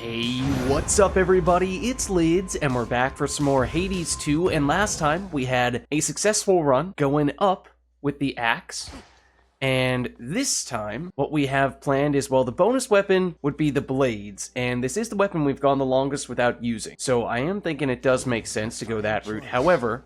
Hey, what's up everybody? It's Lids, and we're back for some more Hades 2, and last time we had a successful run going up with the axe, and this time what we have planned is, well, the bonus weapon would be the blades, and this is the weapon we've gone the longest without using, so I am thinking it does make sense to go that route. However,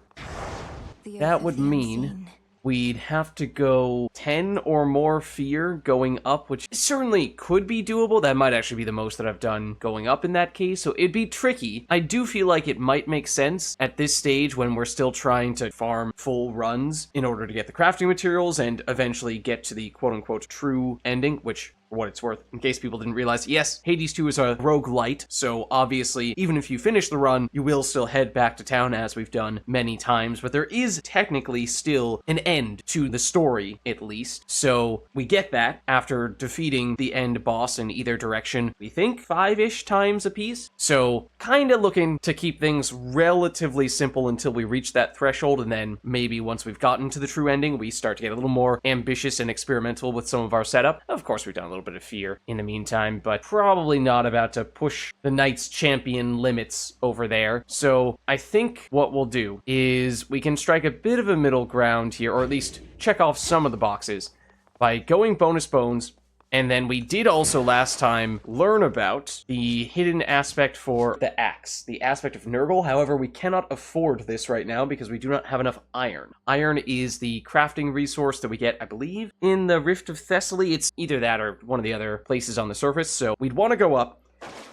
that would mean we'd have to go 10 or more fear going up, which certainly could be doable. That might actually be the most that I've done going up in that case, so it'd be tricky. I do feel like it might make sense at this stage when we're still trying to farm full runs in order to get the crafting materials and eventually get to the quote-unquote true ending, which, for what it's worth, in case people didn't realize, yes, Hades 2 is a roguelite, so obviously, even if you finish the run, you will still head back to town as we've done many times, but there is technically still an end to the story, at least. So we get that after defeating the end boss in either direction, we think 5-ish times a piece. So kinda looking to keep things relatively simple until we reach that threshold, and then maybe once we've gotten to the true ending, we start to get a little more ambitious and experimental with some of our setup. Of course, we've done a little bit of fear in the meantime, but probably not about to push the Knight's champion limits over there. So I think what we'll do is we can strike a bit of a middle ground here, or at least check off some of the boxes by going bonus bones. And then we did also last time learn about the hidden aspect for the axe, the aspect of Nurgle. However, we cannot afford this right now because we do not have enough iron. Iron is the crafting resource that we get, I believe, in the Rift of Thessaly. It's either that or one of the other places on the surface. So we'd want to go up,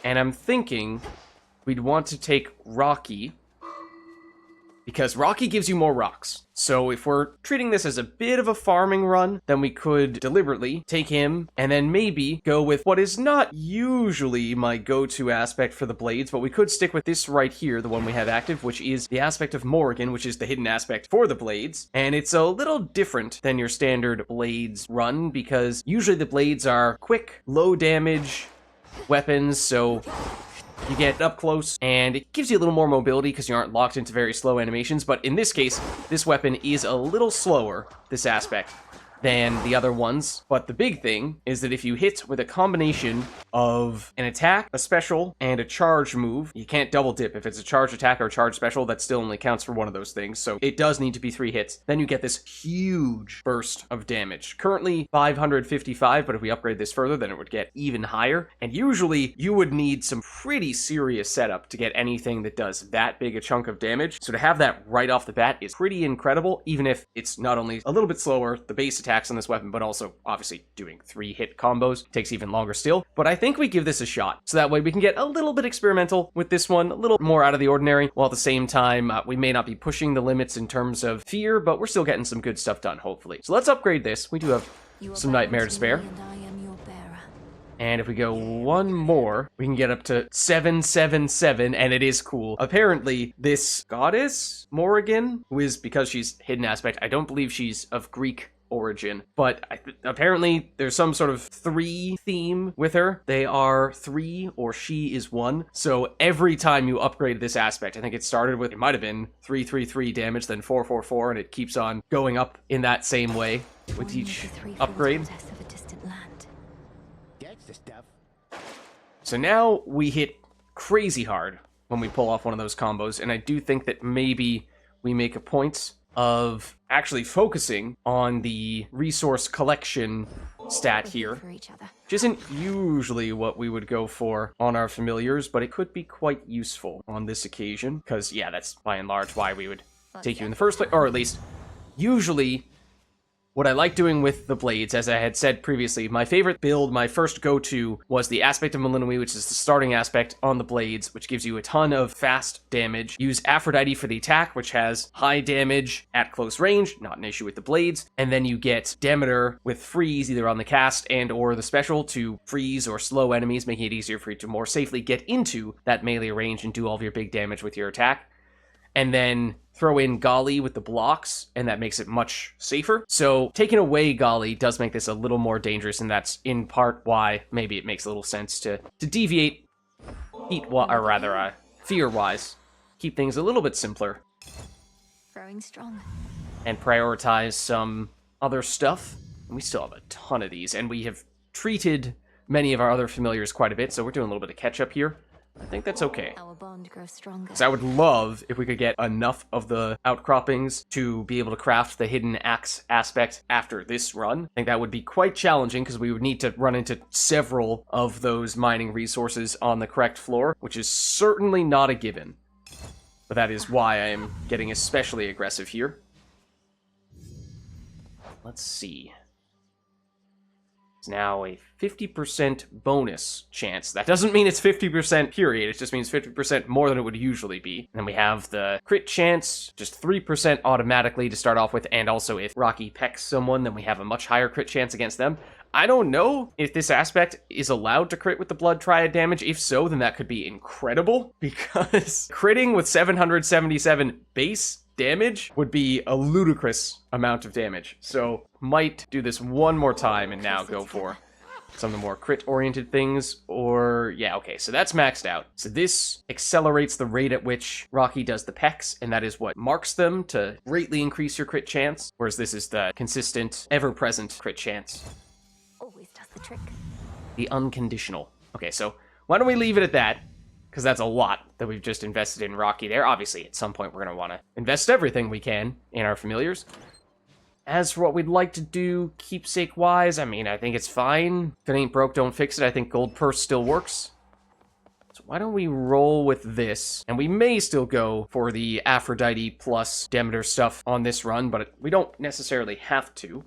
and I'm thinking we'd want to take Rocky, because Rocky gives you more rocks. So if we're treating this as a bit of a farming run, then we could deliberately take him and then maybe go with what is not usually my go-to aspect for the blades, but we could stick with this right here, the one we have active, which is the aspect of Morrigan, which is the hidden aspect for the blades. And it's a little different than your standard blades run, because usually the blades are quick, low damage weapons, so you get up close, and it gives you a little more mobility because you aren't locked into very slow animations, but in this case, this weapon is a little slower, this aspect, than the other ones. But the big thing is that if you hit with a combination of an attack, a special, and a charge move, you can't double dip. If it's a charge attack or a charge special, that still only counts for one of those things, so it does need to be 3 hits. Then you get this huge burst of damage. Currently 555, but if we upgrade this further, then it would get even higher. And usually you would need some pretty serious setup to get anything that does that big a chunk of damage. So to have that right off the bat is pretty incredible, even if it's not only a little bit slower, the base attacks on this weapon, but also obviously doing 3-hit combos takes even longer still. But I think we give this a shot, so that way we can get a little bit experimental with this one, a little more out of the ordinary, while at the same time we may not be pushing the limits in terms of fear, but we're still getting some good stuff done, hopefully. So let's upgrade this. We do have some Nightmare to spare. And if we go one more, we can get up to 777, and it is cool. Apparently, this goddess, Morrigan, who is, because she's hidden aspect, I don't believe she's of Greek origin, but apparently there's some sort of 3 theme with her. They are 3 or she is 1. So every time you upgrade this aspect, I think it started with, it might have been 333 damage, then 444, and it keeps on going up in that same way with each upgrade. So now we hit crazy hard when we pull off one of those combos, and I do think that maybe we make a point of actually focusing on the resource collection stat here, which isn't usually what we would go for on our familiars, but it could be quite useful on this occasion, because yeah, that's by and large why we would take you in the first place, or at least usually what I like doing with the blades, as I had said previously, my favorite build, my first go-to, was the aspect of Malinui, which is the starting aspect on the blades, which gives you a ton of fast damage. Use Aphrodite for the attack, which has high damage at close range, not an issue with the blades. And then you get Demeter with freeze, either on the cast and or the special, to freeze or slow enemies, making it easier for you to more safely get into that melee range and do all of your big damage with your attack. And then throw in Golly with the blocks, and that makes it much safer. So taking away Golly does make this a little more dangerous, and that's in part why maybe it makes a little sense to deviate fear-wise, keep things a little bit simpler. Growing strong. And prioritize some other stuff. And we still have a ton of these, and we have treated many of our other familiars quite a bit, so we're doing a little bit of catch-up here. I think that's okay. Our bond grows stronger. Because I would love if we could get enough of the outcroppings to be able to craft the hidden axe aspect after this run. I think that would be quite challenging because we would need to run into several of those mining resources on the correct floor, which is certainly not a given. But that is why I am getting especially aggressive here. Let's see. It's now a 50% bonus chance. That doesn't mean it's 50% period, it just means 50% more than it would usually be. And then we have the crit chance, just 3% automatically to start off with, and also if Rocky pecks someone, then we have a much higher crit chance against them. I don't know if this aspect is allowed to crit with the blood triad damage. If so, then that could be incredible, because critting with 777 base damage would be a ludicrous amount of damage. So might do this one more time and now go for some of the more crit-oriented things, or yeah, okay, so that's maxed out. So this accelerates the rate at which Rocky does the pecs, and that is what marks them to greatly increase your crit chance, whereas this is the consistent, ever-present crit chance. Always does the trick. The unconditional. Okay, so why don't we leave it at that? Because that's a lot that we've just invested in Rocky there. Obviously, at some point, we're going to want to invest everything we can in our familiars. As for what we'd like to do keepsake-wise, I mean, I think it's fine. If it ain't broke, don't fix it. I think Gold Purse still works. So why don't we roll with this? And we may still go for the Aphrodite plus Demeter stuff on this run, but we don't necessarily have to,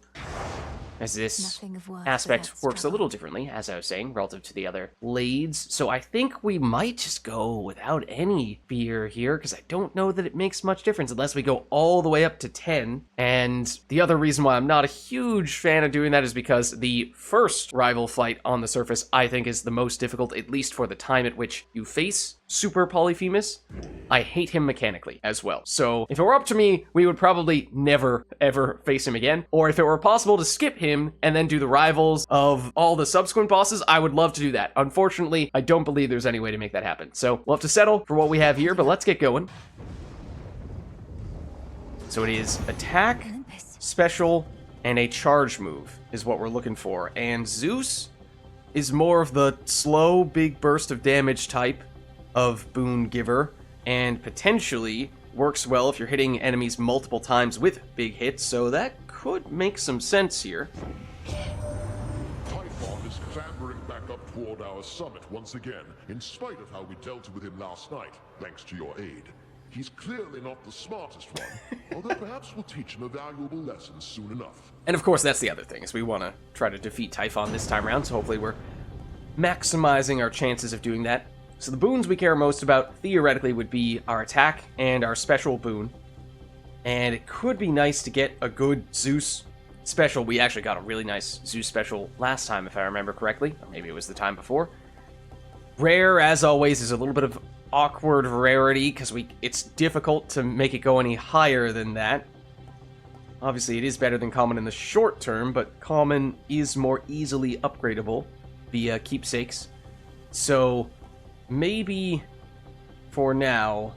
as this aspect works a little differently, as I was saying, relative to the other blades. So I think we might just go without any fear here, because I don't know that it makes much difference unless we go all the way up to 10. And the other reason why I'm not a huge fan of doing that is because the first rival fight on the surface, I think, is the most difficult, at least for the time at which you face Super Polyphemus. I hate him mechanically as well. So if it were up to me, we would probably never, ever face him again. Or if it were possible to skip him and then do the rivals of all the subsequent bosses, I would love to do that. Unfortunately, I don't believe there's any way to make that happen. So we'll have to settle for what we have here, but let's get going. So it is attack, special, and a charge move is what we're looking for. And Zeus is more of the slow, big burst of damage type of boon giver, and potentially works well if you're hitting enemies multiple times with big hits, so that could make some sense here. Typhon is clambering back up toward our summit once again, in spite of how we dealt with him last night, thanks to your aid. He's clearly not the smartest one, although perhaps we'll teach him a valuable lesson soon enough. And of course, that's the other thing, is we want to try to defeat Typhon this time around, so hopefully we're maximizing our chances of doing that. So the boons we care most about, theoretically, would be our attack and our special boon. And it could be nice to get a good Zeus special. We actually got a really nice Zeus special last time, if I remember correctly. Or maybe it was the time before. Rare, as always, is a little bit of awkward rarity, because it's difficult to make it go any higher than that. Obviously, it is better than common in the short term, but common is more easily upgradable via keepsakes. So maybe for now,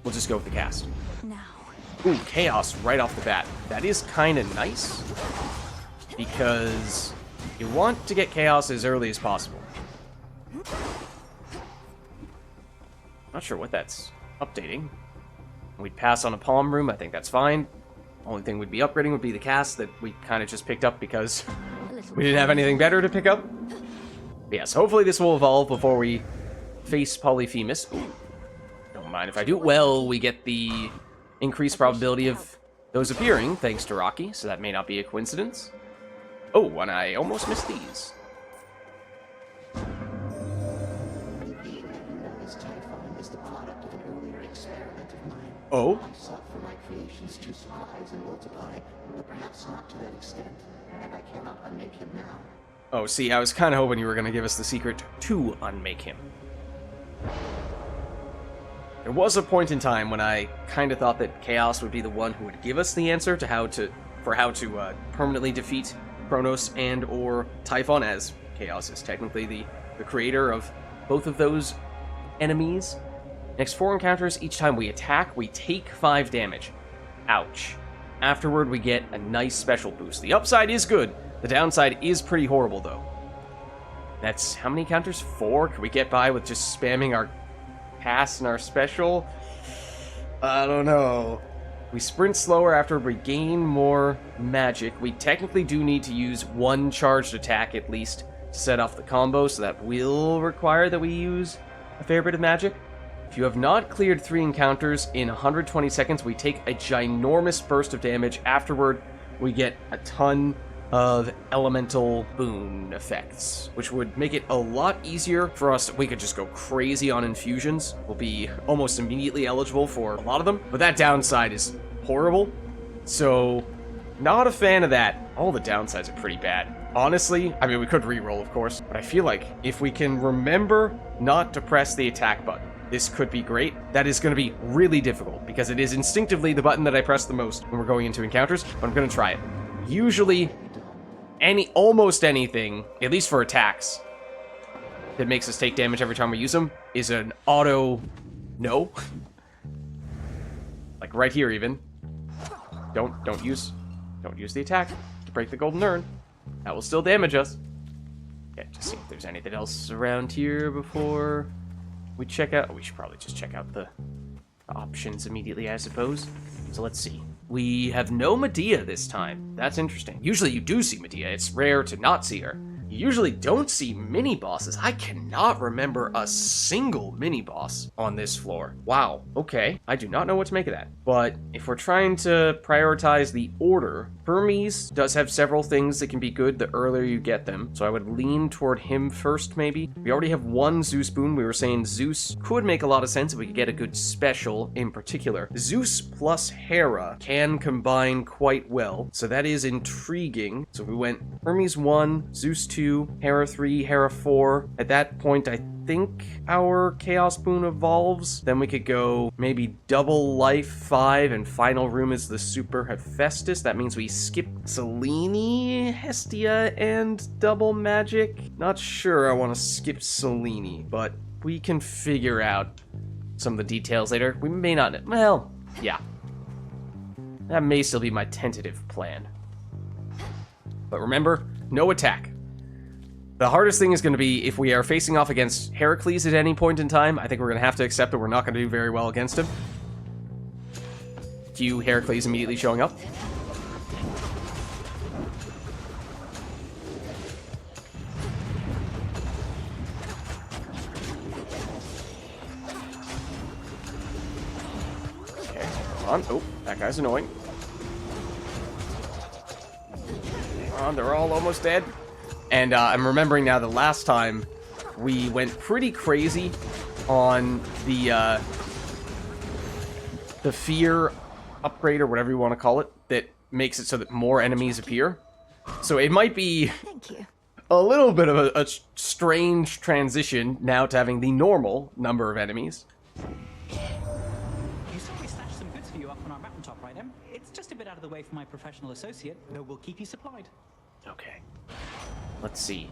we'll just go with the cast. Now. Ooh, chaos right off the bat. That is kind of nice, because you want to get chaos as early as possible. Not sure what that's updating. We'd pass on a palm room, I think that's fine. Only thing we'd be upgrading would be the cast that we kind of just picked up because we didn't have anything better to pick up. But yes, hopefully this will evolve before we face Polyphemus. Ooh, don't mind if I do. Well, we get the increased probability of those appearing, thanks to Rocky, so that may not be a coincidence. Oh, and I almost missed these. Typhon is the product of an earlier experiment of mine. Oh? I sought for my creations to surprise and multiply, but perhaps not to that extent, and I cannot unmake him now. Oh, see, I was kind of hoping you were going to give us the secret to unmake him. There was a point in time when I kind of thought that Chaos would be the one who would give us the answer to how to permanently defeat Kronos and or Typhon, as Chaos is technically the creator of both of those enemies. Next 4 encounters, each time we attack, we take 5 damage. Ouch. Afterward, we get a nice special boost. The upside is good. The downside is pretty horrible, though. That's how many counters? 4? Can we get by with just spamming our pass and our special? I don't know. We sprint slower after we gain more magic. We technically do need to use 1 charged attack at least to set off the combo, so that will require that we use a fair bit of magic. If you have not cleared 3 encounters in 120 seconds, we take a ginormous burst of damage. Afterward, we get a ton of elemental boon effects, which would make it a lot easier for us. We could just go crazy on infusions. We'll be almost immediately eligible for a lot of them, but that downside is horrible. So, not a fan of that. All the downsides are pretty bad. Honestly, I mean, we could reroll, of course, but I feel like if we can remember not to press the attack button, this could be great. That is going to be really difficult, because it is instinctively the button that I press the most when we're going into encounters, but I'm going to try it. Usually, almost anything, at least for attacks, that makes us take damage every time we use them is an auto no. Like right here even. Don't use the attack to break the golden urn. That will still damage us. Yeah, just see if there's anything else around here before we check out. Oh, we should probably just check out the options immediately, I suppose. So let's see. We have no Medea this time. That's interesting. Usually you do see Medea. It's rare to not see her. You usually don't see mini-bosses. I cannot remember a single mini-boss on this floor. Wow, okay. I do not know what to make of that. But if we're trying to prioritize the order, Hermes does have several things that can be good the earlier you get them. So I would lean toward him first, maybe. We already have 1 Zeus boon. We were saying Zeus could make a lot of sense if we could get a good special in particular. Zeus plus Hera can combine quite well. So that is intriguing. So we went Hermes 1, Zeus 2, Hera 3, Hera 4. At that point, I think our Chaos Boon evolves. Then we could go maybe double life 5, and final room is the Super Hephaestus. That means we skip Selene, Hestia, and double magic. Not sure I want to skip Selene, but we can figure out some of the details later. We may not, well, yeah. That may still be my tentative plan. But remember, no attack. The hardest thing is going to be if we are facing off against Heracles at any point in time. I think we're going to have to accept that we're not going to do very well against him. Cue Heracles immediately showing up. Okay, hold on. Oh, that guy's annoying. Come on, they're all almost dead. And I'm remembering now the last time we went pretty crazy on the fear upgrade, or whatever you want to call it, that makes it so that more enemies appear. So it might be a little bit of a strange transition now to having the normal number of enemies. You saw we stashed some goods for you up on our mountaintop, right, Em? It's just a bit out of the way for my professional associate, though we'll keep you supplied. Okay. Let's see.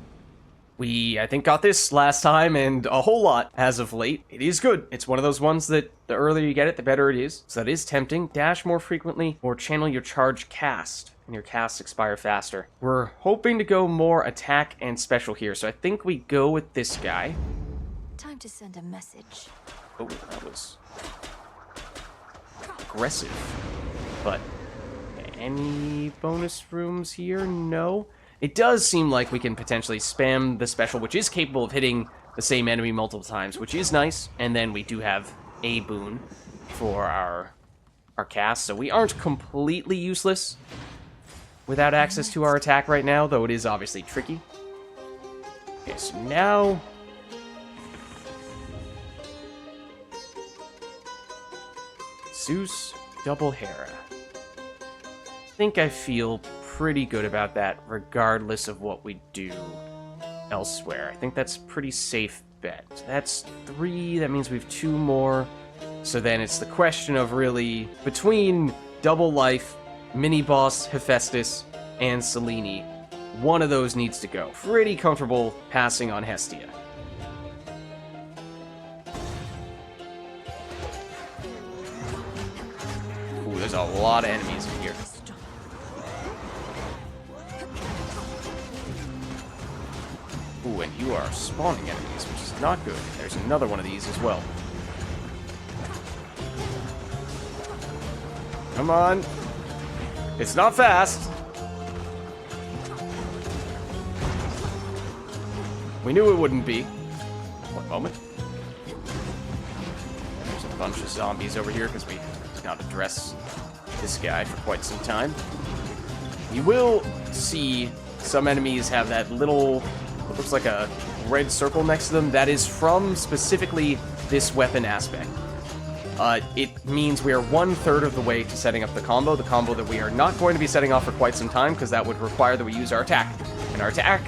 We, I think, got this last time, and a whole lot as of late. It is good. It's one of those ones that the earlier you get it, the better it is. So that is tempting. Dash more frequently, or channel your charge cast, and your casts expire faster. We're hoping to go more attack and special here, so I think we go with this guy. Time to send a message. Oh, that was aggressive. But any bonus rooms here? No. It does seem like we can potentially spam the special, which is capable of hitting the same enemy multiple times, which is nice. And then we do have a boon for our cast, so we aren't completely useless without access to our attack right now, though it is obviously tricky. Okay, so now Zeus, double Hera. I think I feel pretty good about that, regardless of what we do elsewhere. I think that's a pretty safe bet. So that's 3, that means we have 2 more. So then it's the question of really, between double life, mini-boss Hephaestus, and Selene, one of those needs to go. Pretty comfortable passing on Hestia. Ooh, there's a lot of enemies in here. Ooh, and you are spawning enemies, which is not good. There's another one of these as well. Come on. It's not fast. We knew it wouldn't be. One moment. There's a bunch of zombies over here because we did not address this guy for quite some time. You will see some enemies have that little, what looks like a red circle next to them. That is from specifically this weapon aspect. It means we are 1/3 of the way to setting up the combo that we are not going to be setting off for quite some time, because that would require that we use our attack. And our attack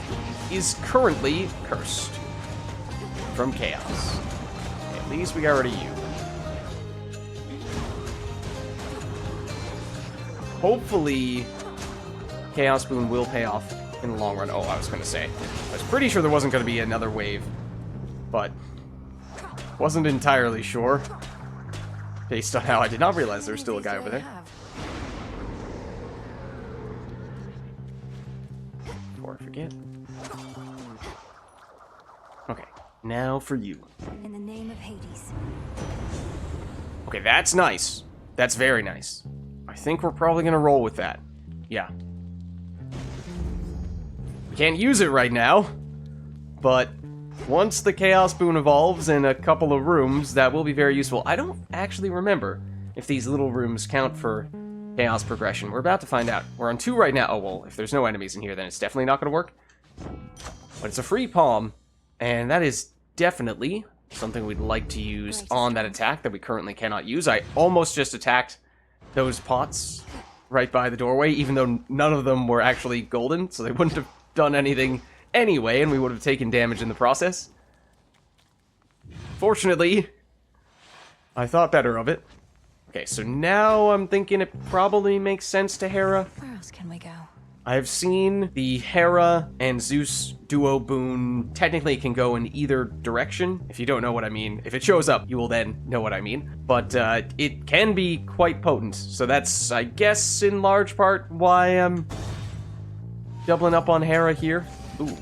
is currently cursed from Chaos. At least we got rid of you. Hopefully, Chaos Boon will pay off in the long run. Oh, I was going to say. I was pretty sure there wasn't going to be another wave, but wasn't entirely sure. Based on how I did not realize there's still a guy over there. Before I forget. Okay, now for you. In the name of Hades. Okay, that's nice. That's very nice. I think we're probably going to roll with that. Yeah. We can't use it right now, but once the Chaos Boon evolves in a couple of rooms, that will be very useful. I don't actually remember if these little rooms count for Chaos progression. We're about to find out. We're on 2 right now. Oh, well, if there's no enemies in here, then it's definitely not going to work. But it's a free palm, and that is definitely something we'd like to use on that attack that we currently cannot use. I almost just attacked those pots right by the doorway, even though none of them were actually golden, so they wouldn't have done anything anyway, and we would have taken damage in the process. Fortunately, I thought better of it. Okay, so now I'm thinking it probably makes sense to Hera. Where else can we go? I've seen the Hera and Zeus duo boon technically can go in either direction. If you don't know what I mean, if it shows up, you will then know what I mean. But it can be quite potent, so that's, I guess, in large part why I'm doubling up on Hera here. Ooh.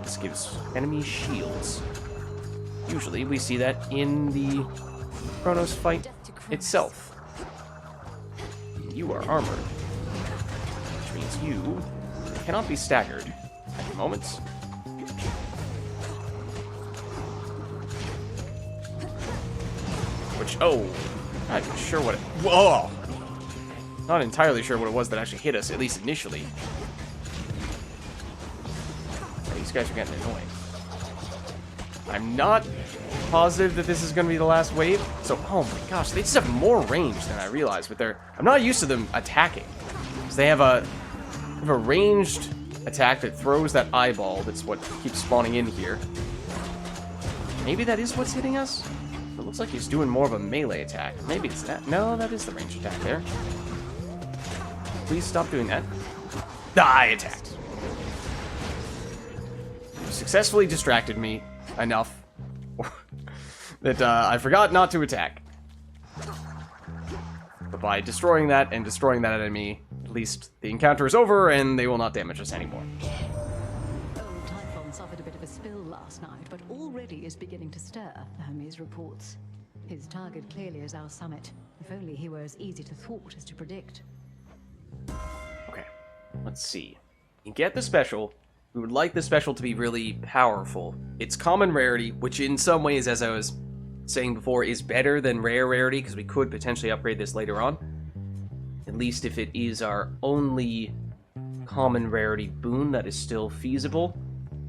This gives enemies shields. Usually we see that in the Chronos fight itself. You are armored, which means you cannot be staggered at the moment. Which, oh, I'm not sure what it... Whoa! Not entirely sure what it was that actually hit us, at least initially. These guys are getting annoying. I'm not positive that this is going to be the last wave. So, oh my gosh, they just have more range than I realized with their... I'm not used to them attacking. So they have a ranged attack that throws that eyeball. That's what keeps spawning in here. Maybe that is what's hitting us? It looks like he's doing more of a melee attack. Maybe it's that. No, that is the ranged attack there. Please stop doing that. I attacked. You successfully distracted me enough that I forgot not to attack. But by destroying that and destroying that enemy, at least the encounter is over and they will not damage us anymore. Old Typhon suffered a bit of a spill last night, but already is beginning to stir, Hermes reports. His target clearly is our summit. If only he were as easy to thwart as to predict. Okay, let's see. You get the special. We would like the special to be really powerful. It's common rarity, which in some ways, as I was saying before, is better than rare rarity, because we could potentially upgrade this later on. At least if it is our only common rarity boon, that is still feasible.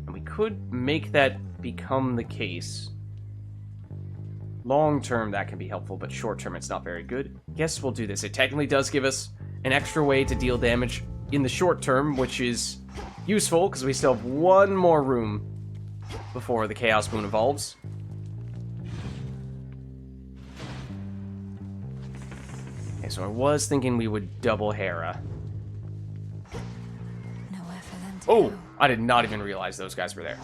And we could make that become the case. Long term, that can be helpful, but short term, it's not very good. Guess we'll do this. It technically does give us an extra way to deal damage in the short term, which is useful, because we still have one more room before the Chaos Boon evolves. Okay, so I was thinking we would double Hera. Nowhere for them to Oh, go. I did not even realize those guys were there.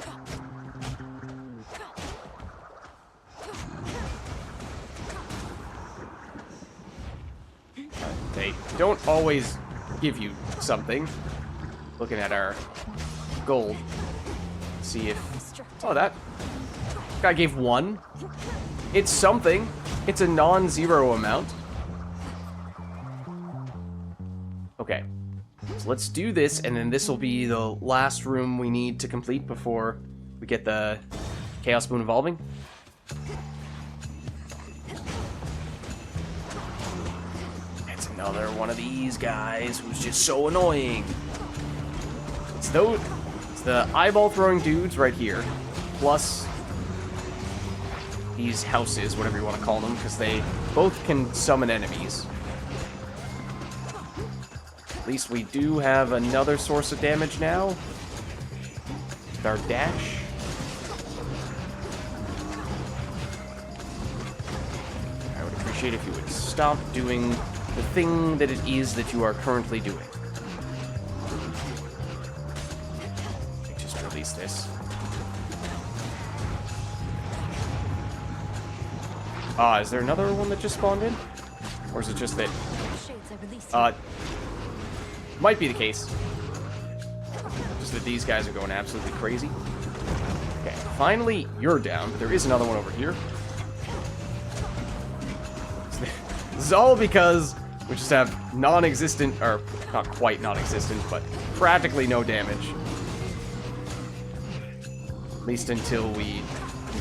They don't always give you something. Looking at our gold. see if... Oh, that guy gave 1. It's something. It's a non-zero amount. Okay. So let's do this, and then this will be the last room we need to complete before we get the Chaos Boon evolving. It's another one of these guys who's just so annoying. It's the eyeball-throwing dudes right here, plus these houses, whatever you want to call them, because they both can summon enemies. At least we do have another source of damage now. With our dash. I would appreciate if you would stop doing the thing that it is that you are currently doing. Just release this. Is there another one that just spawned in? Or is it just that... might be the case. Just that these guys are going absolutely crazy. Okay, finally you're down, but there is another one over here. This is all because we just have non-existent, or not quite non-existent, but practically no damage. At least until we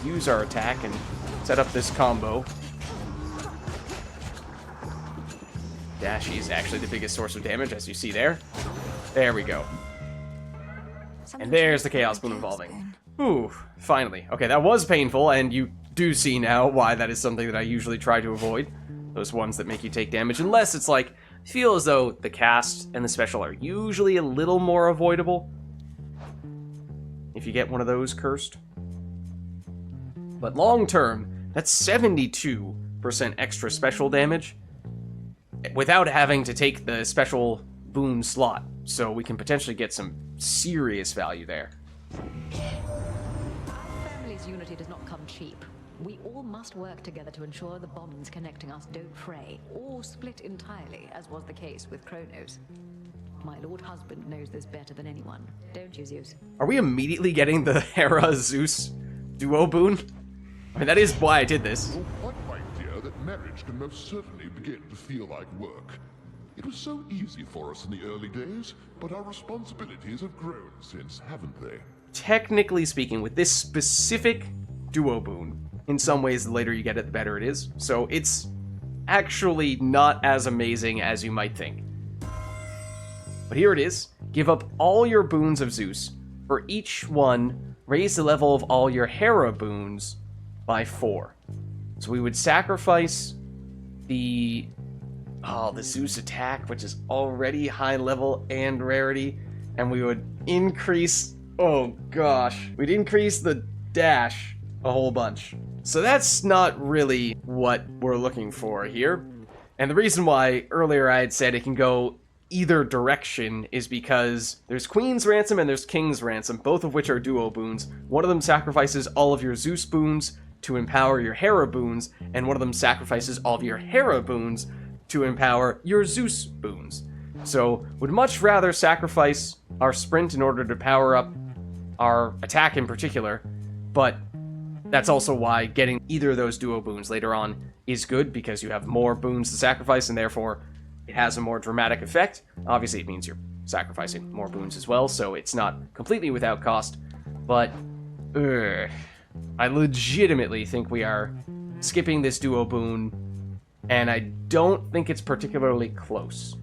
use our attack and set up this combo. Dashy is actually the biggest source of damage, as you see there. There we go. And there's the Chaos Boon evolving. Ooh, finally. Okay, that was painful, and you do see now why that is something that I usually try to avoid. Those ones that make you take damage, unless it's like, I feel as though the cast and the special are usually a little more avoidable. If you get one of those cursed. But long term, that's 72% extra special damage without having to take the special boon slot, so we can potentially get some serious value there. Our family's unity does not come cheap. We all must work together to ensure the bonds connecting us don't fray, or split entirely, as was the case with Kronos. My lord husband knows this better than anyone, don't you, Zeus? Are we immediately getting the Hera-Zeus duo boon? I mean, that is why I did this. You're quite right, dear, that marriage can most certainly begin to feel like work. It was so easy for us in the early days, but our responsibilities have grown since, haven't they? Technically speaking, with this specific duo boon, in some ways, the later you get it, the better it is. So it's actually not as amazing as you might think. But here it is. Give up all your boons of Zeus. For each one, raise the level of all your Hera boons by 4. So we would sacrifice the Zeus attack, which is already high level and rarity, and we would increase, we'd increase the dash a whole bunch. So that's not really what we're looking for here. And the reason why earlier I had said it can go either direction is because there's Queen's Ransom and there's King's Ransom, both of which are duo boons. One of them sacrifices all of your Zeus boons to empower your Hera boons, and one of them sacrifices all of your Hera boons to empower your Zeus boons. So, would much rather sacrifice our sprint in order to power up our attack in particular, but that's also why getting either of those duo boons later on is good, because you have more boons to sacrifice, and therefore it has a more dramatic effect. Obviously, it means you're sacrificing more boons as well, so it's not completely without cost, but I legitimately think we are skipping this duo boon, and I don't think it's particularly close.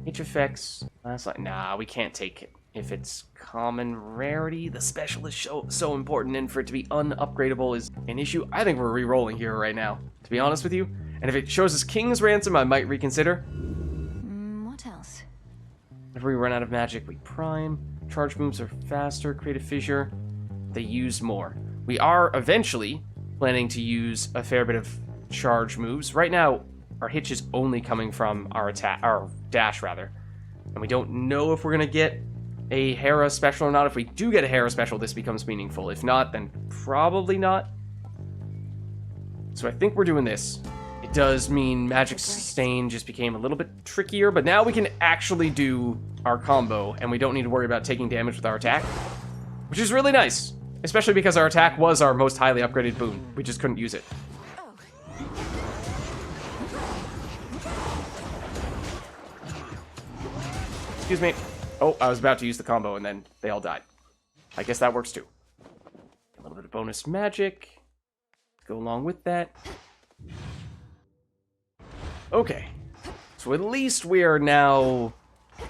H effects, that's like, nah, we can't take it. If it's common rarity, the special is so important, and for it to be unupgradable is an issue. I think we're re-rolling here right now, to be honest with you. And if it shows us King's Ransom, I might reconsider. What else? If we run out of magic, we prime. Charge moves are faster, create a fissure. They use more. We are eventually planning to use a fair bit of charge moves. Right now, our hitch is only coming from our dash rather. And we don't know if we're gonna get a Hera special or not. If we do get a Hera special, this becomes meaningful. If not, then probably not. So I think we're doing this. It does mean Magic Sustain just became a little bit trickier, but now we can actually do our combo, and we don't need to worry about taking damage with our attack. which is really nice, especially because our attack was our most highly upgraded boon. We just couldn't use it. Oh, Excuse me. Oh, I was about to use the combo and then they all died. I guess that works too. A little bit of bonus magic. Go along with that. Okay. So at least we are now,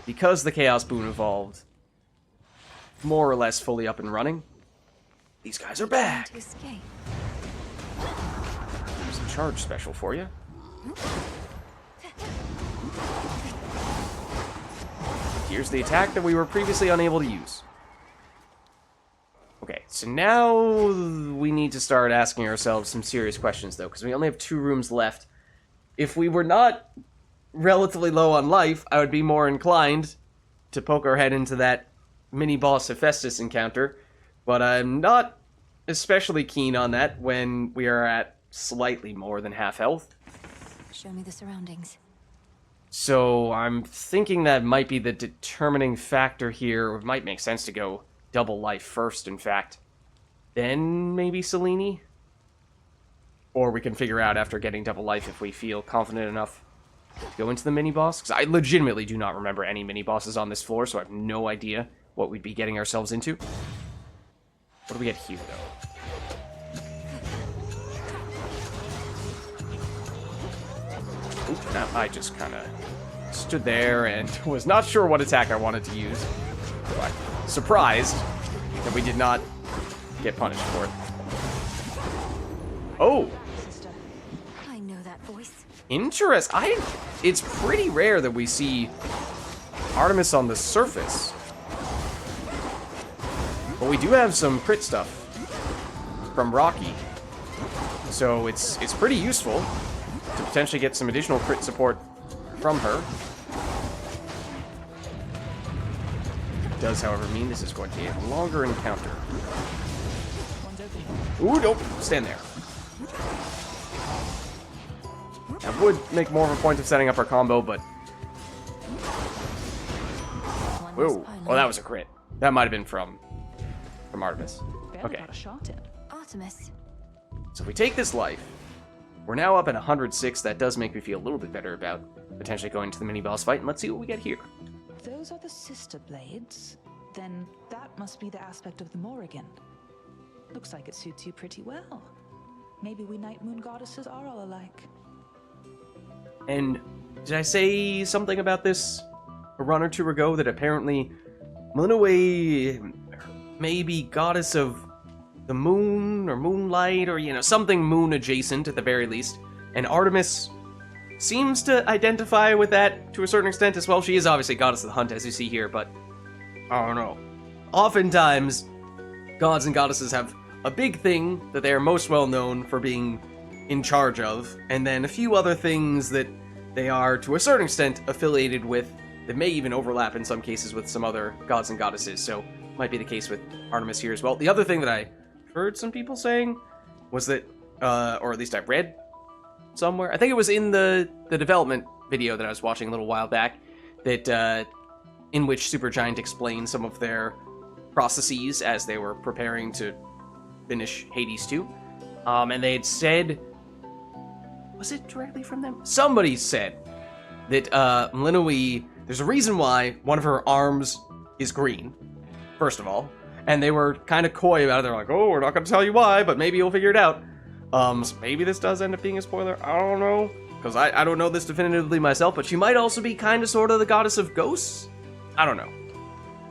because the Chaos Boon evolved, more or less fully up and running. These guys are back. to escape. There's a charge special for you. Here's the attack that we were previously unable to use. Okay, so now we need to start asking ourselves some serious questions, though, because we only have 2 rooms left. If we were not relatively low on life, I would be more inclined to poke our head into that mini-boss Hephaestus encounter, but I'm not especially keen on that when we are at slightly more than half health. Show me the surroundings. So I'm thinking that might be the determining factor here. It might make sense to go double life first, in fact. Then maybe Selene? Or we can figure out after getting double life if we feel confident enough to go into the mini-boss. Because I legitimately do not remember any mini-bosses on this floor, so I have no idea what we'd be getting ourselves into. What do we get here, though? Oop, now I just kind of stood there and was not sure what attack I wanted to use. But surprised that we did not get punished for it. Oh! I know that voice. It's pretty rare that we see Artemis on the surface. But we do have some crit stuff from Rocky. So it's pretty useful to potentially get some additional crit support from her. It does, however, mean this is going to be a longer encounter. Ooh, don't stand there. I would make more of a point of setting up our combo, but... Whoa. Oh, that was a crit. That might have been from Artemis. Okay. Got a shot in. Artemis. So if we take this life, we're now up at 106. That does make me feel a little bit better about potentially going to the mini-boss fight, and let's see what we get here. Those are the sister blades. Then that must be the aspect of the Morrigan. Looks like it suits you pretty well. Maybe we Night Moon goddesses are all alike. And did I say something about this a run or two ago, that apparently Melinoway may be goddess of the moon or moonlight, or, you know, something moon adjacent at the very least, and Artemis seems to identify with that to a certain extent as well. She is obviously goddess of the hunt, as you see here, but I don't know. Oftentimes, gods and goddesses have a big thing that they are most well known for being in charge of, and then a few other things that they are, to a certain extent, affiliated with, that may even overlap in some cases with some other gods and goddesses, so might be the case with Artemis here as well. The other thing that I heard some people saying was that, or at least I read somewhere, I think it was in the development video that I was watching a little while back, that in which Supergiant explained some of their processes as they were preparing to finish Hades 2. And they had said, was it directly from them? Somebody said that Melinoway, there's a reason why one of her arms is green, first of all. And they were kind of coy about it. They're like, oh, we're not going to tell you why, but maybe you'll figure it out. So maybe this does end up being a spoiler. I don't know. Because I don't know this definitively myself, but she might also be kind of sort of the goddess of ghosts? I don't know.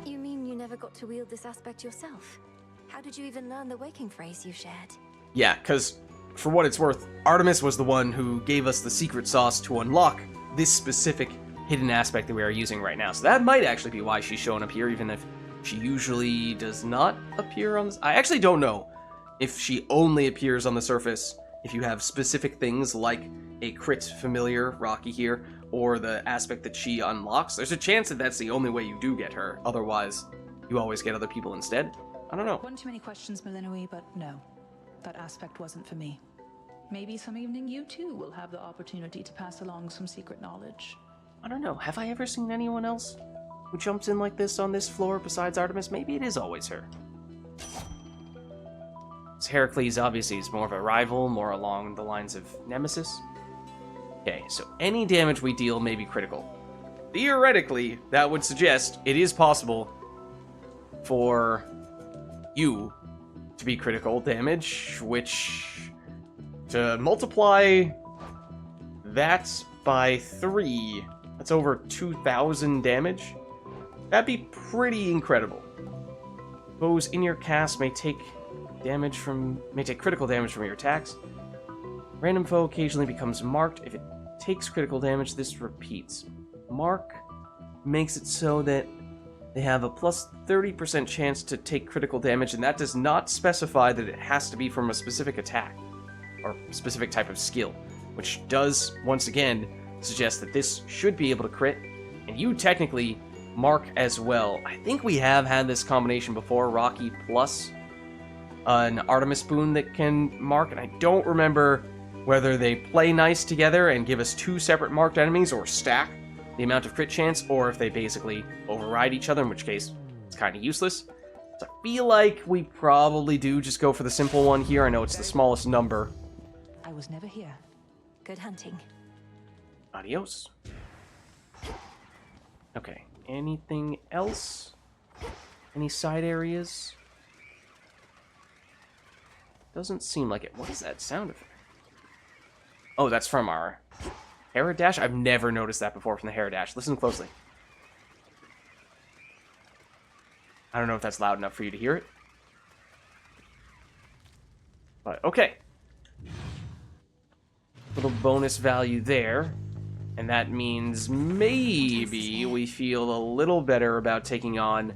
You mean you never got to wield this aspect yourself? How did you even learn the waking phrase you shared? Yeah, because for what it's worth, Artemis was the one who gave us the secret sauce to unlock this specific hidden aspect that we are using right now. So that might actually be why she's showing up here, even if she usually does not appear on this. I actually don't know if she only appears on the surface if you have specific things like a crit familiar, Rocky here, or the aspect that she unlocks. There's a chance that that's the only way you do get her. Otherwise, you always get other people instead. I don't know. One too many questions, Melinoway, but no. That aspect wasn't for me. Maybe some evening you too will have the opportunity to pass along some secret knowledge. I don't know. Have I ever seen anyone else who jumps in like this on this floor besides Artemis? Maybe it is always her. So Heracles obviously is more of a rival, more along the lines of Nemesis. Okay, so any damage we deal may be critical. Theoretically, that would suggest it is possible for you to be critical damage, which, to multiply that by 3, that's over 2,000 damage. That'd be pretty incredible. Foes in your cast may take critical damage from your attacks. Random foe occasionally becomes marked. If it takes critical damage, this repeats. Mark makes it so that they have a plus 30% chance to take critical damage, and that does not specify that it has to be from a specific attack or specific type of skill, which does, once again, suggest that this should be able to crit, and you technically mark as well. I think we have had this combination before, Rocky plus an Artemis boon that can mark, and I don't remember whether they play nice together and give us 2 separate marked enemies or stack the amount of crit chance, or if they basically override each other, in which case it's kind of useless. So I feel like we probably do just go for the simple one here. I know it's the smallest number. I was never here. Good hunting. Adios. Okay, anything else? Any side areas? Doesn't seem like it. What is that sound effect? Oh, that's from our Haradash? I've never noticed that before from the Haradash. Listen closely. I don't know if that's loud enough for you to hear it. But, okay. Little bonus value there. And that means maybe we feel a little better about taking on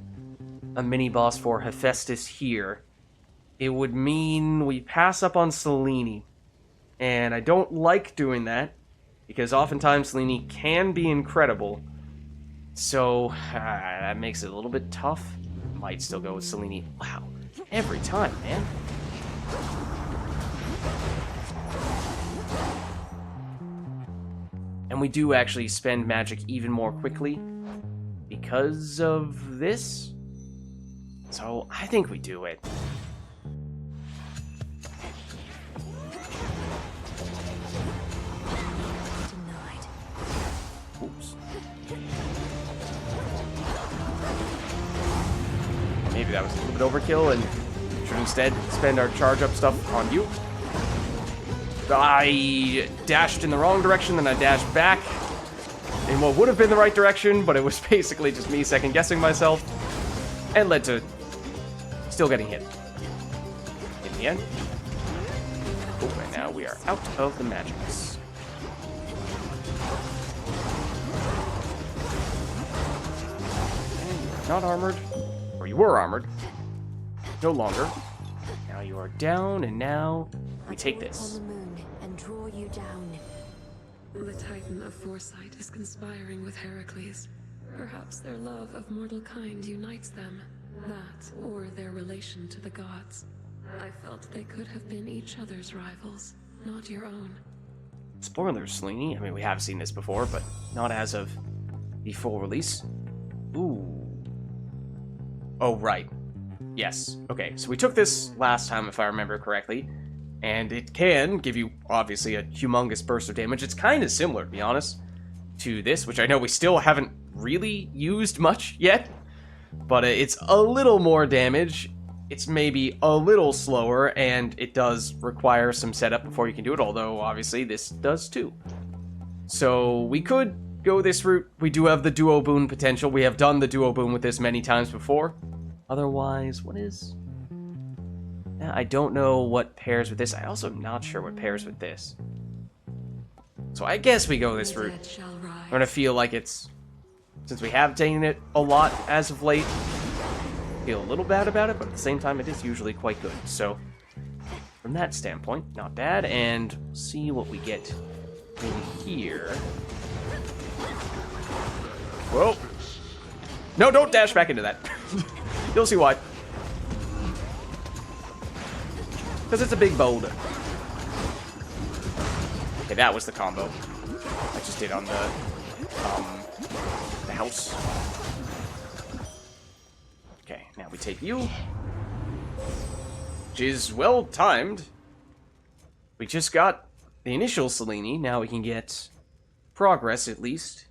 a mini-boss for Hephaestus here. It would mean we pass up on Selene. And I don't like doing that, because oftentimes Selene can be incredible. So, that makes it a little bit tough. Might still go with Selene. Wow, every time, man. And we do actually spend magic even more quickly because of this. So, I think we do it. Oops. Maybe that was a little bit overkill and should instead spend our charge up stuff on you. I dashed in the wrong direction, then I dashed back in what would have been the right direction, but it was basically just me second guessing myself and led to still getting hit in the end. Oh, and now we are out of the magics. Not armored, or you were armored, no longer. Now you are down, and now we take this. On the moon and draw you down. The Titan of Foresight is conspiring with Heracles. Perhaps their love of mortal kind unites them. That, or their relation to the gods. I felt they could have been each other's rivals, not your own. Spoilers, Selene. I mean, we have seen this before, but not as of the full release. Ooh. Oh, right. Yes. Okay, so we took this last time, if I remember correctly, and it can give you, obviously, a humongous burst of damage. It's kind of similar, to be honest, to this, which I know we still haven't really used much yet, but it's a little more damage. It's maybe a little slower, and it does require some setup before you can do it, although, obviously, this does too. So, we could go this route. We do have the duo boon potential. We have done the duo boon with this many times before. Otherwise, what is... I don't know what pairs with this. I also am not sure what pairs with this. So I guess we go this route. I'm gonna feel like it's... Since we have taken it a lot as of late, I feel a little bad about it, but at the same time, it is usually quite good. So, from that standpoint, not bad. And see what we get in here. Whoa. No, don't dash back into that. You'll see why. Because it's a big boulder. Okay, that was the combo I just did on the house. Okay, now we take you. which is well timed. We just got the initial Selene. Now we can get progress, at least,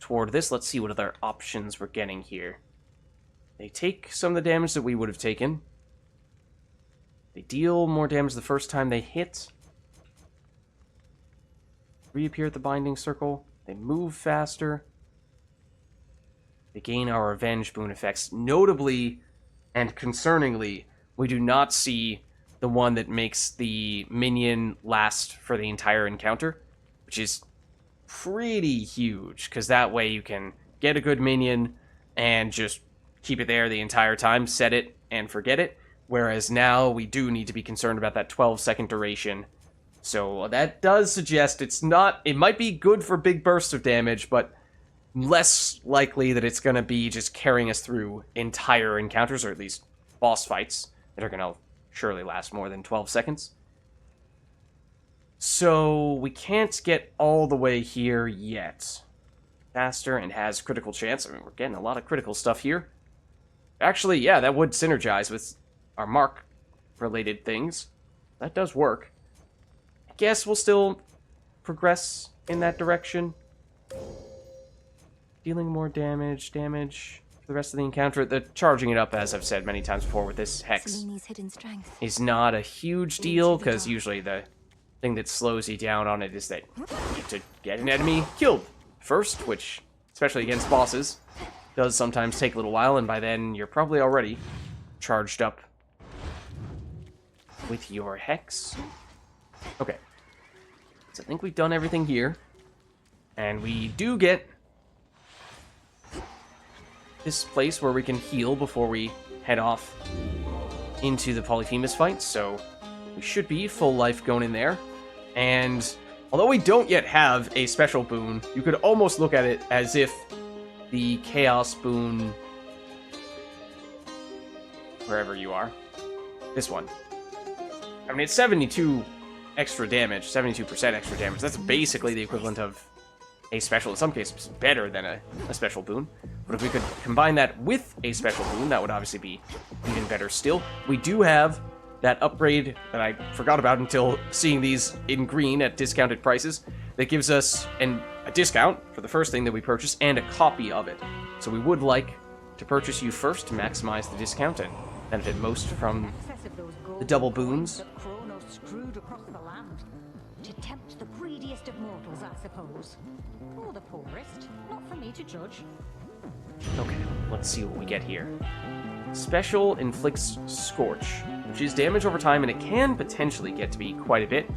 toward this. Let's see what other options we're getting here. They take some of the damage that we would have taken. They deal more damage the first time they hit. Reappear at the binding circle. They move faster. They gain our revenge boon effects. Notably and concerningly, we do not see the one that makes the minion last for the entire encounter, which is pretty huge, because that way you can get a good minion and just keep it there the entire time, set it and forget it, whereas now we do need to be concerned about that 12-second duration. So that does suggest it might be good for big bursts of damage, but less likely that it's going to be just carrying us through entire encounters, or at least boss fights that are going to surely last more than 12 seconds. So we can't get all the way here yet. Faster and has critical chance. I mean, we're getting a lot of critical stuff here. Actually, yeah, that would synergize with our mark-related things. That does work. I guess we'll still progress in that direction. Dealing more damage for the rest of the encounter. The charging it up, as I've said many times before with this Hex, Selene's hidden strength is not a huge deal, because usually the thing that slows you down on it is that you need to get an enemy killed first, which, especially against bosses, does sometimes take a little while, and by then you're probably already charged up with your Hex. Okay. So I think we've done everything here. And we do get this place where we can heal before we head off into the Polyphemus fight, so we should be full life going in there. And although we don't yet have a special boon, you could almost look at it as if the Chaos boon, wherever you are, this one. I mean, it's 72 extra damage, 72% extra damage. That's basically the equivalent of a special, in some cases better than a special boon. But if we could combine that with a special boon, that would obviously be even better still. We do have that upgrade that I forgot about until seeing these in green at discounted prices, that gives us a discount for the first thing that we purchase and a copy of it. So we would like to purchase you first to maximize the discount and benefit most from the double boons. Screwed across the land to tempt the greediest of mortals, I suppose, or the poorest. Not for me to judge. Okay, let's see what we get here. Special inflicts Scorch, which is damage over time, and it can potentially get to be quite a bit,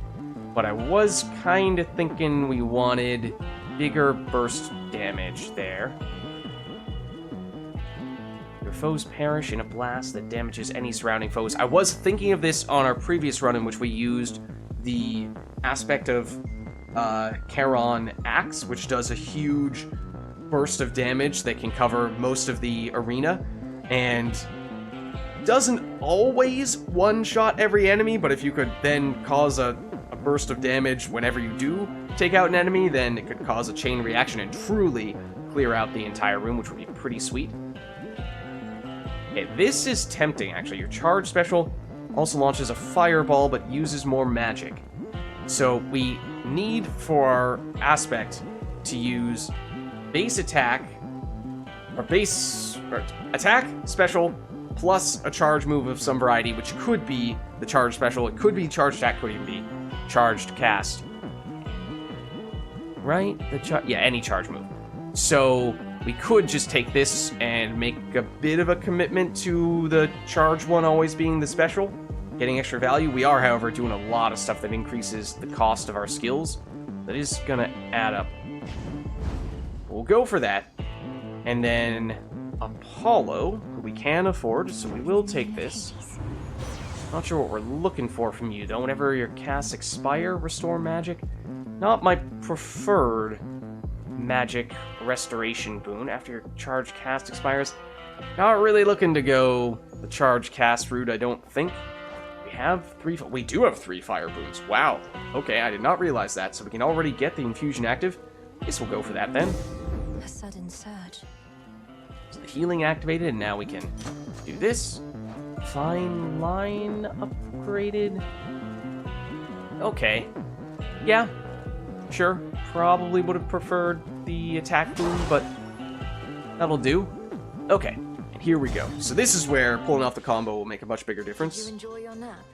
but I was kind of thinking we wanted bigger burst damage there. Your foes perish in a blast that damages any surrounding foes. I was thinking of this on our previous run in which we used the aspect of Charon Axe, which does a huge burst of damage that can cover most of the arena, and doesn't always one-shot every enemy, but if you could then cause a burst of damage whenever you do take out an enemy, then it could cause a chain reaction and truly clear out the entire room, which would be pretty sweet. Okay, this is tempting, actually. Your charge special also launches a fireball, but uses more magic. So we need for our aspect to use base attack, or attack special, plus a charge move of some variety, which could be the charge special, it could be charge attack, could even be charged cast. Right? Yeah, any charge move. So we could just take this and make a bit of a commitment to the charge one always being the special, getting extra value. We are, however, doing a lot of stuff that increases the cost of our skills. That is gonna add up. We'll go for that. And then Apollo, who we can afford, so we will take this. Not sure what we're looking for from you, though. Whenever your casts expire, restore magic. Not my preferred magic restoration boon after your charge cast expires. Not really looking to go the charge cast route, I don't think. We do have 3 fire boons. Wow. Okay, I did not realize that, so we can already get the infusion active. Guess we'll go for that then. A sudden surge. So the healing activated, and now we can do this. Fine line upgraded. Okay. Yeah. Sure. Probably would have preferred the attack boom, but that'll do. Okay. And here we go. So this is where pulling off the combo will make a much bigger Did difference. you enjoy your nap?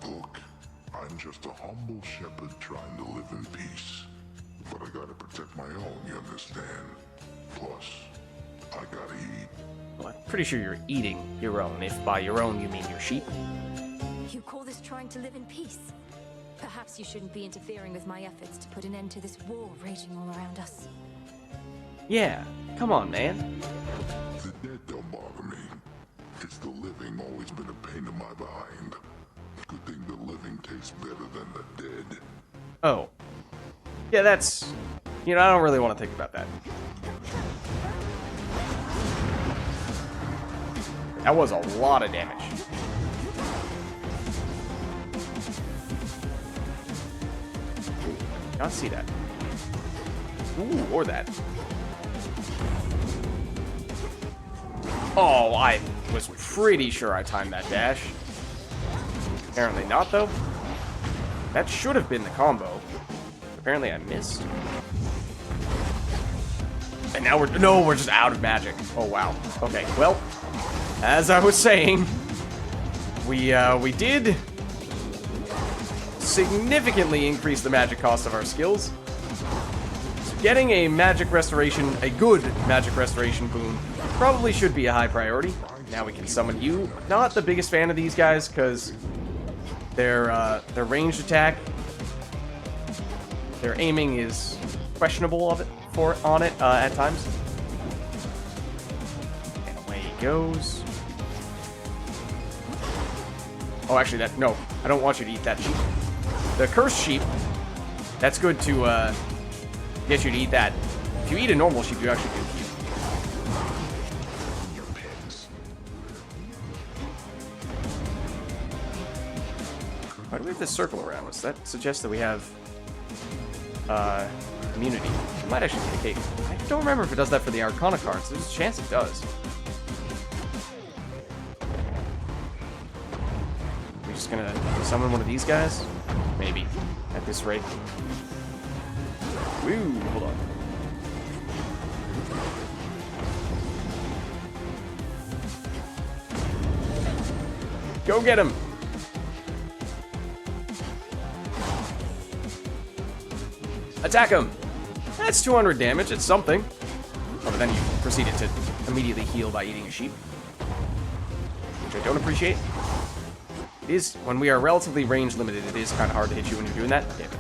Look, I'm just a humble shepherd trying to live in peace. But I gotta protect my own, you understand? Plus, I gotta eat. Well, I'm pretty sure you're eating your own, if by your own you mean your sheep. You call this trying to live in peace? Perhaps you shouldn't be interfering with my efforts to put an end to this war raging all around us. Yeah, come on, man. The dead don't bother me. It's the living always been a pain in my behind. Good thing the living tastes better than the dead. Oh. Yeah, that's... You know, I don't really want to think about that. That was a lot of damage. Not see that. Ooh, or that. Oh, I was pretty sure I timed that dash. Apparently not, though. That should have been the combo. Apparently I missed. And now we're just out of magic. Oh, wow. Okay, well, as I was saying, we did significantly increase the magic cost of our skills. So getting a magic restoration, a good magic restoration boon, probably should be a high priority. Now we can summon you. Not the biggest fan of these guys, because their ranged attack, their aiming is questionable on it at times. And away he goes. Oh, actually, no, I don't want you to eat that sheep. The cursed sheep, that's good to get you to eat that. If you eat a normal sheep, you actually do heal. Why do we have this circle around us? That suggests that we have immunity. It might actually be the case. I don't remember if it does that for the Arcana cards. There's a chance it does. We're just gonna summon one of these guys? Maybe. At this rate. Woo, hold on. Go get him! Attack him! That's 200 damage, it's something. Oh, but then you proceeded to immediately heal by eating a sheep. Which I don't appreciate. It is, when we are relatively range limited, it is kind of hard to hit you when you're doing that. Damn it.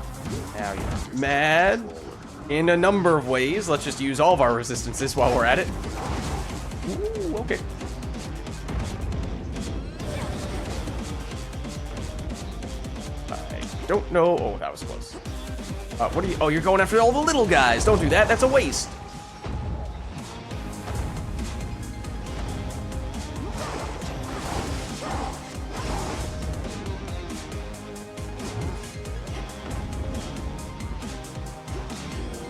Now you're mad. In a number of ways. Let's just use all of our resistances while we're at it. Ooh, okay. I don't know. Oh, that was close. What are you? Oh, you're going after all the little guys. Don't do that. That's a waste.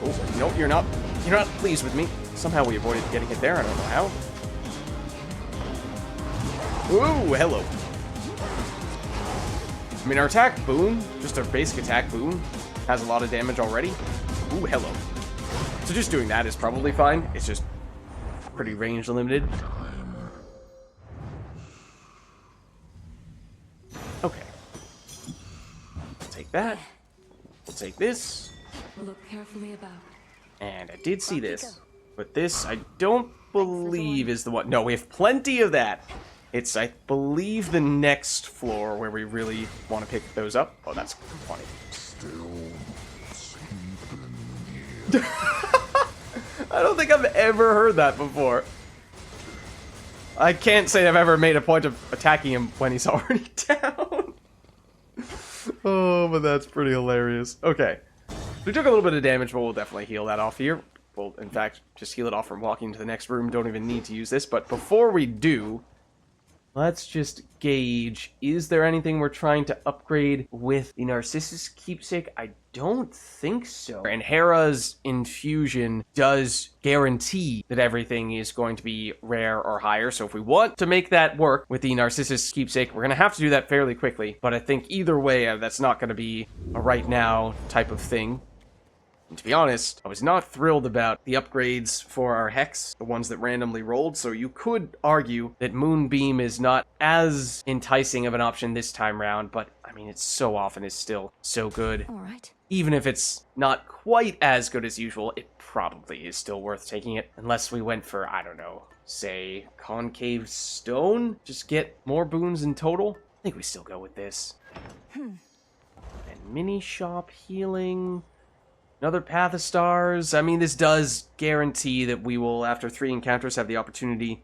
Oh, no, you're not. You're not pleased with me. Somehow we avoided getting it there. I don't know how. Ooh, hello. I mean, our attack boon, just our basic attack boon, has a lot of damage already. Ooh, hello. So just doing that is probably fine. It's just pretty range limited. Okay. We'll take that. We'll take this. Look carefully about. And I did see this. But this, I don't believe is the one. No, we have plenty of that. It's, I believe, the next floor where we really want to pick those up. Oh, that's funny. Still sleeping here. I don't think I've ever heard that before. I can't say I've ever made a point of attacking him when he's already down. Oh, but that's pretty hilarious. Okay. We took a little bit of damage, but we'll definitely heal that off here. We'll, in fact, just heal it off from walking to the next room. Don't even need to use this. But before we do, Let's just gauge, is there anything we're trying to upgrade with the Narcissus keepsake? I don't think so. And Hera's infusion does guarantee that everything is going to be rare or higher, so if we want to make that work with the Narcissus keepsake, we're going to have to do that fairly quickly. But I think either way, that's not going to be a right now type of thing. And to be honest, I was not thrilled about the upgrades for our Hex, the ones that randomly rolled, so you could argue that Moonbeam is not as enticing of an option this time round, but I mean, it so often is still so good. All right. Even if it's not quite as good as usual, it probably is still worth taking it, unless we went for, I don't know, say, Concave Stone? Just get more boons in total? I think we still go with this. And Mini Shop Healing... Another Path of Stars. I mean, this does guarantee that we will, after 3 encounters, have the opportunity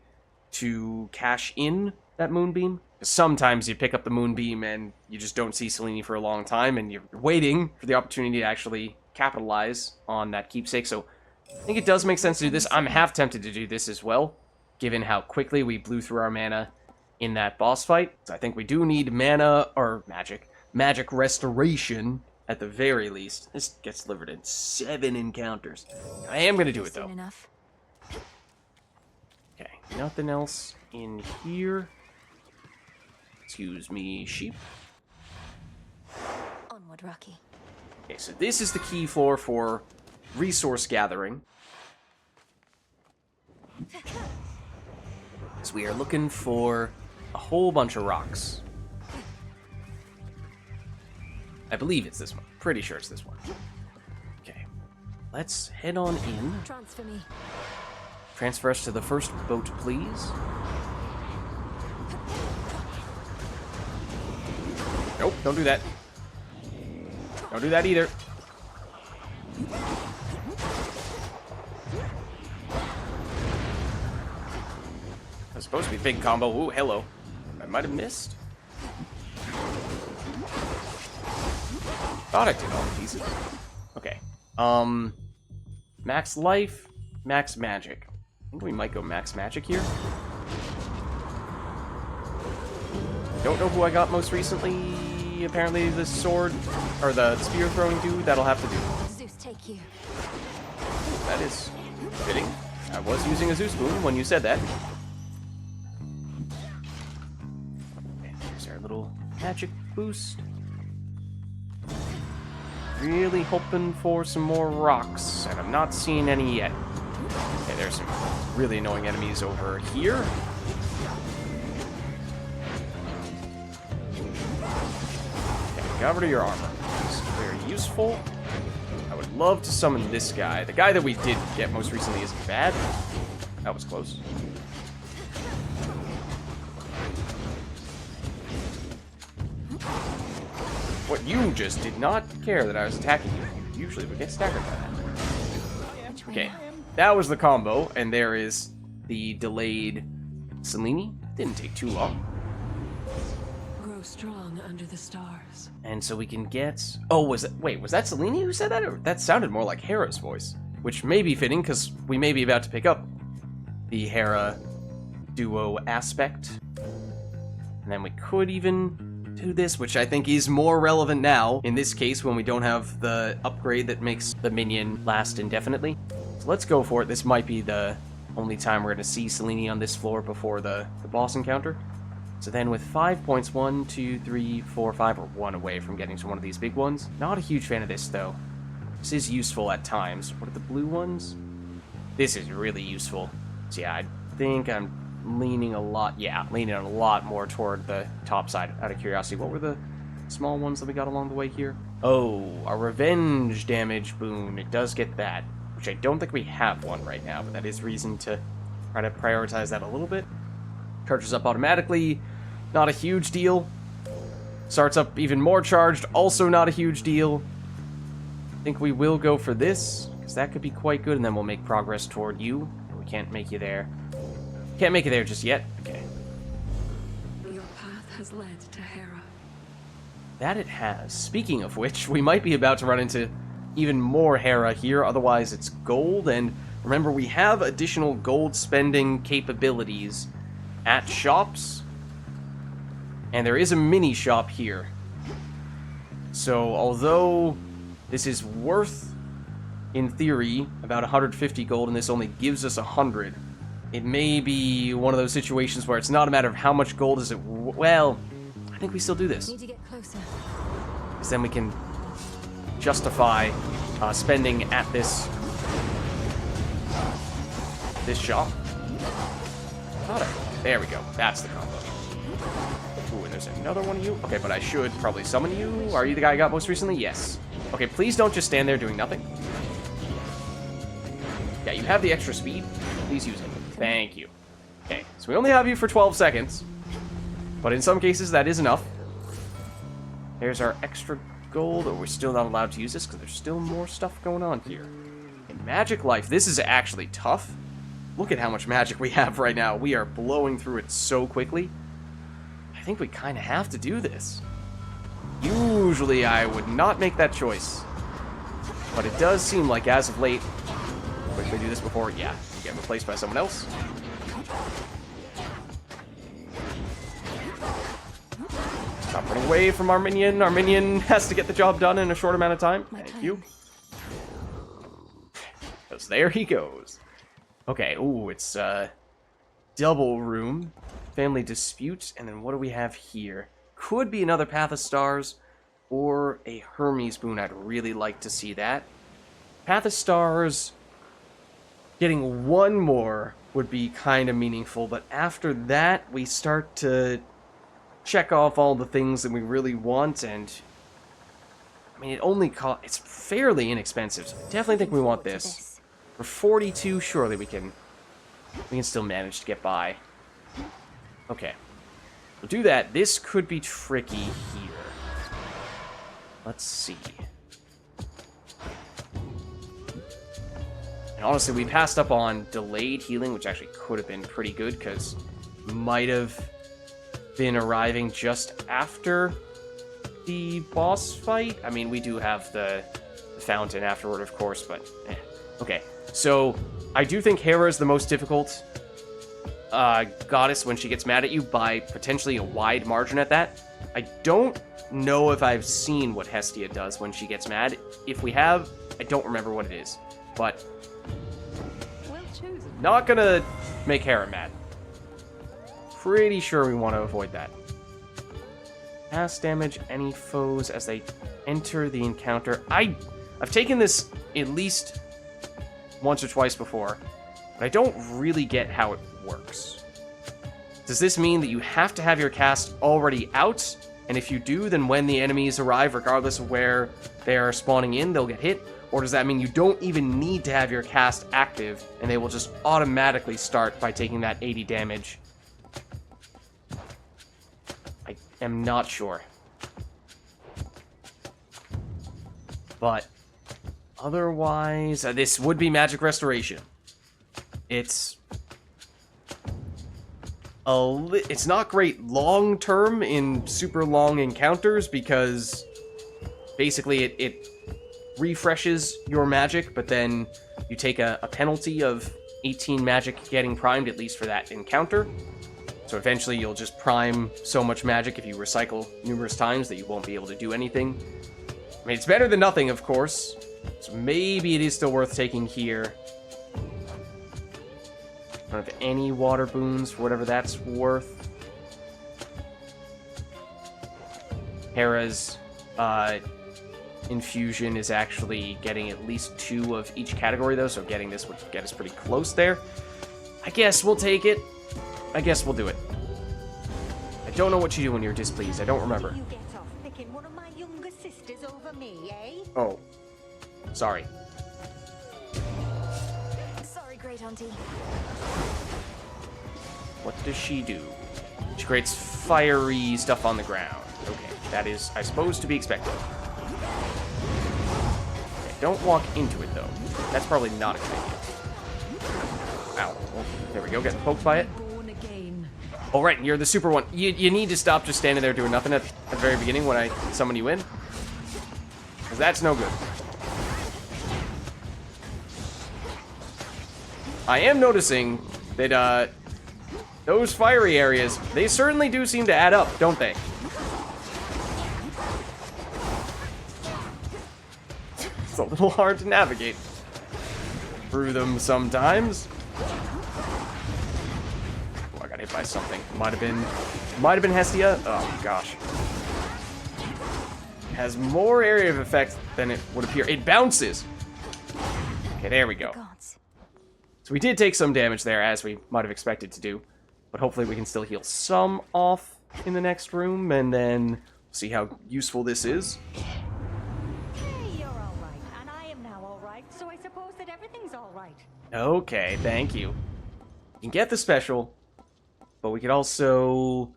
to cash in that Moonbeam. Sometimes you pick up the Moonbeam and you just don't see Selene for a long time, and you're waiting for the opportunity to actually capitalize on that keepsake. So I think it does make sense to do this. I'm half tempted to do this as well, given how quickly we blew through our mana in that boss fight. So I think we do need mana, or magic restoration, at the very least. This gets delivered in 7 encounters. I am going to do it, though. Okay, nothing else in here. Excuse me, sheep. Onward, Rocky. Okay, so this is the key floor for resource gathering. So we are looking for a whole bunch of rocks. I believe it's this one. Pretty sure it's this one. Okay. Let's head on in. Transfer me. Transfer us to the first boat, please. Nope, don't do that. Don't do that either. That's supposed to be a big combo. Ooh, hello. I might have missed. Thought I did all the pieces. Okay. Max life, max magic. I think we might go max magic here. Don't know who I got most recently. Apparently the sword, or the spear throwing dude, that'll have to do. Zeus, take you. That is fitting. I was using a Zeus boon when you said that. Okay, there's our little magic boost. Really hoping for some more rocks, and I'm not seeing any yet. Okay, there's some really annoying enemies over here. Okay, cover to your armor. It's very useful. I would love to summon this guy. The guy that we did get most recently isn't bad. That was close. What, you just did not care that I was attacking you. Usually we get staggered by that. Okay, that was the combo, and there is the delayed Selene. Didn't take too long. Grow strong under the stars. And so we can get... Oh, was that Selene who said that? Or that sounded more like Hera's voice. Which may be fitting, because we may be about to pick up the Hera duo aspect. And then we could even do this, which I think is more relevant now, in this case, when we don't have the upgrade that makes the minion last indefinitely. So let's go for it. This might be the only time we're going to see Selene on this floor before the boss encounter. So then with 5 points, 1, 2, 3, 4, 5, or 1 away from getting to one of these big ones. Not a huge fan of this, though. This is useful at times. What are the blue ones? This is really useful. So yeah, I think I'm leaning a lot more toward the top side, out of curiosity. What were the small ones that we got along the way here? Oh, our revenge damage boon. It does get that, which I don't think we have one right now, but that is reason to try to prioritize that a little bit. Charges up automatically, not a huge deal. Starts up even more charged, also not a huge deal. I think we will go for this, because that could be quite good, and then we'll make progress toward you. We can't make you there. Can't make it there just yet. Okay. Your path has led to Hera. That it has. Speaking of which, we might be about to run into even more Hera here, otherwise it's gold, and remember, we have additional gold spending capabilities at shops, And there is a mini shop here. So, although this is worth, in theory, about 150 gold, and this only gives us 100, it may be one of those situations where it's not a matter of how much gold is it. Well, I think we still do this. Need to get closer. Because then we can justify spending at this shop. There we go. That's the combo. Ooh, and there's another one of you. Okay, but I should probably summon you. Are you the guy I got most recently? Yes. Okay, please don't just stand there doing nothing. Yeah, you have the extra speed. Please use it. Thank you. Okay, so we only have you for 12 seconds. But in some cases, that is enough. There's our extra gold. Oh, we're still not allowed to use this because there's still more stuff going on here. In Magic Life, this is actually tough. Look at how much magic we have right now. We are blowing through it so quickly. I think we kind of have to do this. Usually, I would not make that choice. But it does seem like, as of late... Quickly do this before... Yeah, you get replaced by someone else. Stop running away from our minion. Our minion has to get the job done in a short amount of time. Thank you. Because there he goes. Okay, ooh, it's double room, family dispute, and then what do we have here? Could be another Path of Stars, or a Hermes boon. I'd really like to see that. Path of Stars, getting one more would be kind of meaningful, but after that, we start to check off all the things that we really want, and I mean, it only costs, it's fairly inexpensive, so I definitely think we want this. For 42, surely we can still manage to get by. Okay. We'll do that. This could be tricky here. Let's see. And honestly, we passed up on delayed healing, which actually could have been pretty good, because might have been arriving just after the boss fight. I mean, we do have the fountain afterward, of course, but... Okay. So, I do think Hera is the most difficult goddess when she gets mad at you by potentially a wide margin at that. I don't know if I've seen what Hestia does when she gets mad. If we have, I don't remember what it is. But, not gonna make Hera mad. Pretty sure we want to avoid that. Pass damage any foes as they enter the encounter. I've taken this at least once or twice before, but I don't really get how it works. Does this mean that you have to have your cast already out, and if you do, then when the enemies arrive, regardless of where they are spawning in, they'll get hit? Or does that mean you don't even need to have your cast active, and they will just automatically start by taking that 80 damage? I am not sure. But otherwise, this would be Magic Restoration. It's not great long-term in super long encounters because basically it refreshes your magic, but then you take a penalty of 18 magic getting primed, at least for that encounter. So eventually you'll just prime so much magic if you recycle numerous times that you won't be able to do anything. I mean, it's better than nothing, of course. So maybe it is still worth taking here. I don't have any water boons for whatever that's worth. Hera's infusion is actually getting at least 2 of each category, though, so getting this would get us pretty close there. I guess we'll take it. I guess we'll do it. I don't know what you do when you're displeased. I don't remember. You get off picking one of my younger sisters over me, eh? Oh. Sorry. Sorry, Great Auntie. What does she do? She creates fiery stuff on the ground. Okay, that is, I suppose, to be expected. Okay, don't walk into it, though. That's probably not a good idea. Ow. Well, there we go, getting poked by it. Oh, right, you're the super one. You need to stop just standing there doing nothing at the very beginning when I summon you in. Because that's no good. I am noticing that, those fiery areas, they certainly do seem to add up, don't they? It's a little hard to navigate through them sometimes. Oh, I got hit by something. Might have been Hestia. Oh gosh. Has more area of effect than it would appear. It bounces. Okay, there we go. So we did take some damage there, as we might have expected to do. But hopefully we can still heal some off in the next room, and then see how useful this is. Hey, you're all right, and I am now all right, so I suppose that everything's all right. Okay, thank you. You can get the special, but we could also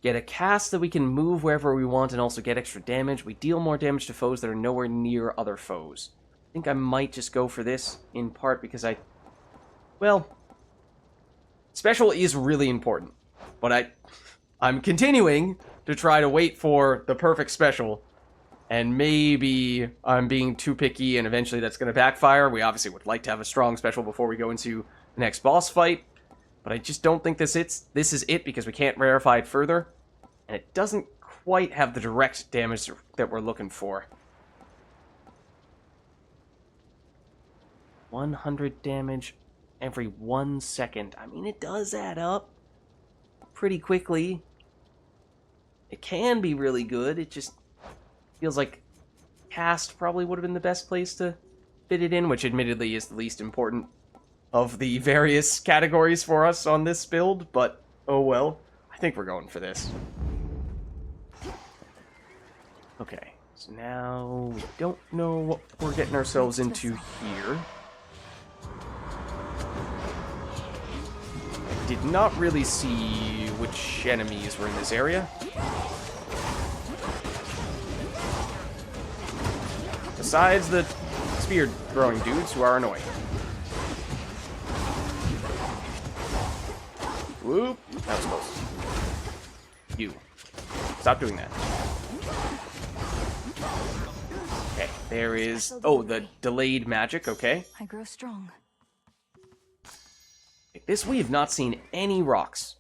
get a cast that we can move wherever we want and also get extra damage. We deal more damage to foes that are nowhere near other foes. I think I might just go for this, in part because well, special is really important, but I'm continuing to try to wait for the perfect special, and maybe I'm being too picky and eventually that's going to backfire. We obviously would like to have a strong special before we go into the next boss fight, but I just don't think this is it because we can't rarefy it further, and it doesn't quite have the direct damage that we're looking for. 100 damage every 1 second. I mean, it does add up pretty quickly. It can be really good. It just feels like cast probably would have been the best place to fit it in, which admittedly is the least important of the various categories for us on this build, but oh well. I think we're going for this. Okay, so now we don't know what we're getting ourselves into here. I did not really see which enemies were in this area. Besides the spear-throwing dudes who are annoying. Whoop. That was close. You. Stop doing that. Okay, there is... Oh, the delayed magic, okay. I grow strong. This, we have not seen any rocks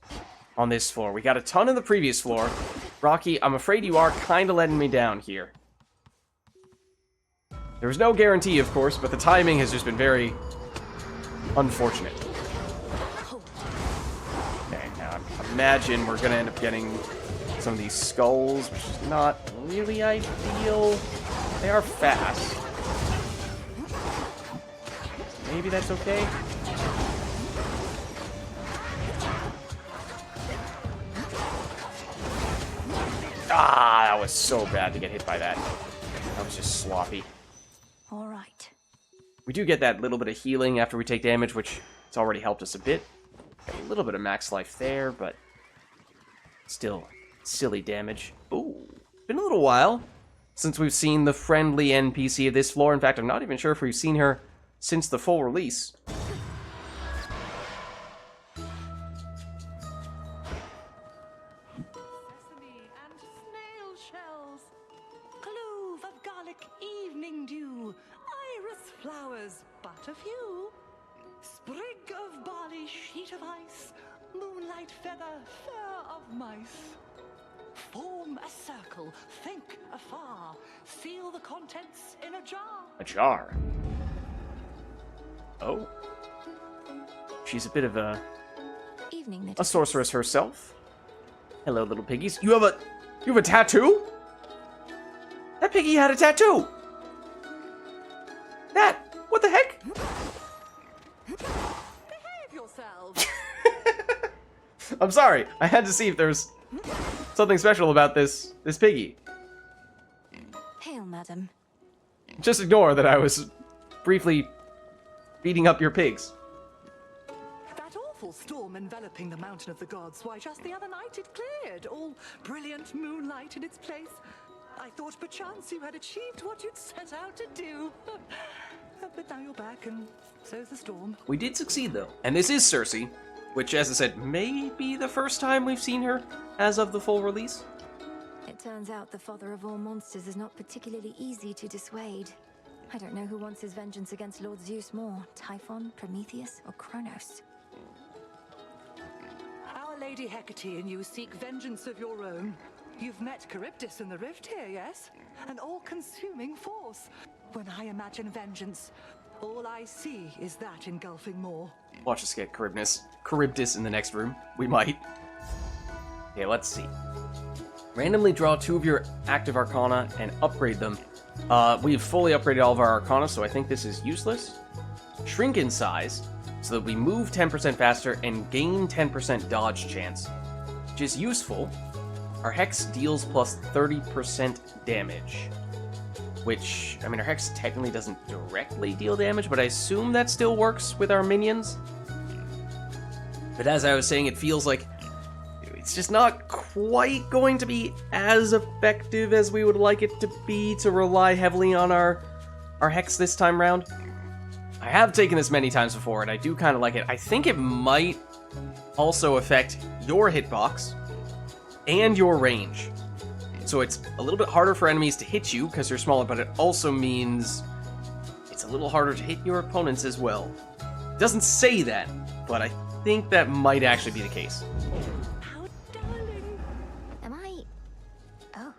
on this floor. We got a ton on the previous floor. Rocky, I'm afraid you are kind of letting me down here. There was no guarantee, of course, but the timing has just been very unfortunate. Okay, now I imagine we're going to end up getting some of these skulls, which is not really ideal. They are fast. Maybe that's okay. Ah, that was so bad to get hit by that. That was just sloppy. All right. We do get that little bit of healing after we take damage, which has already helped us a bit. Got a little bit of max life there, but still silly damage. Ooh, been a little while since we've seen the friendly NPC of this floor. In fact, I'm not even sure if we've seen her since the full release. Sesame and snail shells, clove of garlic evening dew, iris flowers but a few, sprig of barley sheet of ice, moonlight feather fur of mice. Form a circle, think afar, seal the contents in a jar. A jar. Oh. She's a bit of a sorceress herself. Hello, little piggies. You have a tattoo? That piggy had a tattoo. What the heck? Behave yourselves. I'm sorry. I had to see if there's something special about this piggy. Hail, madam. Just ignore that I was briefly beating up your pigs. That awful storm enveloping the mountain of the gods, why, just the other night it cleared, all brilliant moonlight in its place. I thought perchance you had achieved what you'd set out to do. But now you're back, and so's the storm. We did succeed, though. And this is Cersei, which, as I said, may be the first time we've seen her as of the full release. It turns out the father of all monsters is not particularly easy to dissuade. I don't know who wants his vengeance against Lord Zeus more, Typhon, Prometheus, or Kronos. Lady Hecate and you seek vengeance of your own. You've met Charybdis in the rift here, yes? An all-consuming force. When I imagine vengeance, all I see is that engulfing maw. Watch us get Charybdis in the next room. We might. Okay, let's see. Randomly draw 2 of your active arcana and upgrade them. We've fully upgraded all of our arcana, so I think this is useless. Shrink in size, so that we move 10% faster and gain 10% dodge chance, which is useful. Our Hex deals plus 30% damage, which, I mean, our Hex technically doesn't directly deal damage, but I assume that still works with our minions. But as I was saying, it feels like it's just not quite going to be as effective as we would like it to be to rely heavily on our Hex this time round. I have taken this many times before, and I do kind of like it. I think it might also affect your hitbox and your range. So it's a little bit harder for enemies to hit you because you're smaller, but it also means it's a little harder to hit your opponents as well. It doesn't say that, but I think that might actually be the case. How darling. Am I... Oh.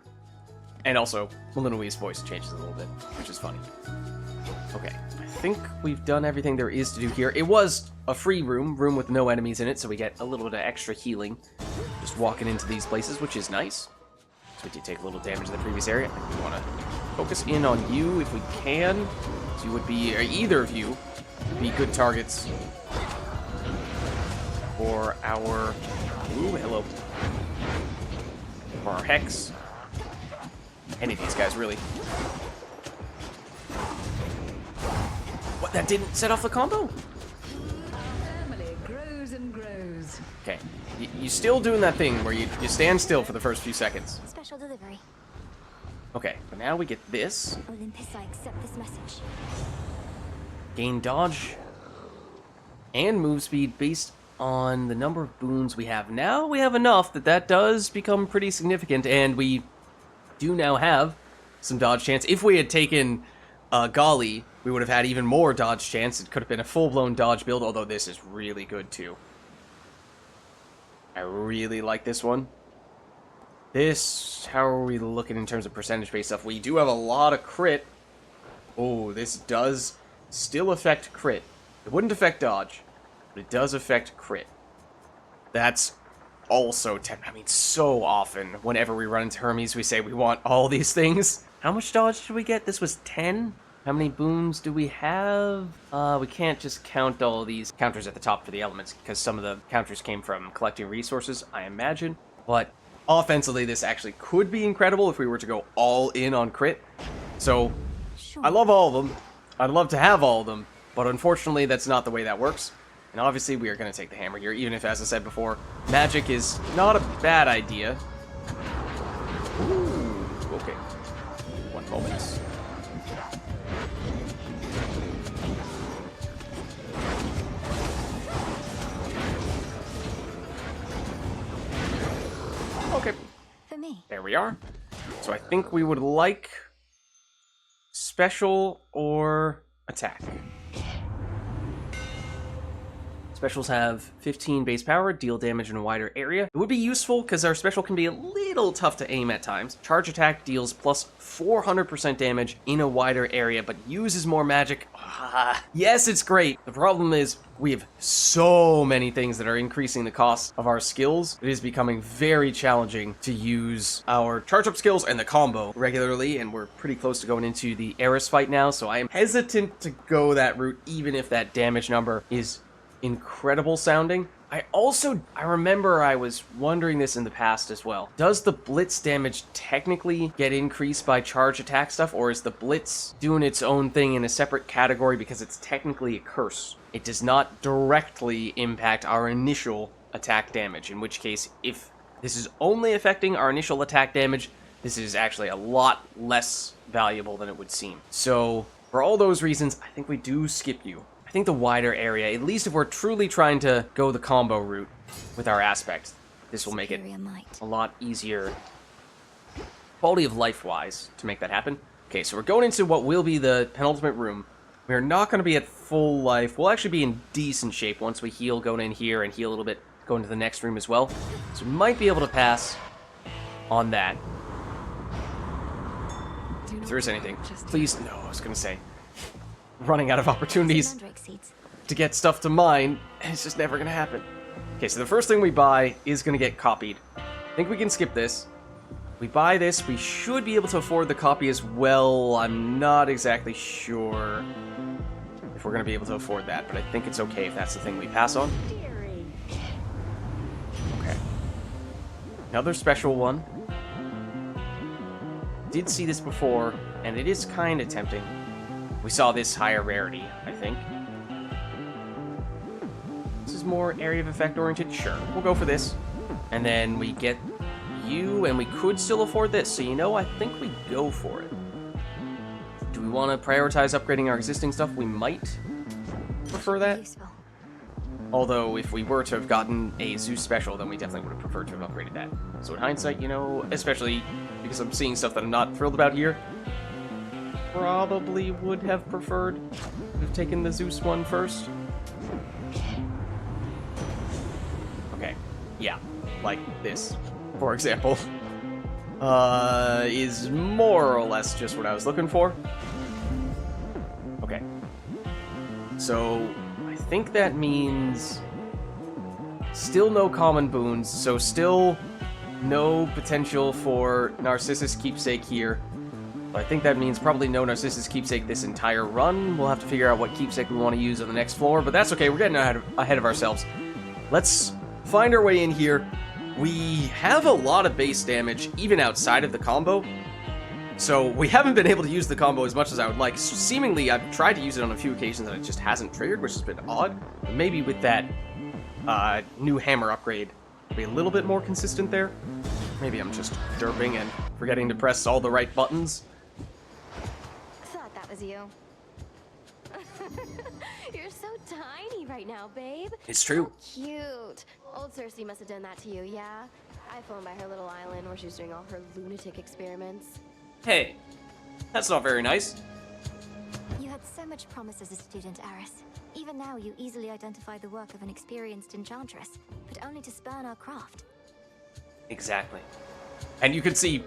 And also, Malinois's voice changes a little bit, which is funny. Okay, I think we've done everything there is to do here. It was a free room with no enemies in it, so we get a little bit of extra healing just walking into these places, which is nice. So we did take a little damage in the previous area. I think we want to focus in on you if we can. So you would be, or either of you, would be good targets for our... Ooh, hello. For our Hex. Any of these guys, really. What, that didn't set off the combo? Family grows and grows. Okay. You still doing that thing where you stand still for the first few seconds. Special delivery. Okay, but now we get this. Olympus, I accept this message. Gain dodge and move speed based on the number of boons we have. Now we have enough that does become pretty significant, and we do now have some dodge chance. If we had taken Golly, we would have had even more dodge chance. It could have been a full-blown dodge build, although this is really good too. I really like this one. This, how are we looking in terms of percentage-based stuff? We do have a lot of crit. Oh, this does still affect crit. It wouldn't affect dodge, but it does affect crit. That's also, I mean, so often, whenever we run into Hermes, we say we want all these things. How much dodge did we get? This was 10? How many boons do we have? We can't just count all these counters at the top for the elements, because some of the counters came from collecting resources, I imagine. But offensively, this actually could be incredible if we were to go all in on crit. So, I love all of them. I'd love to have all of them, but unfortunately, that's not the way that works. And obviously, we are going to take the hammer here, even if, as I said before, magic is not a bad idea. Ooh, okay. One moment. Okay. For me. There we are. So I think we would like special or attack. Specials have 15 base power, deal damage in a wider area. It would be useful because our special can be a little tough to aim at times. Charge attack deals plus 400% damage in a wider area, but uses more magic. Yes, it's great. The problem is we have so many things that are increasing the cost of our skills. It is becoming very challenging to use our charge up skills and the combo regularly, and we're pretty close to going into the Eris fight now, so I am hesitant to go that route even if that damage number is incredible sounding. I remember I was wondering this in the past as well. Does the blitz damage technically get increased by charge attack stuff, or is the blitz doing its own thing in a separate category because it's technically a curse? It does not directly impact our initial attack damage, in which case, if this is only affecting our initial attack damage, this is actually a lot less valuable than it would seem. So, for all those reasons, I think we do skip you. I think the wider area, at least if we're truly trying to go the combo route with our aspect, this will make it a lot easier, quality of life-wise, to make that happen. Okay, so we're going into what will be the penultimate room. We're not going to be at full life. We'll actually be in decent shape once we heal, go in here and heal a little bit. go into the next room as well. So we might be able to pass on that. If there is anything. Please, no, I was going to say. Running out of opportunities to get stuff to mine, it's just never going to happen. Okay, so the first thing we buy is going to get copied. I think we can skip this. We buy this, we should be able to afford the copy as well. I'm not exactly sure if we're going to be able to afford that, but I think it's okay if that's the thing we pass on. Okay. Another special one. Did see this before, and it is kind of tempting. We saw this higher rarity, I think. This is more area of effect oriented. Sure, we'll go for this. And then we get you, and we could still afford this. So, you know, I think we go for it. Do we want to prioritize upgrading our existing stuff? We might prefer that. Although, if we were to have gotten a Zeus special, then we definitely would have preferred to have upgraded that. So in hindsight, you know, especially because I'm seeing stuff that I'm not thrilled about here, probably would have preferred to have taken the Zeus one first. Okay, yeah, like this, for example, is more or less just what I was looking for. Okay, so I think that means still no common boons, so still no potential for Narcissus Keepsake here. But I think that means probably no Narcissus Keepsake this entire run. We'll have to figure out what Keepsake we want to use on the next floor, but that's okay, we're getting ahead of ourselves. Let's find our way in here. We have a lot of base damage, even outside of the combo. So we haven't been able to use the combo as much as I would like. Seemingly, I've tried to use it on a few occasions and it just hasn't triggered, which has been odd. But maybe with that new hammer upgrade, it'll be a little bit more consistent there. Maybe I'm just derping and forgetting to press all the right buttons. Thought that was you. You're so tiny right now, babe. It's true. So cute. Old Cersei must have done that to you, yeah? I flown by her little island where she's doing all her lunatic experiments. Hey, that's not very nice. You had so much promise as a student, Eris. Even now, you easily identify the work of an experienced enchantress, but only to spurn our craft. Exactly. And you can see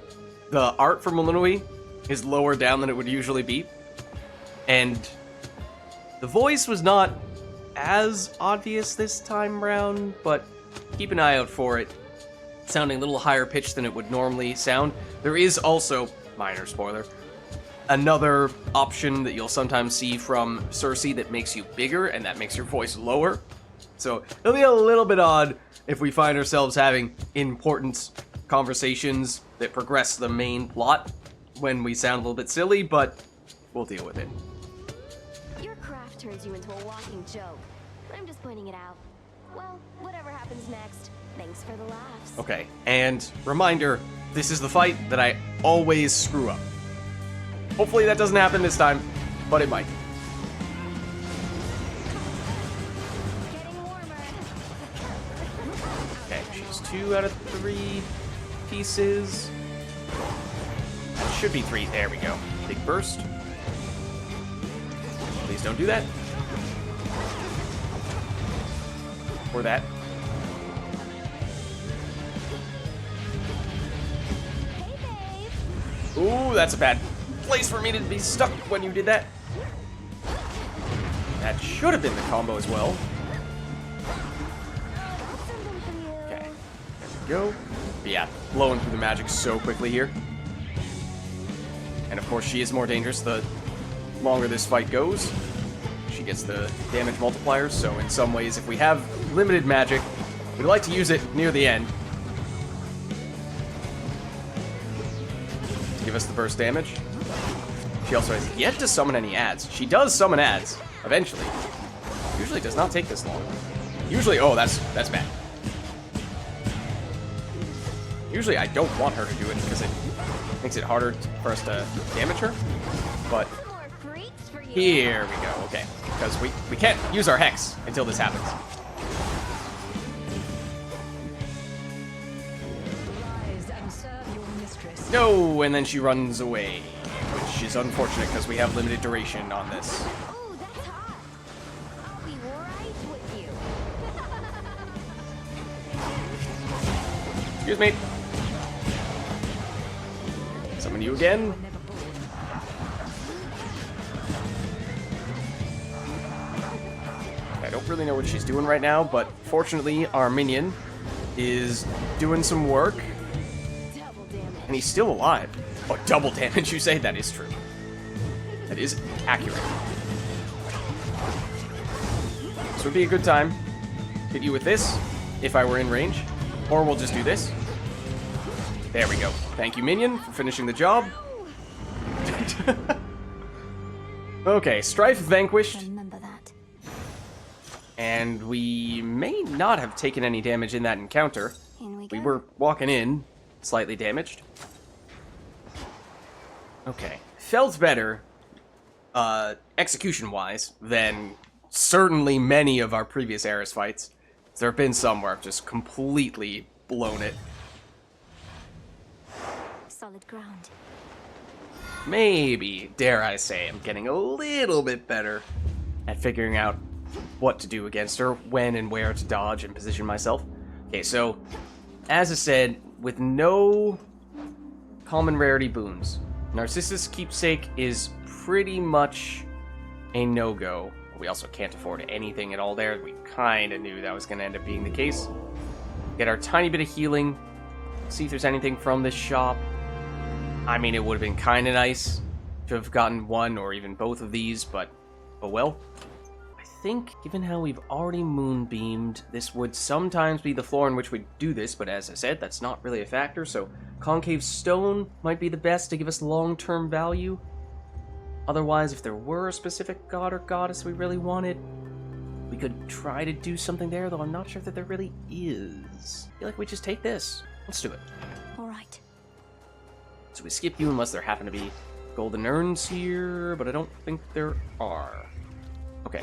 the art for Malinui is lower down than it would usually be. And the voice was not as obvious this time round, but keep an eye out for it. Sounding a little higher pitched than it would normally sound. There is also, minor spoiler, another option that you'll sometimes see from Cersei that makes you bigger and that makes your voice lower. So it'll be a little bit odd if we find ourselves having important conversations that progress the main plot when we sound a little bit silly, but we'll deal with it. Your craft turns you into a walking joke. I'm just pointing it out. Well, whatever happens next, thanks for the laughs. Okay, and reminder, this is the fight that I always screw up. Hopefully that doesn't happen this time, but it might. Getting warmer. Okay, she's 2 out of 3 pieces. That should be 3. There we go. Big burst. Please don't do that. Or that. Hey, babe. Ooh, that's a bad place for me to be stuck when you did that. That should have been the combo as well. Okay, there we go. But yeah, blowing through the magic so quickly here. And of course, she is more dangerous the longer this fight goes. She gets the damage multipliers, so in some ways, if we have limited magic, we'd like to use it near the end. To give us the burst damage. She also has yet to summon any ads. She does summon ads, eventually. Usually does not take this long. Usually, oh, that's bad. Usually I don't want her to do it because it makes it harder for us to damage her. But here we go, okay. Because we can't use our Hex until this happens. Rise and serve your mistress. No, and then she runs away, which is unfortunate because we have limited duration on this. Oh, that's hot. I'll be right with you. Excuse me. Summon you again. I don't really know what she's doing right now, but fortunately our minion is doing some work. And he's still alive. Oh, double damage, you say? That is true. That is accurate. This would be a good time. Hit you with this, if I were in range. Or we'll just do this. There we go. Thank you, minion, for finishing the job. Okay, Strife vanquished. Remember that. And we may not have taken any damage in that encounter. In we go. We were walking in, slightly damaged. Okay. Felt better, execution-wise, than certainly many of our previous Eris fights. There have been some where I've just completely blown it. Solid ground. Maybe, dare I say, I'm getting a little bit better at figuring out what to do against her, when and where to dodge and position myself. Okay, so, as I said, with no common rarity boons, Narcissus Keepsake is pretty much a no-go. We also can't afford anything at all there. We kind of knew that was going to end up being the case. Get our tiny bit of healing. See if there's anything from this shop. I mean, it would have been kind of nice to have gotten one or even both of these, but oh well. I think, given how we've already moonbeamed, this would sometimes be the floor in which we do this, but as I said, that's not really a factor, so concave stone might be the best to give us long-term value. Otherwise, if there were a specific god or goddess we really wanted, we could try to do something there, though I'm not sure that there really is. I feel like we just take this. Let's do it. All right. So we skip you unless there happen to be golden urns here, but I don't think there are. Okay.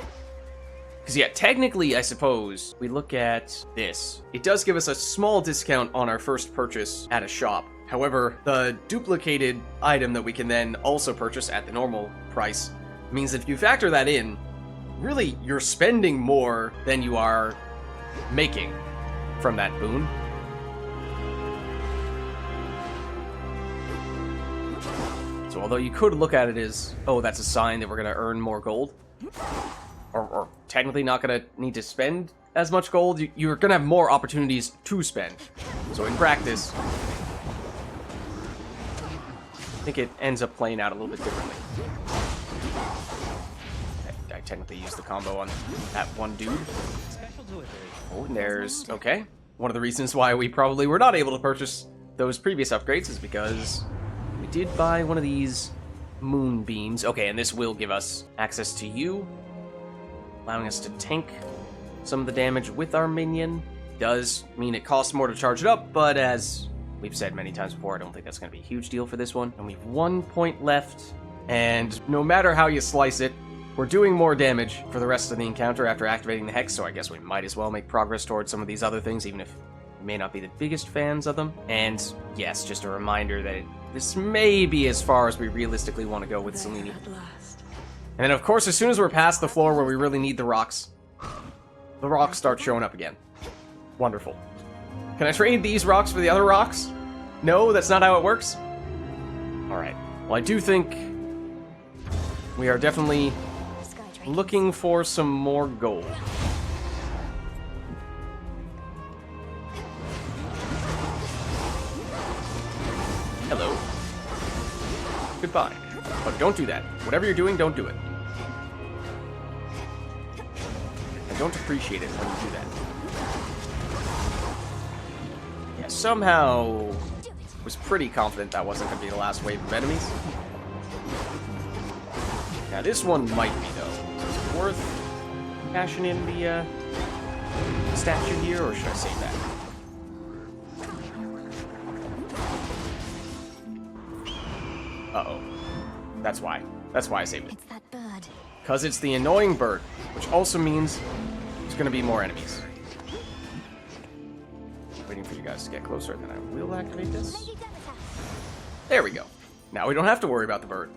Because, yeah, technically, I suppose, we look at this. It does give us a small discount on our first purchase at a shop. However, the duplicated item that we can then also purchase at the normal price means that if you factor that in, really, you're spending more than you are making from that boon. So although you could look at it as, oh, that's a sign that we're going to earn more gold, or technically not going to need to spend as much gold, you're going to have more opportunities to spend. So in practice, I think it ends up playing out a little bit differently. I technically used the combo on that one dude. Oh, and there's... okay. One of the reasons why we probably were not able to purchase those previous upgrades is because we did buy one of these moonbeams. Okay, and this will give us access to you, allowing us to tank some of the damage with our minion. Does mean it costs more to charge it up, but as we've said many times before, I don't think that's going to be a huge deal for this one. And we've 1 point left, and no matter how you slice it, we're doing more damage for the rest of the encounter after activating the Hex, so I guess we might as well make progress towards some of these other things, even if we may not be the biggest fans of them. And yes, just a reminder that this may be as far as we realistically want to go with Selene. And then, of course, as soon as we're past the floor where we really need the rocks start showing up again. Wonderful. Can I trade these rocks for the other rocks? No, that's not how it works? Alright. Well, I do think we are definitely looking for some more gold. Hello. Goodbye. But don't do that. Whatever you're doing, don't do it. I don't appreciate it when you do that. Yeah, somehow was pretty confident that wasn't going to be the last wave of enemies. Now this one might be, though. Is it worth cashing in the statue here, or should I save that? Uh-oh. That's why. That's why I saved it. It's that bird. Because it's the annoying bird, which also means there's going to be more enemies. Waiting for you guys to get closer, and then I will activate this. There we go. Now we don't have to worry about the bird.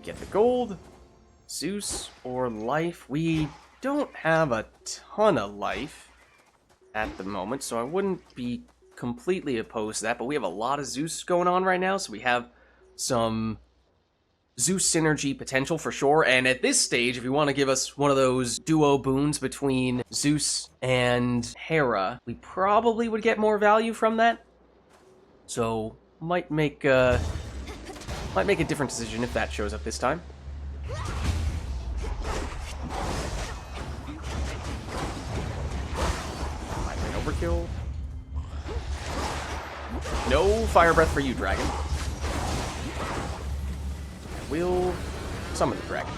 Get the gold, Zeus, or life. We don't have a ton of life at the moment, so I wouldn't be completely opposed to that, but we have a lot of Zeus going on right now, so we have some Zeus synergy potential for sure. And at this stage, if you want to give us one of those duo boons between Zeus and Hera, we probably would get more value from that. So might make a different decision if that shows up this time. Overkill. No fire breath for you, dragon. I will summon the dragon.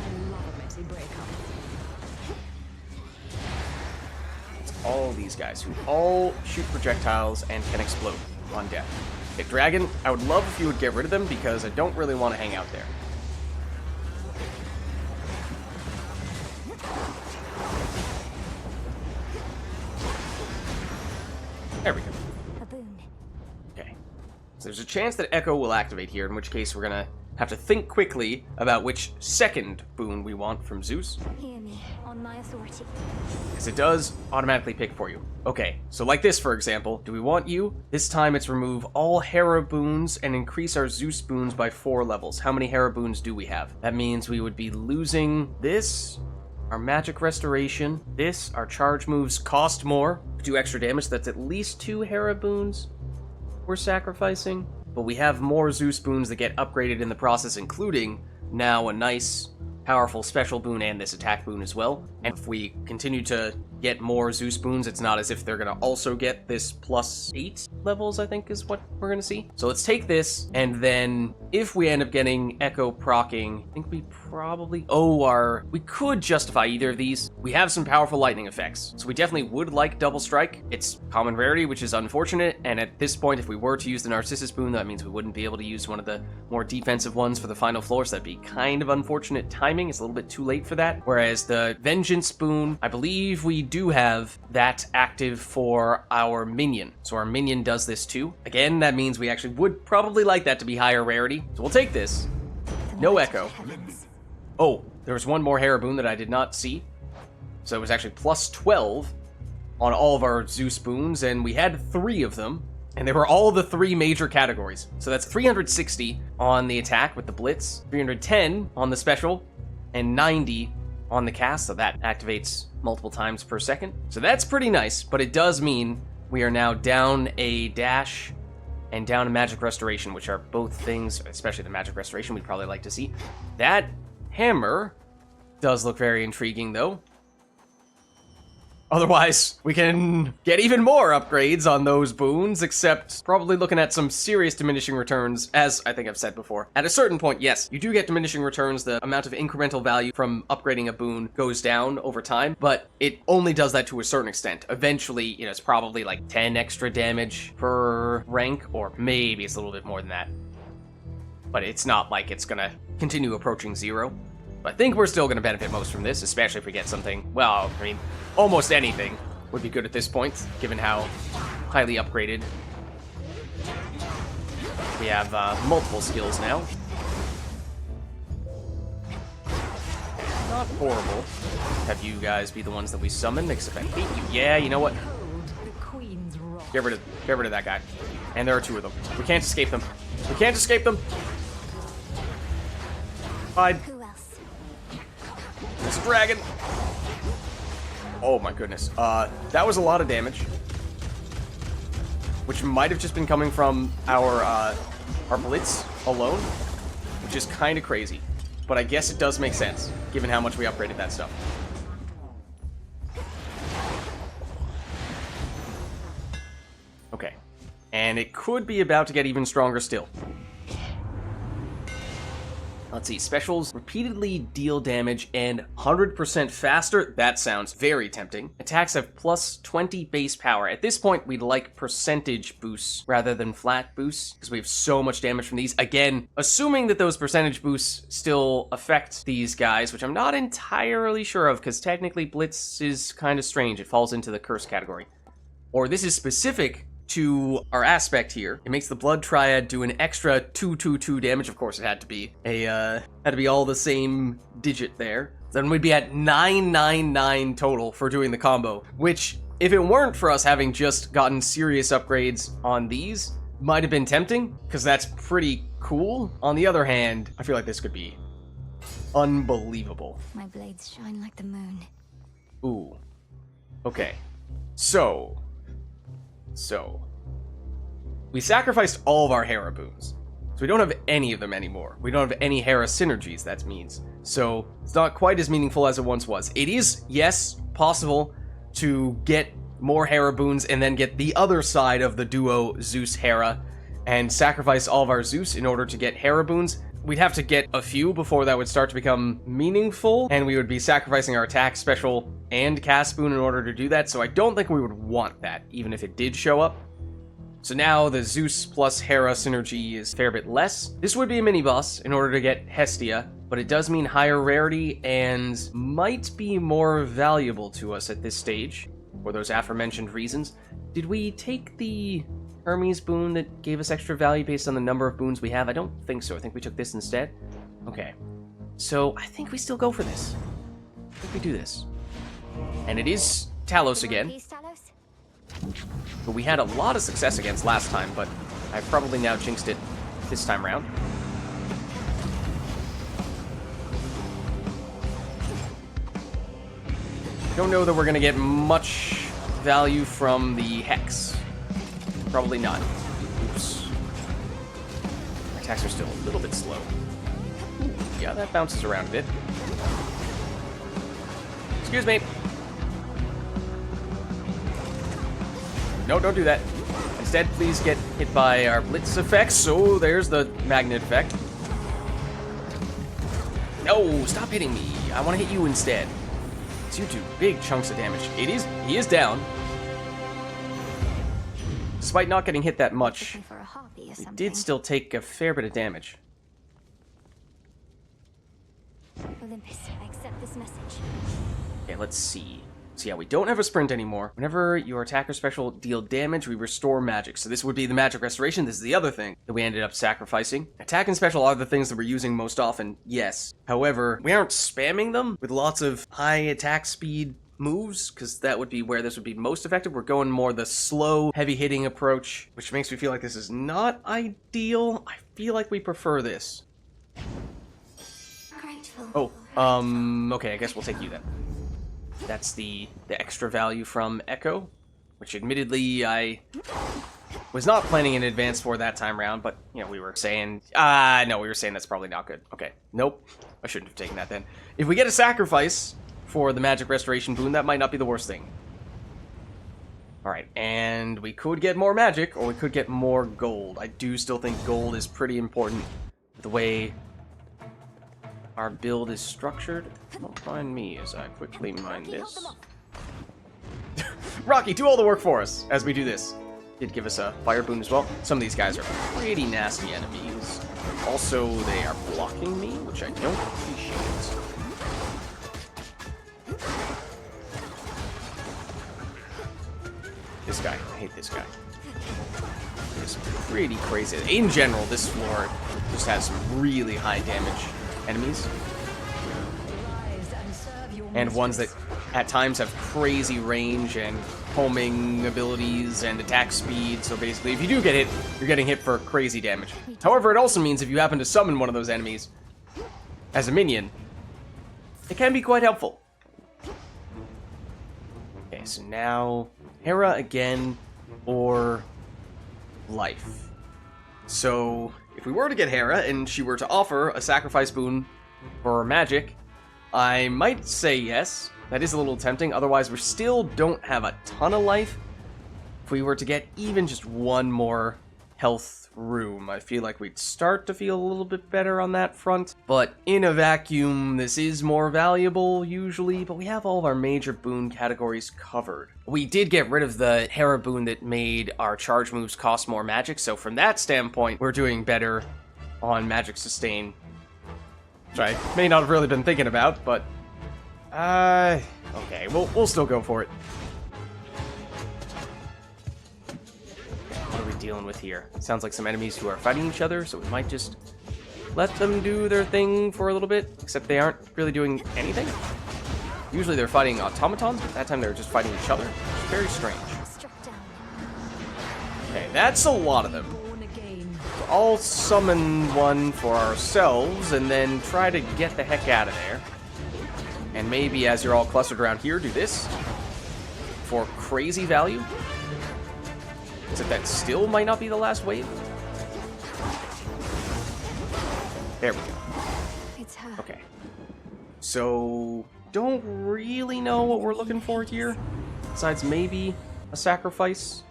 It's all these guys who all shoot projectiles and can explode on death. Okay, dragon, I would love if you would get rid of them because I don't really want to hang out there. There we go. A boon. Okay. So there's a chance that Echo will activate here, in which case we're gonna have to think quickly about which second boon we want from Zeus. Hear me, on my authority. Because it does automatically pick for you. Okay, so like this, for example. Do we want you? This time it's remove all Hera boons and increase our Zeus boons by 4 levels. How many Hera boons do we have? That means we would be losing this, our magic restoration, this, our charge moves cost more, do extra damage. That's at least 2 Hera boons we're sacrificing. But we have more Zeus boons that get upgraded in the process, including now a nice, powerful special boon and this attack boon as well. And if we continue to get more Zeus boons, it's not as if they're going to also get this plus 8 levels, I think is what we're going to see. So let's take this, and then if we end up getting Echo proccing, I think we probably... we could justify either of these. We have some powerful lightning effects, so we definitely would like Double Strike. It's common rarity, which is unfortunate, and at this point, if we were to use the Narcissus boon, that means we wouldn't be able to use one of the more defensive ones for the final floor, so that'd be kind of unfortunate timing. It's a little bit too late for that. Whereas the Vengeance boon, I believe we do have that active for our minion. So our minion does this too. Again, that means we actually would probably like that to be higher rarity. So we'll take this. No Echo. Oh, there was one more Hera boon that I did not see. So it was actually plus 12 on all of our Zeus boons, and we had 3 of them. And they were all the 3 major categories. So that's 360 on the attack with the Blitz, 310 on the special, and 90 on the cast, so that activates multiple times per second. So that's pretty nice, but it does mean we are now down a dash and down a magic restoration, which are both things, especially the magic restoration, we'd probably like to see. That hammer does look very intriguing, though. Otherwise, we can get even more upgrades on those boons, except probably looking at some serious diminishing returns, as I think I've said before. At a certain point, yes, you do get diminishing returns. The amount of incremental value from upgrading a boon goes down over time, but it only does that to a certain extent. Eventually, you know, it's probably like 10 extra damage per rank, or maybe it's a little bit more than that. But it's not like it's gonna continue approaching 0. But I think we're still going to benefit most from this, especially if we get something, well, I mean, almost anything would be good at this point, given how highly upgraded we have multiple skills now. Not horrible. Have you guys be the ones that we summon, except I hate you. Yeah, you know what? Get rid of that guy. And there are 2 of them. We can't escape them. We can't escape them. Fine. It's a dragon. Oh my goodness. That was a lot of damage. Which might have just been coming from our Blitz alone. Which is kind of crazy. But I guess it does make sense, given how much we upgraded that stuff. Okay. And it could be about to get even stronger still. Let's see, specials repeatedly deal damage and 100% faster. That sounds very tempting. Attacks have plus 20 base power. At this point, we'd like percentage boosts rather than flat boosts because we have so much damage from these. Again, assuming that those percentage boosts still affect these guys, which I'm not entirely sure of because technically Blitz is kind of strange. It falls into the curse category. Or this is specific to our aspect here. It makes the Blood Triad do an extra 222 damage. Of course, it had to be all the same digit there. Then we'd be at 999 total for doing the combo, which If it weren't for us having just gotten serious upgrades on these, might have been tempting, because that's pretty cool. On the other hand, I feel like this could be unbelievable. My blades shine like the moon. Ooh. Okay. So. We sacrificed all of our Hera boons. So we don't have any of them anymore. We don't have any Hera synergies, that means. So it's not quite as meaningful as it once was. It is, yes, possible to get more Hera boons and then get the other side of the duo Zeus-Hera and sacrifice all of our Zeus in order to get Hera boons. We'd have to get a few before that would start to become meaningful, and we would be sacrificing our attack, special, and cast boon in order to do that, so I don't think we would want that, even if it did show up. So now the Zeus plus Hera synergy is a fair bit less. This would be a mini-boss in order to get Hestia, but it does mean higher rarity and might be more valuable to us at this stage, for those aforementioned reasons. Did we take the Hermes boon that gave us extra value based on the number of boons we have? I don't think so. I think we took this instead. Okay. So I think we still go for this. I think we do this. And it is Talos again. Peace, Talos? But we had a lot of success against last time, but I've probably now jinxed it this time around. Don't know that we're going to get much value from the Hex. Probably not. Oops. My attacks are still a little bit slow. Ooh, yeah, that bounces around a bit. Excuse me. No, don't do that. Instead, please get hit by our Blitz effects. So there's the Magnet effect. No, stop hitting me. I want to hit you instead. So you do big chunks of damage. He is down. Despite not getting hit that much, Looking for a harpy or we something. did still take a fair bit of damage. Olympus, I accept this message. Okay, let's see. So yeah, we don't have a sprint anymore. Whenever your attack or special deal damage, we restore magic. So this would be the magic restoration. This is the other thing that we ended up sacrificing. Attack and special are the things that we're using most often, yes. However, we aren't spamming them with lots of high attack speed moves, because that would be where this would be most effective. We're going more the slow, heavy-hitting approach, which makes me feel like this is not ideal. I feel like we prefer this. Grateful. Oh, okay, I guess we'll take you then. That's the extra value from Echo, which admittedly I was not planning in advance for that time round, but, you know, we were saying, no, we were saying that's probably not good. Okay, nope, I shouldn't have taken that then. If we get a sacrifice for the magic restoration boon, that might not be the worst thing. Alright, and we could get more magic, or we could get more gold. I do still think gold is pretty important the way our build is structured. Don't mind me as I quickly mine this. Rocky, do all the work for us as we do this. Did give us a fire boon as well. Some of these guys are pretty nasty enemies. Also, they are blocking me, which I don't appreciate. This guy, I hate this guy. It's pretty crazy. In general, this floor just has some really high damage enemies. And ones that at times have crazy range and homing abilities and attack speed. So basically, if you do get hit, you're getting hit for crazy damage. However, it also means if you happen to summon one of those enemies as a minion, it can be quite helpful. Okay, so now Hera again, or life. So if we were to get Hera and she were to offer a sacrifice boon for magic, I might say yes. That is a little tempting. Otherwise, we still don't have a ton of life. If we were to get even just one more health room, I feel like we'd start to feel a little bit better on that front. But in a vacuum, this is more valuable usually, but we have all of our major boon categories covered. We did get rid of the Hera boon that made our charge moves cost more magic, so from that standpoint, we're doing better on magic sustain. Which I may not have really been thinking about, but okay, we'll still go for it. What are we dealing with here? Sounds like some enemies who are fighting each other, so we might just let them do their thing for a little bit, except they aren't really doing anything. Usually they're fighting automatons, but that time they were just fighting each other. Very strange. Struck down. Okay, that's a lot of them. Born again. I'll summon one for ourselves and then try to get the heck out of there. And maybe as you're all clustered around here, do this for crazy value. Except that still might not be the last wave. There we go. It's her. Okay. So, don't really know what we're looking for here. Besides maybe a sacrifice.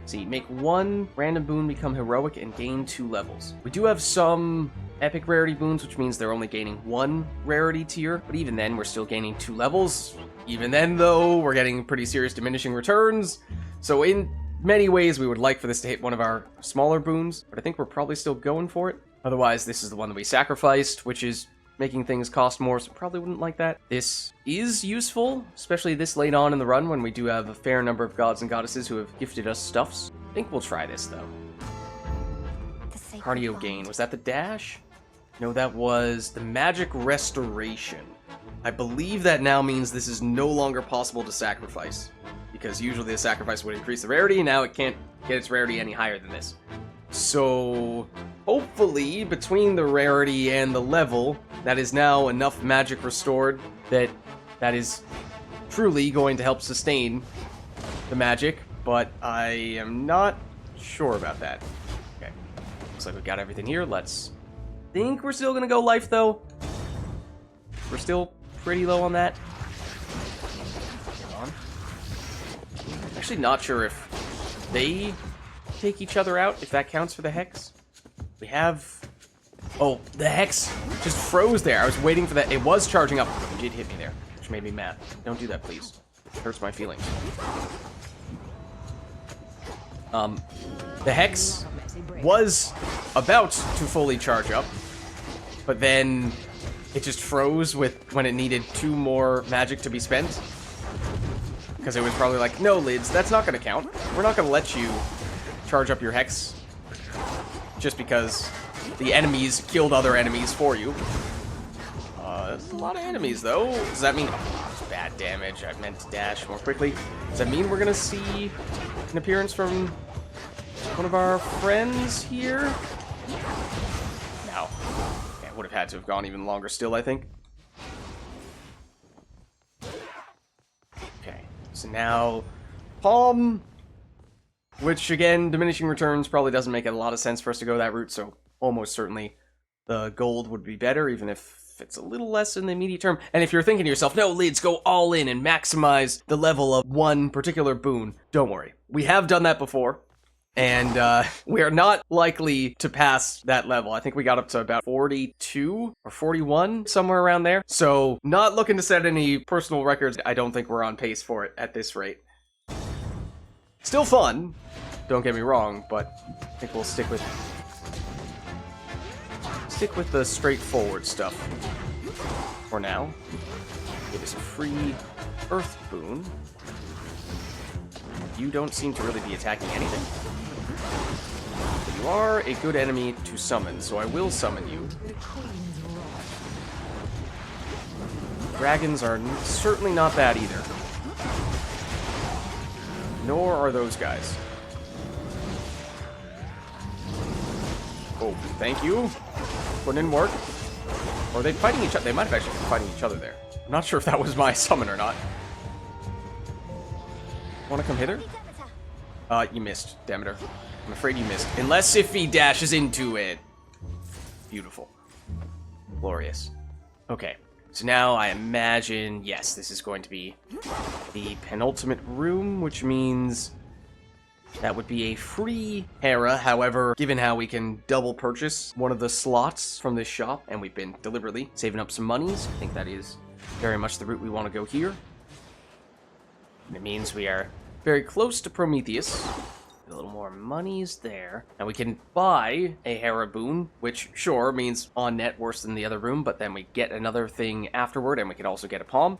See, make one random boon become heroic and gain 2 levels. We do have some epic rarity boons, which means they're only gaining 1 rarity tier. But even then, we're still gaining 2 levels. Even then, though, we're getting pretty serious diminishing returns. So in many ways, we would like for this to hit one of our smaller boons. But I think we're probably still going for it. Otherwise, this is the one that we sacrificed, which is making things cost more, so probably wouldn't like that. This is useful, especially this late on in the run when we do have a fair number of gods and goddesses who have gifted us stuffs. I think we'll try this, though. The sacred Cardio bond. gain. Was that the dash? No, that was the magic restoration. I believe that now means this is no longer possible to sacrifice, because usually the sacrifice would increase the rarity, and now it can't get its rarity any higher than this. So, hopefully, between the rarity and the level, that is now enough magic restored that is truly going to help sustain the magic, but I am not sure about that. Okay, looks like we got everything here. Let's think we're still gonna go life, though. We're still pretty low on that. Hold on. Actually not sure if they take each other out, if that counts for the hex. We have... Oh, the hex just froze there. I was waiting for that. It was charging up. It did hit me there, which made me mad. Don't do that, please. It hurts my feelings. The hex was about to fully charge up, but then it just froze when it needed 2 more magic to be spent. Because it was probably like, no, Lids, that's not going to count. We're not going to let you charge up your hex just because the enemies killed other enemies for you. That's a lot of enemies, though. Does that mean... Oh, it's bad damage. I meant to dash more quickly. Does that mean we're going to see an appearance from one of our friends here? No. Okay, I would have had to have gone even longer still, I think. Okay, so now... Palm... Which, again, diminishing returns probably doesn't make a lot of sense for us to go that route, so almost certainly the gold would be better, even if it's a little less in the immediate term. And if you're thinking to yourself, no, Lids, go all in and maximize the level of one particular boon, don't worry. We have done that before, and we are not likely to pass that level. I think we got up to about 42 or 41, somewhere around there. So, not looking to set any personal records. I don't think we're on pace for it at this rate. Still fun, don't get me wrong, but I think we'll stick with the straightforward stuff for now. Give us a free earth boon. You don't seem to really be attacking anything. But you are a good enemy to summon, so I will summon you. Dragons are certainly not bad either. Nor are those guys. Oh, thank you. Putting in work. Or are they fighting each other? They might have actually been fighting each other there. I'm not sure if that was my summon or not. Want to come hither? You missed, Demeter. I'm afraid you missed. Unless if he dashes into it. Beautiful. Glorious. Okay. So now I imagine, yes, this is going to be the penultimate room, which means that would be a free Hera. However, given how we can double purchase one of the slots from this shop, and we've been deliberately saving up some monies, I think that is very much the route we want to go here. And it means we are very close to Prometheus. A little more money's there. Now we can buy a Hera boon, which sure means on net worse than the other room, but then we get another thing afterward, and we can also get a palm.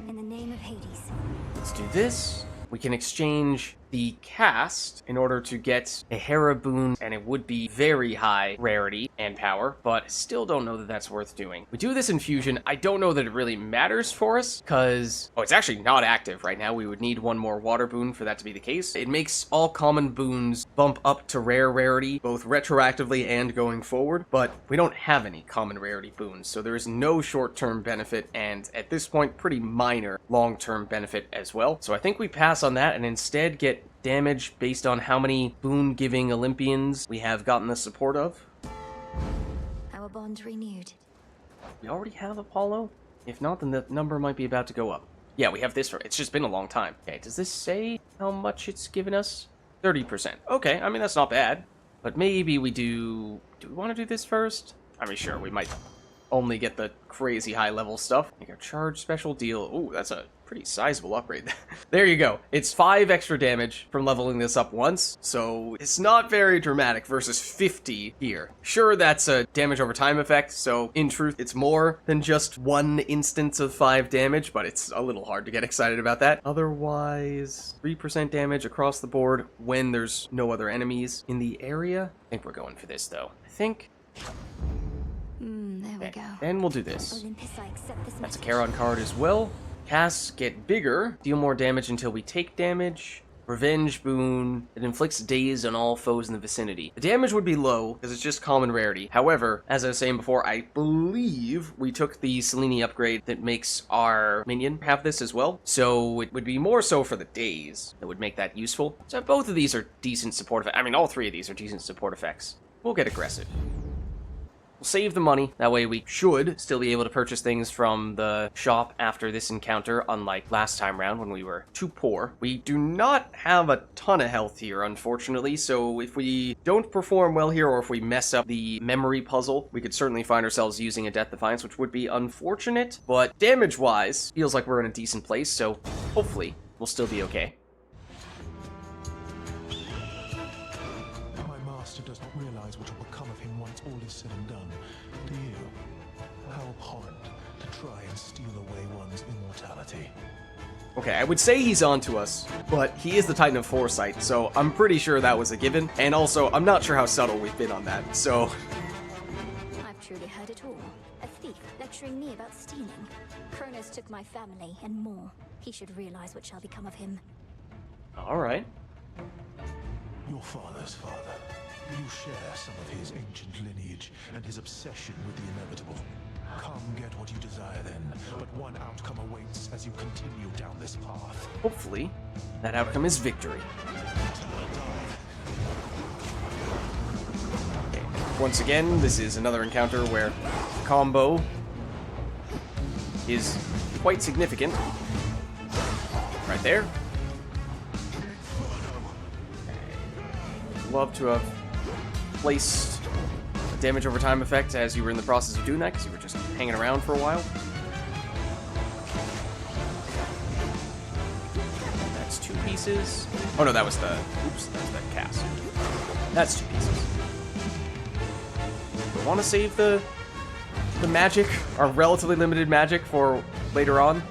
In the name of Hades. Let's do this. We can exchange the cast in order to get a Hera boon, and it would be very high rarity and power, but still don't know that that's worth doing. We do this infusion. I don't know that it really matters for us, because... oh, it's actually not active right now. We would need one more water boon for that to be the case. It makes all common boons bump up to rare rarity, both retroactively and going forward, but we don't have any common rarity boons, so there is no short-term benefit, and at this point, pretty minor long-term benefit as well. So I think we pass on that and instead get damage based on how many boon-giving Olympians we have gotten the support of. Our bond renewed. We already have Apollo? If not, then the number might be about to go up. Yeah, we have this for... it's just been a long time. Okay, does this say how much it's given us? 30%. Okay, I mean, that's not bad. But maybe we do... do we want to do this first? I mean, sure, we might only get the crazy high-level stuff. Make a charge special deal. Ooh, that's a pretty sizable upgrade. There you go. It's 5 extra damage from leveling this up once, so it's not very dramatic versus 50 here. Sure, that's a damage over time effect, so in truth, it's more than just one instance of 5 damage, but it's a little hard to get excited about that. Otherwise, 3% damage across the board when there's no other enemies in the area. I think we're going for this, though. I think... there we go. then we'll do this. Olympus, I accept this That's a message. Charon card as well. Casts get bigger, deal more damage until we take damage. Revenge boon, it inflicts daze on all foes in the vicinity. The damage would be low, because it's just common rarity. However, as I was saying before, I believe we took the Selene upgrade that makes our minion have this as well. So it would be more so for the daze that would make that useful. So both of these are decent support effects. I mean, all 3 of these are decent support effects. We'll get aggressive. We'll save the money. That way we should still be able to purchase things from the shop after this encounter, unlike last time round when we were too poor. We do not have a ton of health here, unfortunately, so if we don't perform well here, or if we mess up the memory puzzle, we could certainly find ourselves using a Death Defiance, which would be unfortunate, but damage-wise, feels like we're in a decent place, so hopefully we'll still be okay. My master does not realize what will become of him once all is said and done. Do you? How abhorrent to try and steal away one's immortality. Okay, I would say he's onto us, but he is the Titan of Foresight, so I'm pretty sure that was a given. And also, I'm not sure how subtle we've been on that, so... I've truly heard it all. A thief lecturing me about stealing. Kronos took my family and more. He should realize what shall become of him. Alright. Your father's father. You share some of his ancient lineage and his obsession with the inevitable. Come get what you desire then, but one outcome awaits as you continue down this path. Hopefully, that outcome is victory. Okay. Once again, this is another encounter where the combo is quite significant. Right there. Love to have placed a damage over time effect as you were in the process of doing that, because you were just hanging around for a while. That's 2 pieces. Oh no, that was the... oops, that was the cast. That's 2 pieces. We want to save the magic, our relatively limited magic, for later on.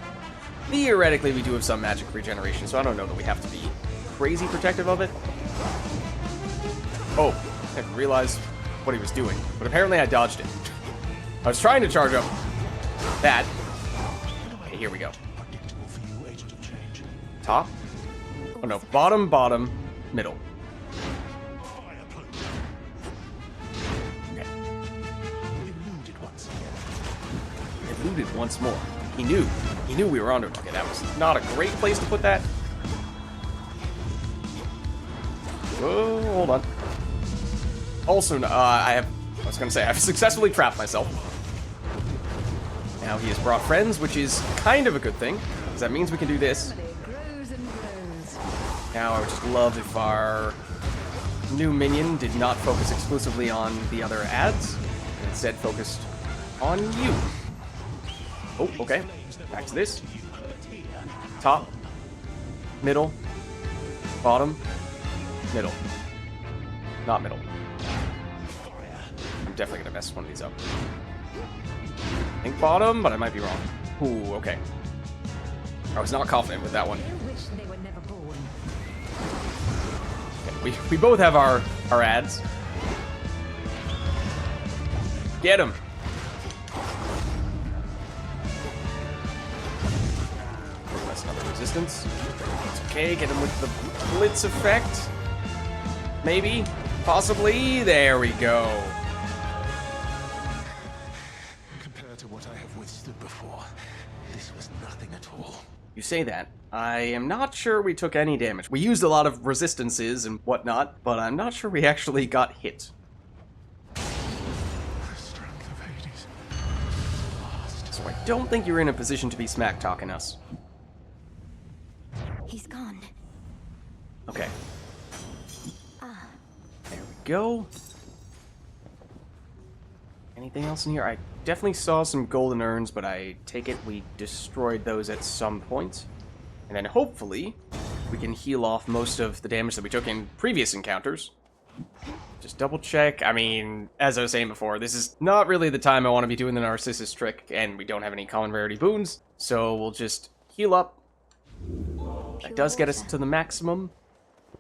Theoretically, we do have some magic regeneration, so I don't know that we have to be crazy protective of it. Oh, I didn't realize what he was doing, but apparently I dodged it. I was trying to charge up that. Okay, here we go. Top? Oh no, bottom, bottom, middle. Okay. Eluded once more. He knew we were onto it. Okay, that was not a great place to put that. Whoa, hold on. Also, I've successfully trapped myself. Now he has brought friends, which is kind of a good thing, because that means we can do this. Now, I would just love if our new minion did not focus exclusively on the other ads, and instead focused on you. Oh, okay. Back to this. Top, middle, bottom, middle. Not middle. I'm definitely gonna mess one of these up. I think bottom, but I might be wrong. Ooh, okay. I was not confident with that one. We both have our ads. Get him. That's another resistance. It's okay. Get him with the blitz effect. Maybe. Possibly. There we go. Compared to what I have withstood before, this was nothing at all. You say that. I am not sure we took any damage. We used a lot of resistances and whatnot, but I'm not sure we actually got hit. The strength of Hades. So I don't think you're in a position to be smack-talking us. He's gone. Okay. There we go. Anything else in here? I definitely saw some golden urns, but I take it we destroyed those at some point. And then hopefully we can heal off most of the damage that we took in previous encounters. Just double check. I mean, as I was saying before, this is not really the time I want to be doing the Narcissus trick, and we don't have any common rarity boons, so we'll just heal up. That does get us to the maximum.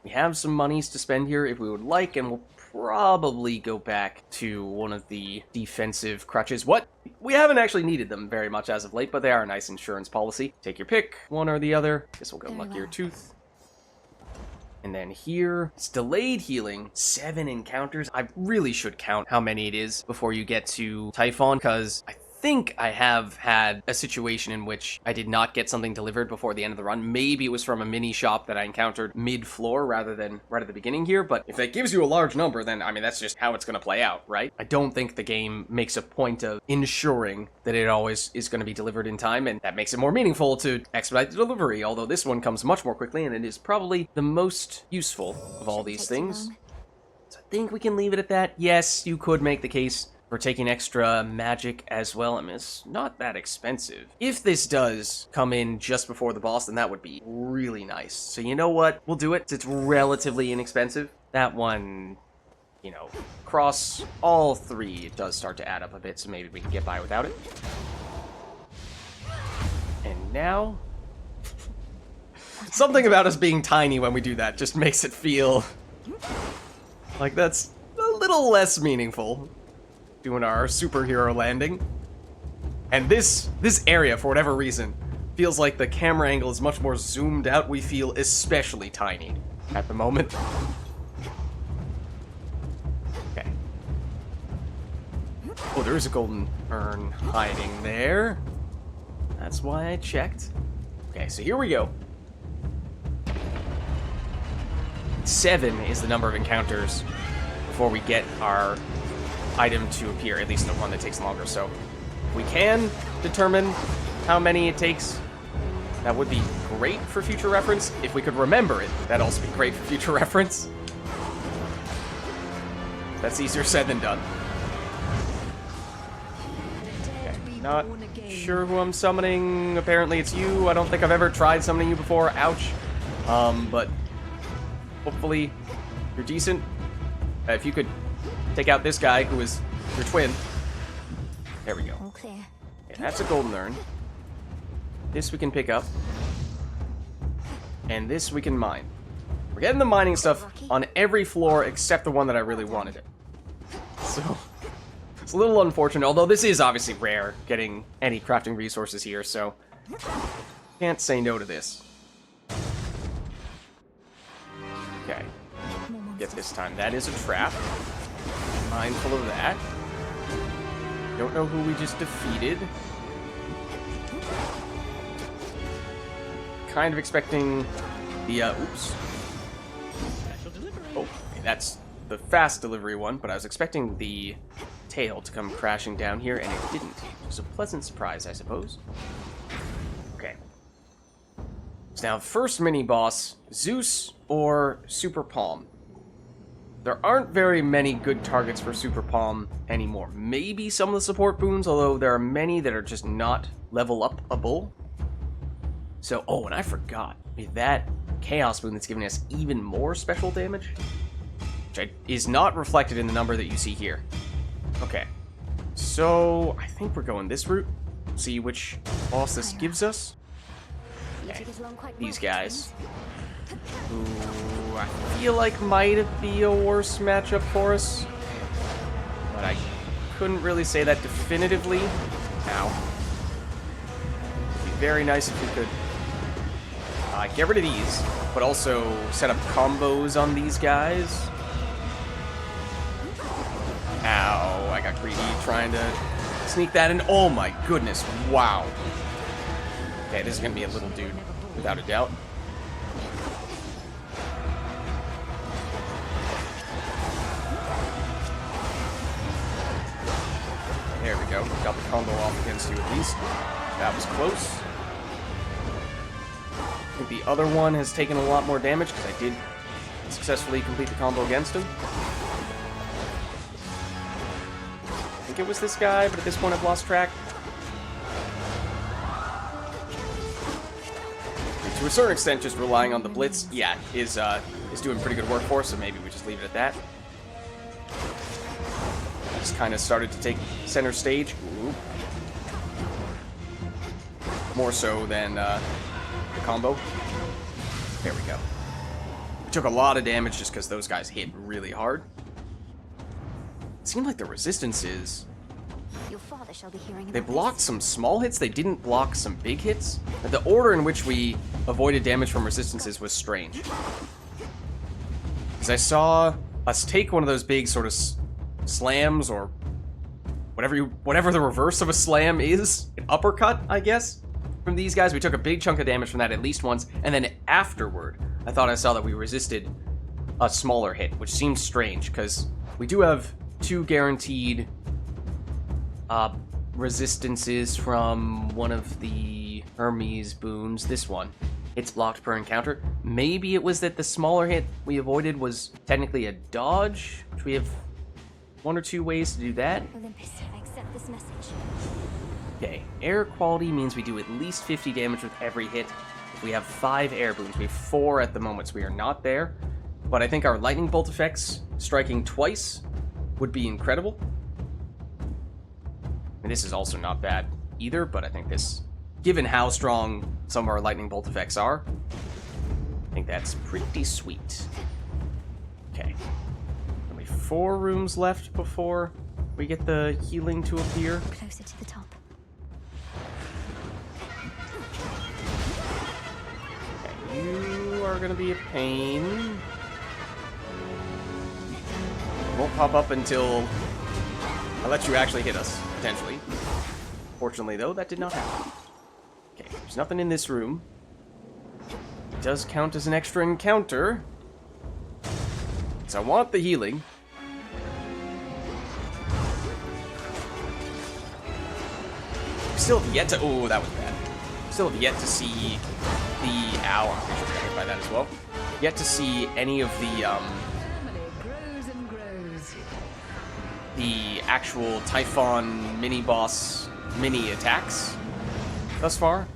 We have some monies to spend here if we would like, and we'll probably go back to one of the defensive crutches. What? We haven't actually needed them very much as of late, but they are a nice insurance policy. Take your pick, one or the other. Guess we'll go Luckier Tooth. And then here, it's delayed healing, 7 encounters. I really should count how many it is before you get to Typhon, because I think I have had a situation in which I did not get something delivered before the end of the run. Maybe it was from a mini shop that I encountered mid-floor rather than right at the beginning here, but if that gives you a large number, then, I mean, that's just how it's going to play out, right? I don't think the game makes a point of ensuring that it always is going to be delivered in time, and that makes it more meaningful to expedite the delivery, although this one comes much more quickly, and it is probably the most useful of all these things. So I think we can leave it at that. Yes, you could make the case for taking extra magic as well. I mean, it's not that expensive. If this does come in just before the boss, then that would be really nice. So you know what? We'll do it. It's relatively inexpensive. That one, you know, across all 3, it does start to add up a bit, so maybe we can get by without it. And now, something about us being tiny when we do that just makes it feel like that's a little less meaningful. Doing our superhero landing. And this area, for whatever reason, feels like the camera angle is much more zoomed out. We feel especially tiny at the moment. Okay. Oh, there is a golden urn hiding there. That's why I checked. Okay, so here we go. 7 is the number of encounters before we get our item to appear, at least the one that takes longer. So if we can determine how many it takes, that would be great for future reference. If we could remember it, that'd also be great for future reference. That's easier said than done. Okay, not sure who I'm summoning. Apparently it's you. I don't think I've ever tried summoning you before. Ouch. But hopefully you're decent. If you could take out this guy who is your twin. There we go. All clear. Okay, that's a golden urn. This we can pick up. And this we can mine. We're getting the mining stuff on every floor except the one that I really wanted it. So, it's a little unfortunate, although this is obviously rare, getting any crafting resources here, so can't say no to this. Okay. Get this time. That is a trap. Mindful of that. Don't know who we just defeated. Kind of expecting the, oops. Oh, okay, that's the fast delivery one, but I was expecting the tail to come crashing down here, and it didn't. It was a pleasant surprise, I suppose. Okay. So now, first mini-boss, Zeus or Super Palm. There aren't very many good targets for Super Palm anymore. Maybe some of the support boons, although there are many that are just not level-up-able. So, oh, and I forgot. That Chaos boon that's giving us even more special damage, which is not reflected in the number that you see here. Okay. So, I think we're going this route. See which boss this gives us. You two get along quite These well, guys. Ooh, I feel like might be a worse matchup for us. But I couldn't really say that definitively. Ow. It'd be very nice if we could get rid of these, but also set up combos on these guys. Ow, I got greedy trying to sneak that in. Oh my goodness, wow. Okay, this is gonna be a little dude, without a doubt. There we go, got the combo off against you at least. That was close. I think the other one has taken a lot more damage because I did successfully complete the combo against him. I think it was this guy, but at this point I've lost track. To a certain extent, just relying on the blitz, yeah, is doing pretty good work for us, so maybe we just leave it at that. Just kind of started to take center stage. Ooh. More so than the combo. There we go. We took a lot of damage just because those guys hit really hard. It seemed like the resistances... Your father shall be hearing They about blocked this. some small hits, they didn't block some big hits. The order in which we avoided damage from resistances was strange. Because I saw us take one of those big sort of slams, or whatever the reverse of a slam is, an uppercut, I guess, from these guys. We took a big chunk of damage from that at least once, and then afterward, I thought I saw that we resisted a smaller hit, which seems strange, because we do have 2 guaranteed resistances from one of the Hermes boons. This one. It's blocked per encounter. Maybe it was that the smaller hit we avoided was technically a dodge, which we have 1 or 2 ways to do that. Olympus, I accept this message. Okay, air quality means we do at least 50 damage with every hit. If we have 5 air boons, we have 4 at the moment, so we are not there. But I think our lightning bolt effects, striking twice, would be incredible. And this is also not bad either, but I think this, given how strong some of our lightning bolt effects are, I think that's pretty sweet. Okay. Only 4 rooms left before we get the healing to appear. Closer to the top. Okay, you are gonna be a pain. Won't pop up until I let you actually hit us, potentially. Fortunately, though, that did not happen. Okay, there's nothing in this room. It does count as an extra encounter. So I want the healing. Still have yet to... Oh, that was bad. Still have yet to see the... Ow, I'm pretty sure we're gonna get by that as well. Yet to see any of the, Family grows and grows. the actual Typhon mini-boss mini-attacks thus far.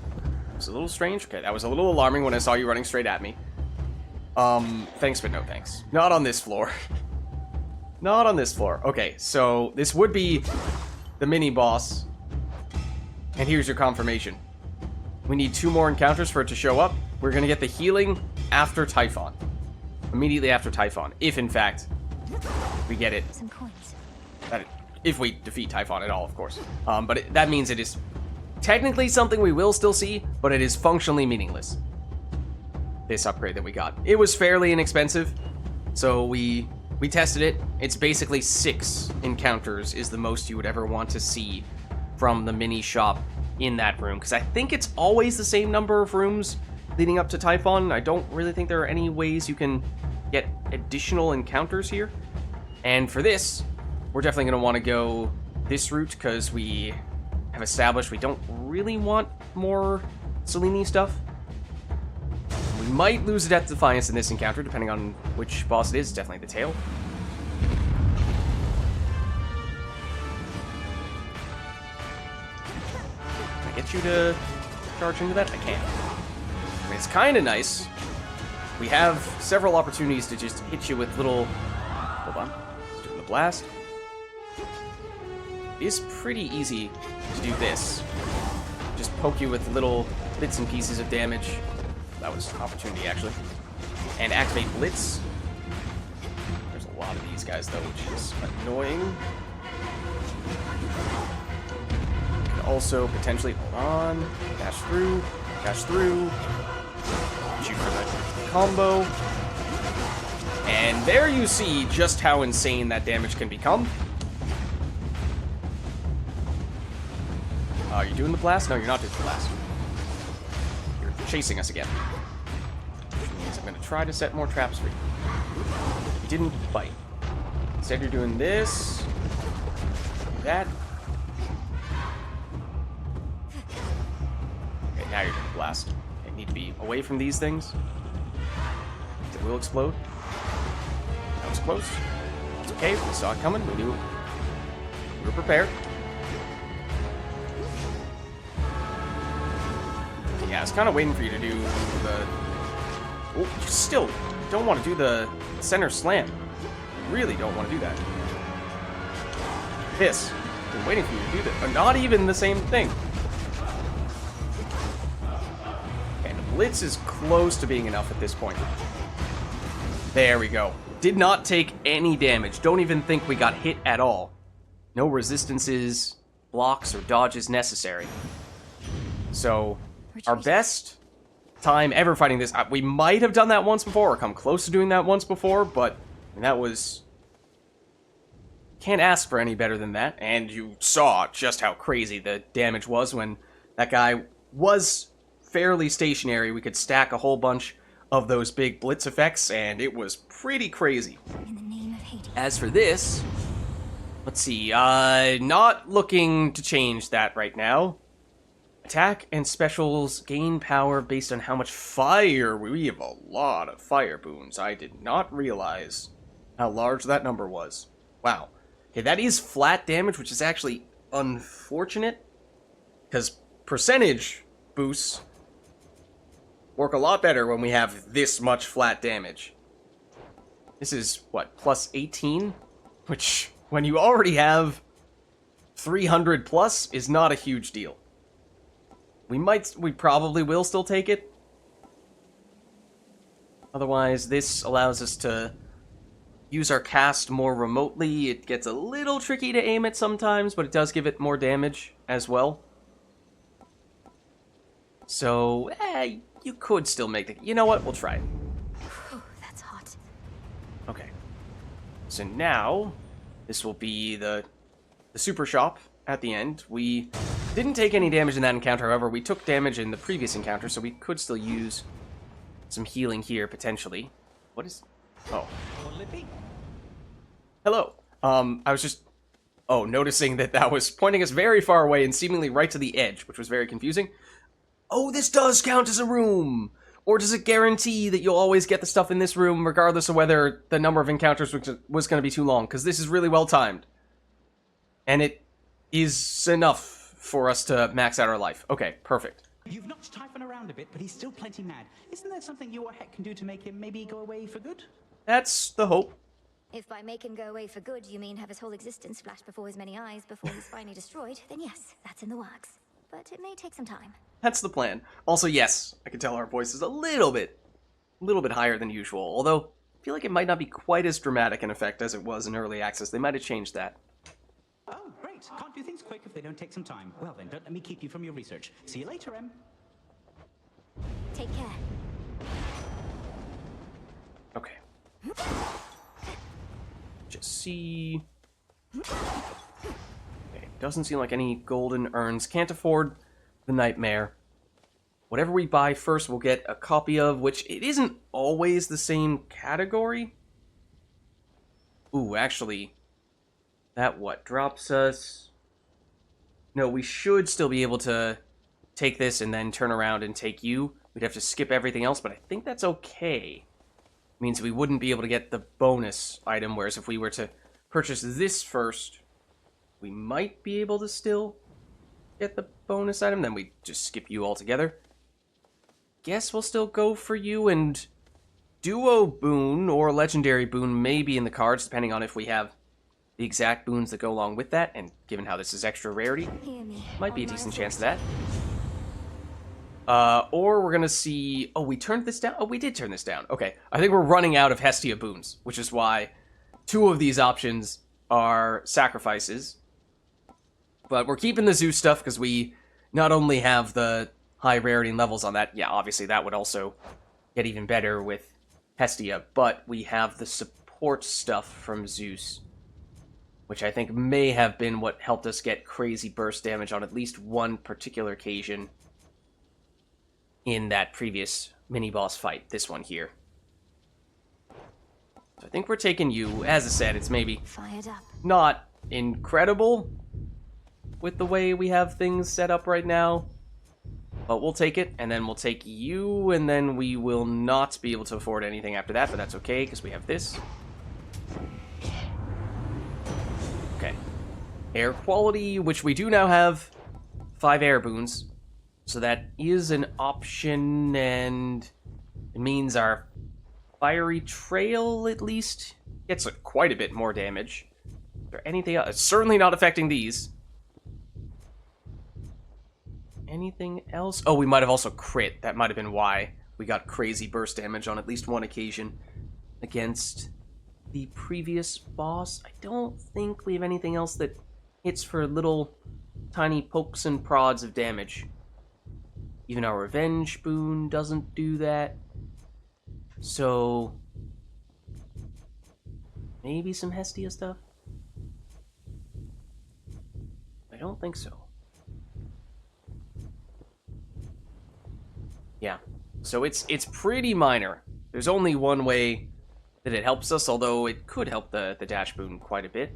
It's a little strange. Okay, that was a little alarming when I saw you running straight at me. Thanks, but no thanks. Not on this floor. Not on this floor. Okay, so this would be the mini-boss. And here's your confirmation. We need 2 more encounters for it to show up. We're gonna get the healing after Typhon. Immediately after Typhon. If, in fact, we get it. Some coins. If we defeat Typhon at all, of course. But that means it is technically something we will still see, but it is functionally meaningless. This upgrade that we got. It was fairly inexpensive, so we tested it. It's basically 6 encounters is the most you would ever want to see from the mini shop in that room, because I think it's always the same number of rooms leading up to Typhon. I don't really think there are any ways you can get additional encounters here. And for this, we're definitely going to want to go this route, because we have established we don't really want more Selene stuff. We might lose a Death Defiance in this encounter, depending on which boss it is. Definitely the tail. Can I get you to charge into that? I can. I mean, it's kind of nice. We have several opportunities to just hit you with little... Hold on. Let's do the blast. It is pretty easy to do this. just poke you with little bits and pieces of damage. That was opportunity, actually. And activate Blitz. There's a lot of these guys, though, which is annoying. You can also potentially, hold on, dash through, shoot for the combo. And there you see just how insane that damage can become. Are you doing the blast? No, you're not doing the blast. You're chasing us again. Which means I'm going to try to set more traps for you. You didn't bite. Instead, you're doing this. That. Okay, now you're doing the blast. Okay, need to be away from these things. It will explode. That was close. It's okay. We saw it coming. We knew. We were prepared. Yeah, I was kind of waiting for you to do the... Oh, you still don't want to do the center slam. You really don't want to do that. This. I've been waiting for you to do that. But not even the same thing. And the Blitz is close to being enough at this point. There we go. Did not take any damage. Don't even think we got hit at all. No resistances, blocks, or dodges necessary. So... our best time ever fighting this, we might have done that once before, or come close to doing that once before, but that was... can't ask for any better than that, and you saw just how crazy the damage was when that guy was fairly stationary. We could stack a whole bunch of those big blitz effects, and it was pretty crazy. In the name of Hades. As for this, let's see, not looking to change that right now. Attack and specials gain power based on how much fire. We have a lot of fire boons. I did not realize how large that number was. Wow. Okay, that is flat damage, which is actually unfortunate, because percentage boosts work a lot better when we have this much flat damage. This is, what, plus 18? Which, when you already have 300 plus, is not a huge deal. We probably will still take it. Otherwise, this allows us to use our cast more remotely. It gets a little tricky to aim it sometimes, but it does give it more damage as well. So, you could still make the... you know what? We'll try it. Oh, that's hot. Okay. So now, this will be the super shop at the end. We didn't take any damage in that encounter, however, we took damage in the previous encounter, so we could still use some healing here, potentially. What is... oh. What'll it be? Hello. I was just... oh, noticing that was pointing us very far away and seemingly right to the edge, which was very confusing. Oh, this does count as a room! Or does it guarantee that you'll always get the stuff in this room, regardless of whether the number of encounters was going to be too long? Because this is really well timed. And it is enough for us to max out our life. Okay, perfect. You've knocked Typhon around a bit, but he's still plenty mad. Isn't there something you or Heck can do to make him maybe go away for good? That's the hope. If by make him go away for good you mean have his whole existence flash before his many eyes before he's finally destroyed, then yes, that's in the works. But it may take some time. That's the plan. Also, yes, I can tell our voice is a little bit higher than usual, although I feel like it might not be quite as dramatic an effect as it was in early access. They might have changed that. Oh, great. Can't do things quick if they don't take some time. Well then, don't let me keep you from your research. See you later, Em. Take care. Okay. Just see... okay, doesn't seem like any golden urns. Can't afford the nightmare. Whatever we buy first, we'll get a copy of, which it isn't always the same category. Ooh, actually... that what? Drops us... no, we should still be able to take this and then turn around and take you. We'd have to skip everything else, but I think that's okay. Means we wouldn't be able to get the bonus item, whereas if we were to purchase this first, we might be able to still get the bonus item, then we just skip you altogether. Guess we'll still go for you, and duo boon or legendary boon may be in the cards, depending on if we have the exact boons that go along with that, and given how this is extra rarity, might be a decent chance of that. Or we're gonna see... Oh, we turned this down? Oh, we did turn this down. Okay. I think we're running out of Hestia boons, which is why 2 of these options are sacrifices. But we're keeping the Zeus stuff because we not only have the high rarity and levels on that, yeah, obviously that would also get even better with Hestia, but we have the support stuff from Zeus, which I think may have been what helped us get crazy burst damage on at least one particular occasion in that previous mini-boss fight, this one here. So I think we're taking you. As I said, it's maybe Fired up. not incredible with the way we have things set up right now, but we'll take it, and then we'll take you, and then we will not be able to afford anything after that, but that's okay, because we have this. Okay. Air quality, which we do now have 5 air boons, so that is an option, and it means our fiery trail, at least, gets quite a bit more damage. Is there anything else? It's certainly not affecting these. Anything else? Oh, we might have also crit. That might have been why we got crazy burst damage on at least one occasion against the previous boss. I don't think we have anything else that hits for little tiny pokes and prods of damage. Even our revenge boon doesn't do that. So maybe some Hestia stuff? I don't think so. Yeah, so it's pretty minor. There's only one way that it helps us, although it could help the dash boon quite a bit.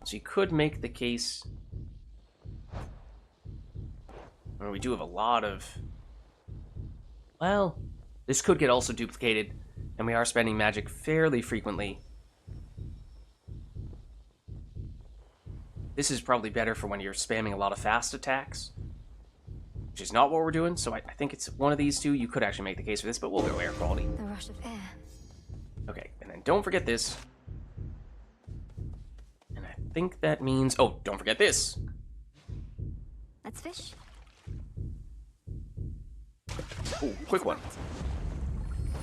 So you could make the case... Well, we do have a lot of... Well, this could get also duplicated, and we are spending magic fairly frequently. This is probably better for when you're spamming a lot of fast attacks, which is not what we're doing, so I think it's one of these two. You could actually make the case for this, but we'll go air quality. The rush of air. Okay, and then don't forget this. And I think that means... Oh, don't forget this. Let's fish. Ooh, quick one.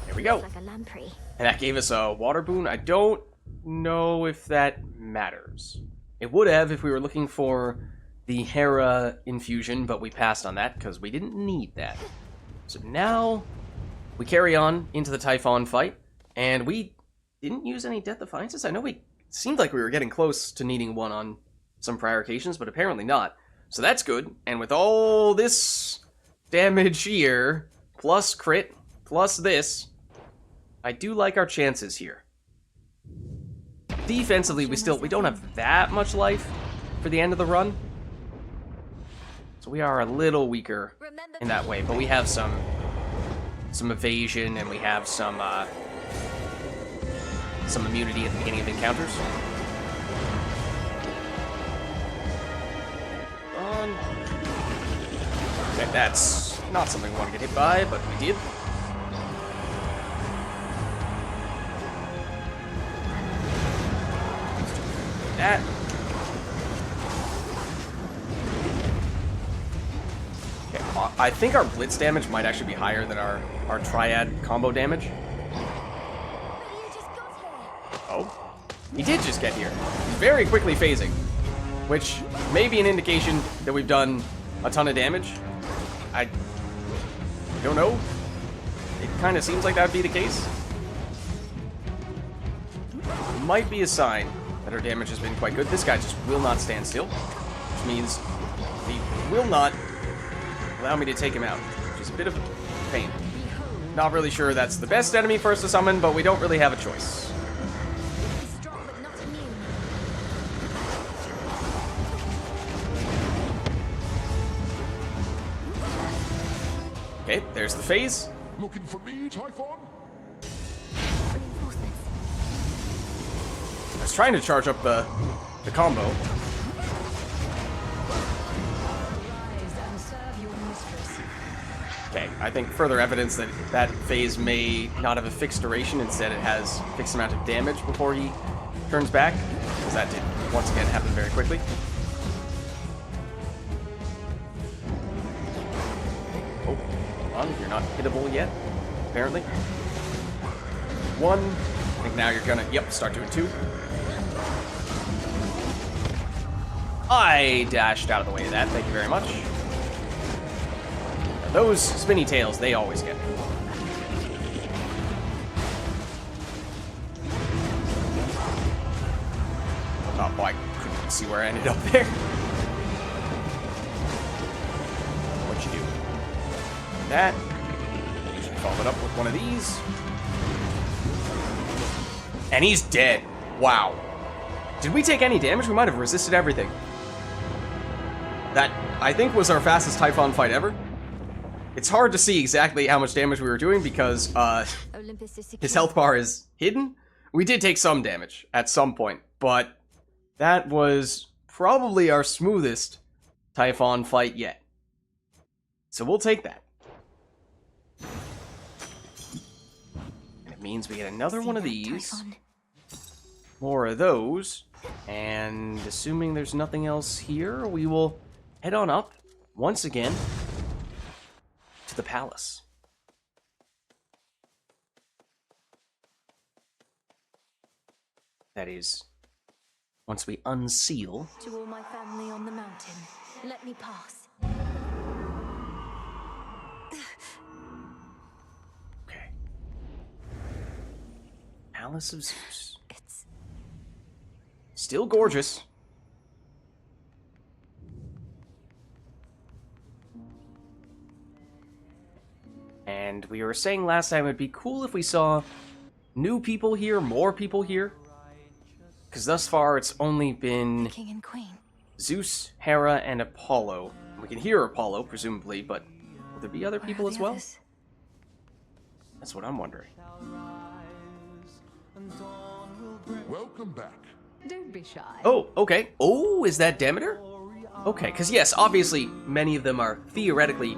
There we go. Like a lamprey. And that gave us a water boon. I don't know if that matters. It would have if we were looking for the Hera infusion, but we passed on that because we didn't need that. So now we carry on into the Typhon fight, and we didn't use any Death Defiances. I know we seemed like we were getting close to needing one on some prior occasions, but apparently not. So that's good, and with all this damage here, plus crit, plus this, I do like our chances here. Defensively, we don't have that much life for the end of the run. So we are a little weaker in that way, but we have some evasion, and we have some immunity at the beginning of encounters. Okay, that's not something we want to get hit by, but we did. That. Okay, I think our blitz damage might actually be higher than our triad combo damage. Oh, he did just get here. He's very quickly phasing, which may be an indication that we've done a ton of damage. I don't know. It kind of seems like that would be the case. It might be a sign that our damage has been quite good. This guy just will not stand still, which means he will not allow me to take him out, which is a bit of a pain. Not really sure that's the best enemy for us to summon, but we don't really have a choice. Okay, there's the phase. Looking for me, Typhon? I was trying to charge up the combo. Okay, I think further evidence that that phase may not have a fixed duration. Instead, it has a fixed amount of damage before he turns back, because that did, once again, happen very quickly. on, you're not hittable yet, apparently. 1. I think now you're gonna, yep, start doing 2. I dashed out of the way of that, thank you very much. Now, those spinny tails, they always get me. Oh boy, I couldn't even see where I ended up there. What'd you do? That. Usually follow it up with one of these. And he's dead. Wow. Did we take any damage? We might have resisted everything. That, I think, was our fastest Typhon fight ever. It's hard to see exactly how much damage we were doing because his health bar is hidden. We did take some damage at some point, but that was probably our smoothest Typhon fight yet. So we'll take that. And it means we get another one of these. More of those. And assuming there's nothing else here, we will head on up, once again, to the palace. That is, once we unseal. To all my family on the mountain, let me pass. Okay. Palace of Zeus. It's still gorgeous. And we were saying last time it'd be cool if we saw new people here, more people here. Because thus far it's only been the king and queen. Zeus, Hera, and Apollo. We can hear Apollo, presumably, but will there be other people as well? Others? That's what I'm wondering. Welcome back. Don't be shy. Oh, okay. Oh, is that Demeter? Okay, because yes, obviously many of them are theoretically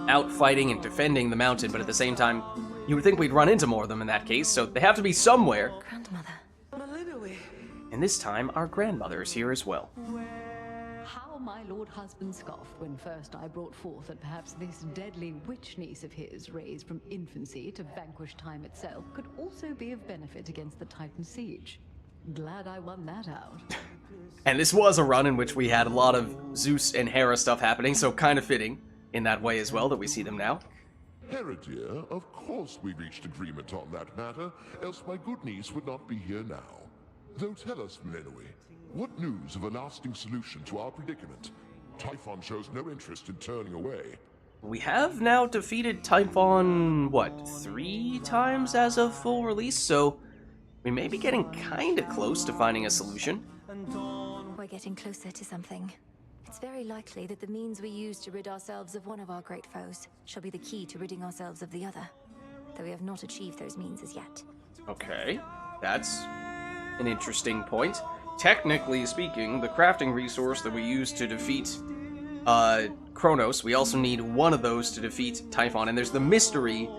out fighting and defending the mountain, but at the same time, you would think we'd run into more of them in that case, so they have to be somewhere. Grandmother. And this time, our grandmother is here as well. How my lord husband scoffed when first I brought forth that perhaps this deadly witch niece of his, raised from infancy to vanquish time itself, could also be of benefit against the Titan siege. Glad I won that out. And this was a run in which we had a lot of Zeus and Hera stuff happening, so kind of fitting in that way as well that we see them now. Hera, dear, of course we reached agreement on that matter, else my good niece would not be here now. Though tell us, Melinoe, what news of a lasting solution to our predicament? Typhon shows no interest in turning away. We have now defeated Typhon, what, 3 times as of full release, so we may be getting kinda close to finding a solution. We're getting closer to something. It's very likely that the means we use to rid ourselves of one of our great foes shall be the key to ridding ourselves of the other, though we have not achieved those means as yet. Okay, that's an interesting point. Technically speaking, the crafting resource that we use to defeat Kronos, we also need one of those to defeat Typhon, and there's the mystery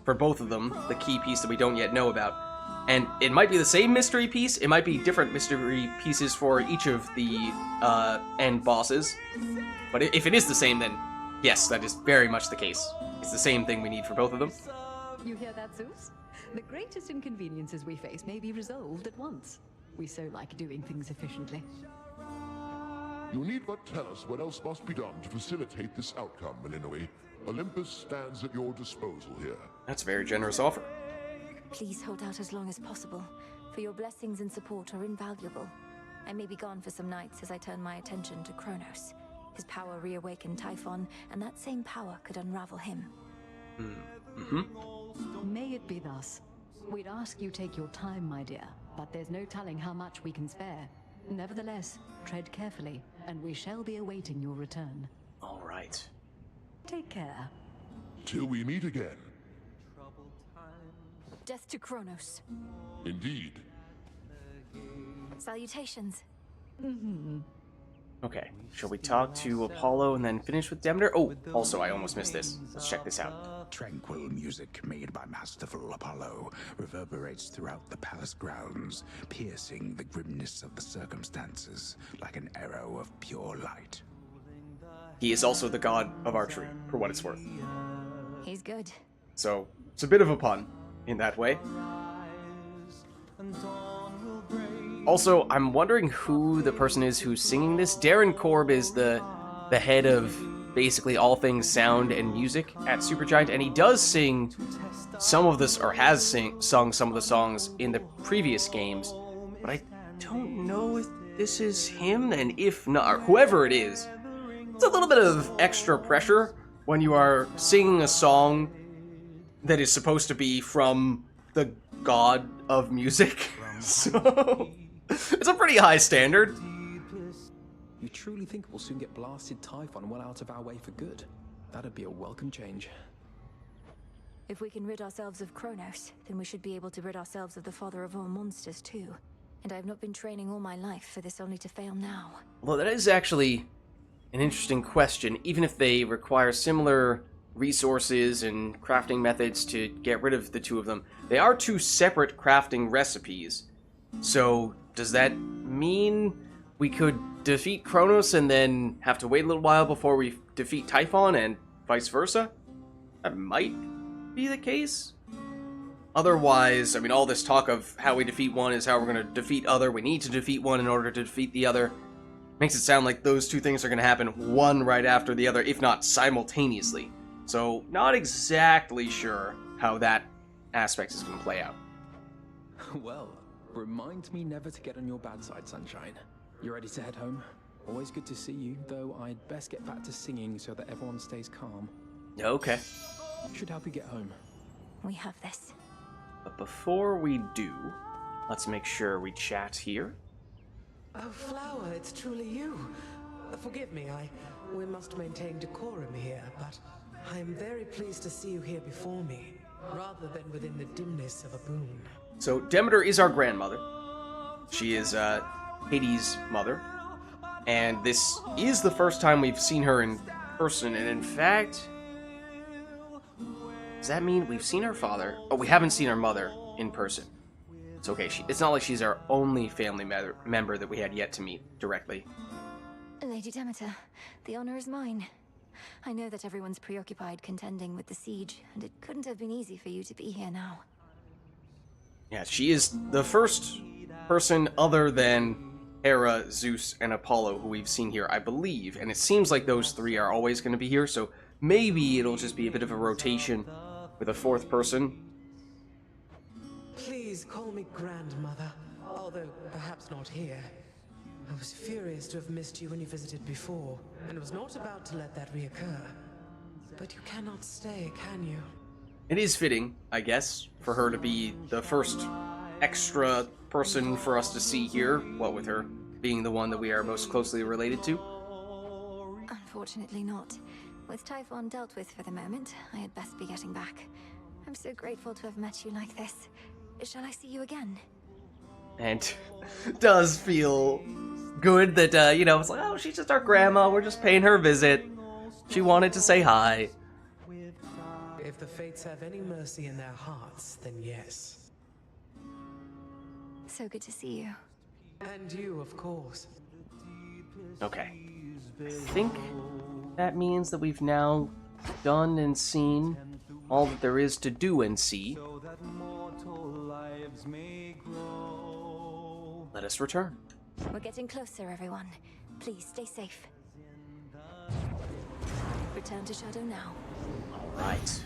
for both of them, the key piece that we don't yet know about. And it might be the same mystery piece, it might be different mystery pieces for each of the end bosses. But if it is the same, then yes, that is very much the case. It's the same thing we need for both of them. You hear that, Zeus? The greatest inconveniences we face may be resolved at once. We so like doing things efficiently. You need but tell us what else must be done to facilitate this outcome, Melinoe. Olympus stands at your disposal here. That's a very generous offer. Please hold out as long as possible, for your blessings and support are invaluable. I may be gone for some nights as I turn my attention to Kronos. His power reawakened Typhon, and that same power could unravel him. May it be thus. We'd ask you take your time, my dear, but there's no telling how much we can spare. Nevertheless, tread carefully, and we shall be awaiting your return. All right. Take care. Till we meet again. Death to Kronos. Indeed. Salutations. Okay, shall we talk to Apollo and then finish with Demeter? Oh, also, I almost missed this. Let's check this out. Tranquil music made by masterful Apollo reverberates throughout the palace grounds, piercing the grimness of the circumstances like an arrow of pure light. He is also the god of archery, for what it's worth. He's good. So, it's a bit of a pun in that way. Also, I'm wondering who the person is who's singing this. Darren Korb is the head of basically all things sound and music at Supergiant, and he does sing some of this, or has sung some of the songs in the previous games, but I don't know if this is him, and if not, or whoever it is, it's a little bit of extra pressure when you are singing a song that is supposed to be from the god of music. So, it's a pretty high standard. You truly think we'll soon get blasted Typhon well out of our way for good? That'd be a welcome change. If we can rid ourselves of Kronos, then we should be able to rid ourselves of the father of all monsters too. And I've not been training all my life for this only to fail now. Well, that is actually an interesting question. Even if they require similar resources and crafting methods to get rid of the two of them, they are two separate crafting recipes. So, does that mean we could defeat Kronos and then have to wait a little while before we defeat Typhon, and vice versa? That might be the case. Otherwise, I mean, all this talk of how we defeat one is how we're going to defeat other. We need to defeat one in order to defeat the other. Makes it sound like those two things are going to happen one right after the other, if not simultaneously. So, not exactly sure how that aspect is going to play out. Well, remind me never to get on your bad side, Sunshine. You ready to head home? Always good to see you, though I'd best get back to singing so that everyone stays calm. Okay. Should help you get home. We have this. But before we do, let's make sure we chat here. Oh, Flower, it's truly you. Forgive me, we must maintain decorum here, but I'm very pleased to see you here before me, rather than within the dimness of a boon. So, Demeter is our grandmother. She is, Hades' mother. And this is the first time we've seen her in person, and in fact... Does that mean we've seen her father? Oh, we haven't seen her mother in person. It's okay, it's not like she's our only family member that we had yet to meet directly. Lady Demeter, the honor is mine. I know that everyone's preoccupied contending with the siege, and it couldn't have been easy for you to be here now. Yeah, she is the first person other than Hera, Zeus, and Apollo who we've seen here, I believe. And it seems like those three are always going to be here, so maybe it'll just be a bit of a rotation with a fourth person. Please call me grandmother, although perhaps not here. I was furious to have missed you when you visited before, and was not about to let that reoccur. But you cannot stay, can you? It is fitting, I guess, for her to be the first extra person for us to see here, what with her being the one that we are most closely related to. Unfortunately not. With Typhon dealt with for the moment, I had best be getting back. I'm so grateful to have met you like this. Shall I see you again? And does feel good that, it's like, oh, she's just our grandma, we're just paying her a visit. She wanted to say hi. If the fates have any mercy in their hearts, then yes. So good to see you. And you, of course. Okay. I think that means that we've now done and seen all that there is to do and see. Let us return. We're getting closer, everyone. Please stay safe. Return to Shadow now. Alright.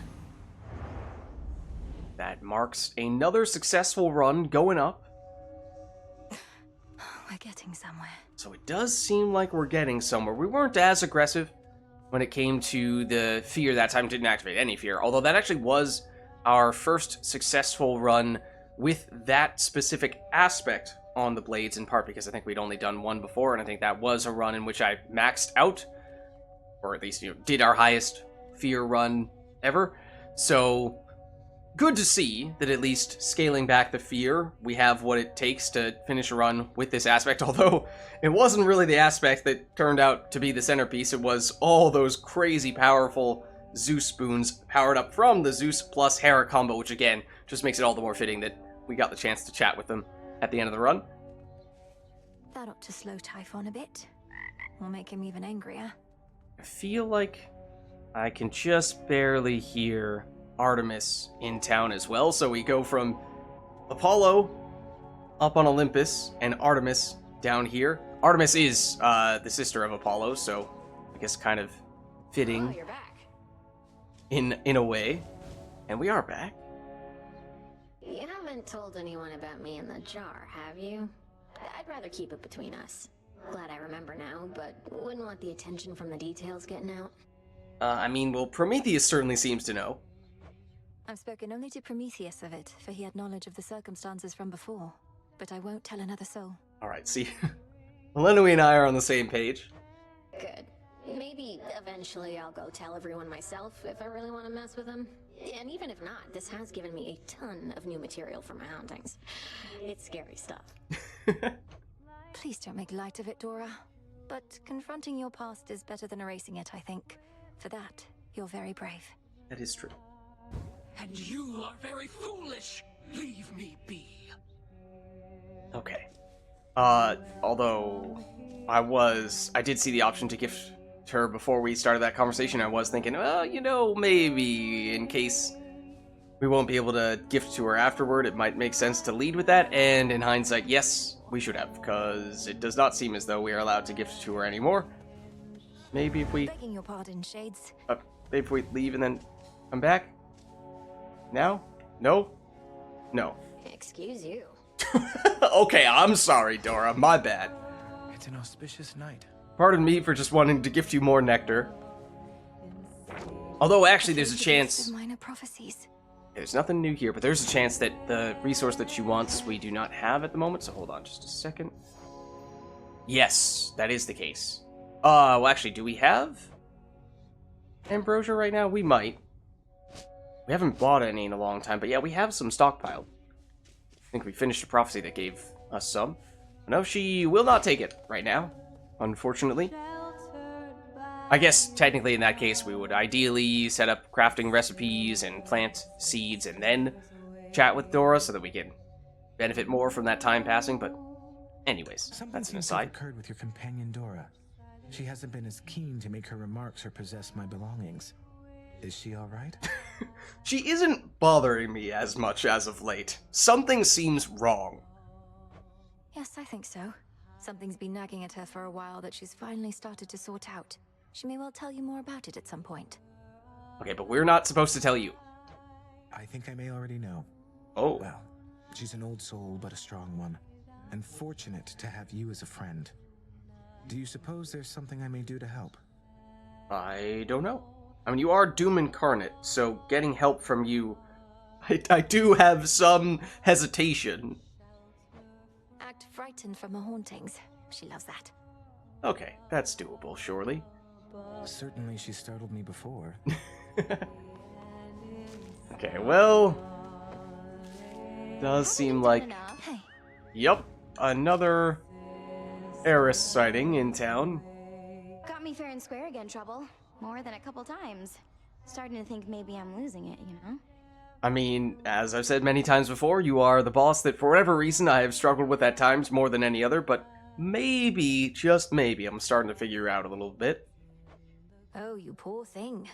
That marks another successful run going up. We're getting somewhere. So it does seem like we're getting somewhere. We weren't as aggressive when it came to the fear that time. Didn't activate any fear, although that actually was our first successful run with that specific aspect on the blades, in part because I think we'd only done one before, and I think that was a run in which I maxed out, or at least, did our highest fear run ever. So good to see that at least scaling back the fear, we have what it takes to finish a run with this aspect, although it wasn't really the aspect that turned out to be the centerpiece. It was all those crazy powerful Zeus spoons powered up from the Zeus plus Hera combo, which again, just makes it all the more fitting that we got the chance to chat with them at the end of the run. That ought to slow Typhon a bit. Or make him even angrier. I feel like I can just barely hear Artemis in town as well. So we go from Apollo up on Olympus and Artemis down here. Artemis is the sister of Apollo, so I guess kind of fitting. Oh, you're back. In a way. And we are back. You haven't told anyone about me in the jar, have you? I'd rather keep it between us. Glad I remember now, but wouldn't want the attention from the details getting out. I mean, well, Prometheus certainly seems to know. I've spoken only to Prometheus of it, for he had knowledge of the circumstances from before. But I won't tell another soul. Alright, see, Lenoi and I are on the same page. Good. Maybe eventually I'll go tell everyone myself if I really want to mess with them. And even if not, this has given me a ton of new material for my hauntings. It's scary stuff. Please don't make light of it, Dora. But confronting your past is better than erasing it, I think. For that, you're very brave. That is true. And you are very foolish. Leave me be. Okay. Although I did see the option to gift her before we started that conversation. I was thinking, well, you know, maybe in case we won't be able to gift to her afterward, it might make sense to lead with that. And in hindsight, yes, we should have, because it does not seem as though we are allowed to gift to her anymore. Maybe if we... Begging your ppardon, Shades. Maybe if we leave and then come back? Now? No? No. Excuse you. Okay, I'm sorry, Dora. My bad. It's an auspicious night. Pardon me for just wanting to gift you more nectar. Although, actually, there's a chance... Minor prophecies. There's nothing new here, but there's a chance that the resource that she wants we do not have at the moment, so hold on just a second. Yes, that is the case. Well, actually, do we have ambrosia right now? We might. We haven't bought any in a long time, but yeah, we have some stockpiled. I think we finished a prophecy that gave us some. No, she will not take it right now, unfortunately. I guess, technically, in that case, we would ideally set up crafting recipes and plant seeds and then chat with Dora so that we can benefit more from that time passing, but anyways, that's an aside. Something occurred with your companion Dora. She hasn't been as keen to make her remarks or possess my belongings. Is she alright? She isn't bothering me as much as of late. Something seems wrong. Yes, I think so. Something's been nagging at her for a while that she's finally started to sort out. She may well tell you more about it at some point. Okay, but we're not supposed to tell you. I think I may already know. Oh. Well, she's an old soul, but a strong one. And fortunate to have you as a friend. Do you suppose there's something I may do to help? I don't know. I mean, you are Doom Incarnate, so getting help from you... I do have some hesitation. Act frightened from her hauntings. She loves that. Okay, that's doable, surely. Certainly she startled me before. Okay, well... Does seem like... Hey. Yep, another heiress sighting in town. Got me fair and square again, Trouble. More than a couple times. Starting to think maybe I'm losing it, you know? I mean, as I've said many times before, you are the boss that for whatever reason I have struggled with at times more than any other, but maybe, just maybe, I'm starting to figure out a little bit. Oh, you poor thing.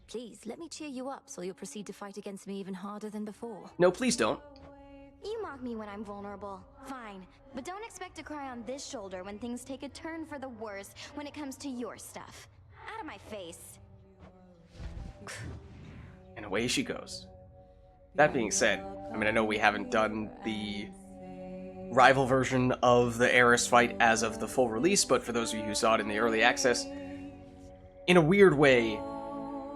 Please, let me cheer you up so you'll proceed to fight against me even harder than before. No, please don't. You mock me when I'm vulnerable. Fine. But don't expect to cry on this shoulder when things take a turn for the worse when it comes to your stuff. Out of my face. And away she goes. That being said, I mean, I know we haven't done the rival version of the Eris fight as of the full release, but for those of you who saw it in the early access, in a weird way,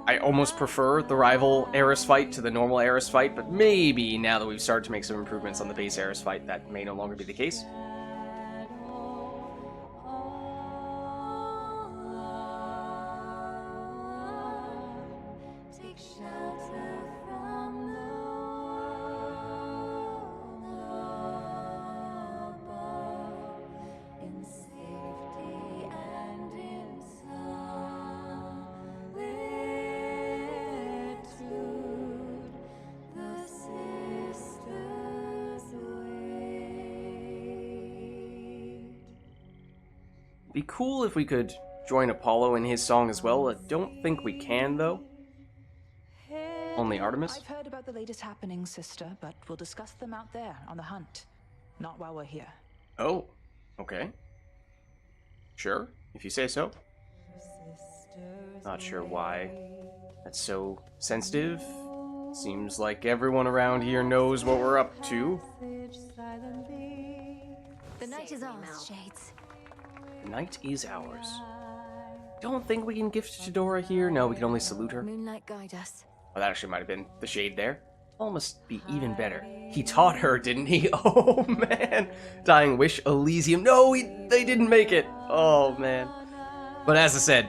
I almost prefer the rival Eris fight to the normal Eris fight, but maybe now that we've started to make some improvements on the base Eris fight, that may no longer be the case. Be cool if we could join Apollo in his song as well. I don't think we can, though. Only Artemis? I've heard about the latest happenings, sister, but we'll discuss them out there on the hunt. Not while we're here. Oh, okay. Sure, if you say so. Not sure why that's so sensitive. Seems like everyone around here knows what we're up to. The night is ours, Shades. The night is ours. Don't think we can gift to Dora here. No, we can only salute her. Moonlight guide us. Well, that actually might have been the shade there. Almost be even better. He taught her, didn't he? Oh, man. Dying Wish, Elysium. No, they didn't make it. Oh, man. But as I said,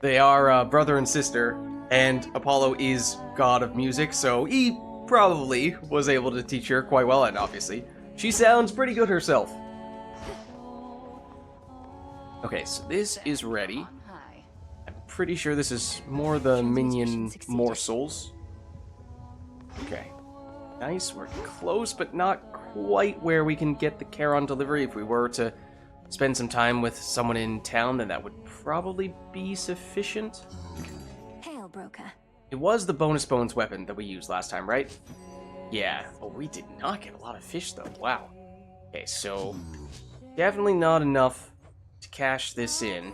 they are brother and sister, and Apollo is god of music, so he probably was able to teach her quite well, and obviously, she sounds pretty good herself. Okay, so this is ready. I'm pretty sure this is more the minion morsels. Okay. Nice, we're close, but not quite where we can get the Charon delivery. If we were to spend some time with someone in town, then that would probably be sufficient. Hail, broker. It was the bonus bones weapon that we used last time, right? Yeah. Oh, we did not get a lot of fish, though. Wow. Okay, so definitely not enough to cash this in.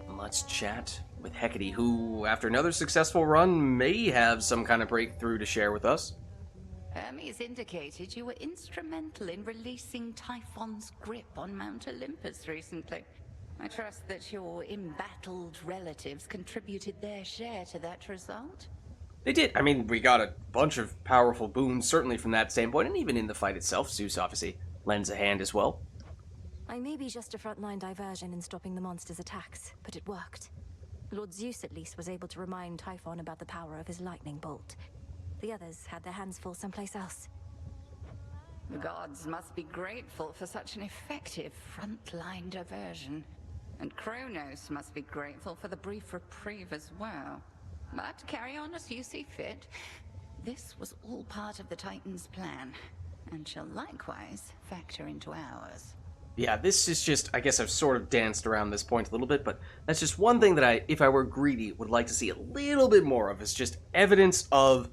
Let's chat with Hecate, who, after another successful run, may have some kind of breakthrough to share with us. Hermes indicated you were instrumental in releasing Typhon's grip on Mount Olympus recently. I trust that your embattled relatives contributed their share to that result? They did. I mean, we got a bunch of powerful boons, certainly from that standpoint, and even in the fight itself, Zeus obviously lends a hand as well. I may be just a frontline diversion in stopping the monster's attacks, but it worked. Lord Zeus at least was able to remind Typhon about the power of his lightning bolt. The others had their hands full someplace else. The gods must be grateful for such an effective frontline diversion. And Kronos must be grateful for the brief reprieve as well. But carry on as you see fit. This was all part of the Titan's plan, and shall likewise factor into ours. Yeah, this is just, I guess I've sort of danced around this point a little bit, but that's just one thing that I, if I were greedy, would like to see a little bit more of. Is just evidence of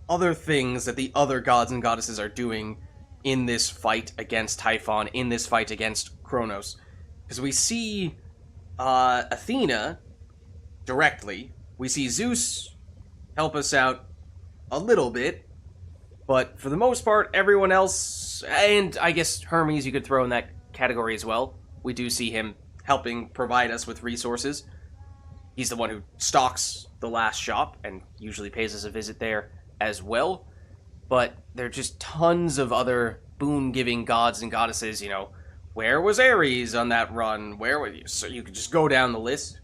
other things that the other gods and goddesses are doing in this fight against Typhon, in this fight against Kronos. Because we see Athena directly. We see Zeus help us out a little bit. But for the most part, everyone else, and I guess Hermes you could throw in that category as well. We do see him helping provide us with resources. He's the one who stocks the last shop and usually pays us a visit there as well. But there are just tons of other boon-giving gods and goddesses, you know. Where was Ares on that run? Where were you? So you could just go down the list.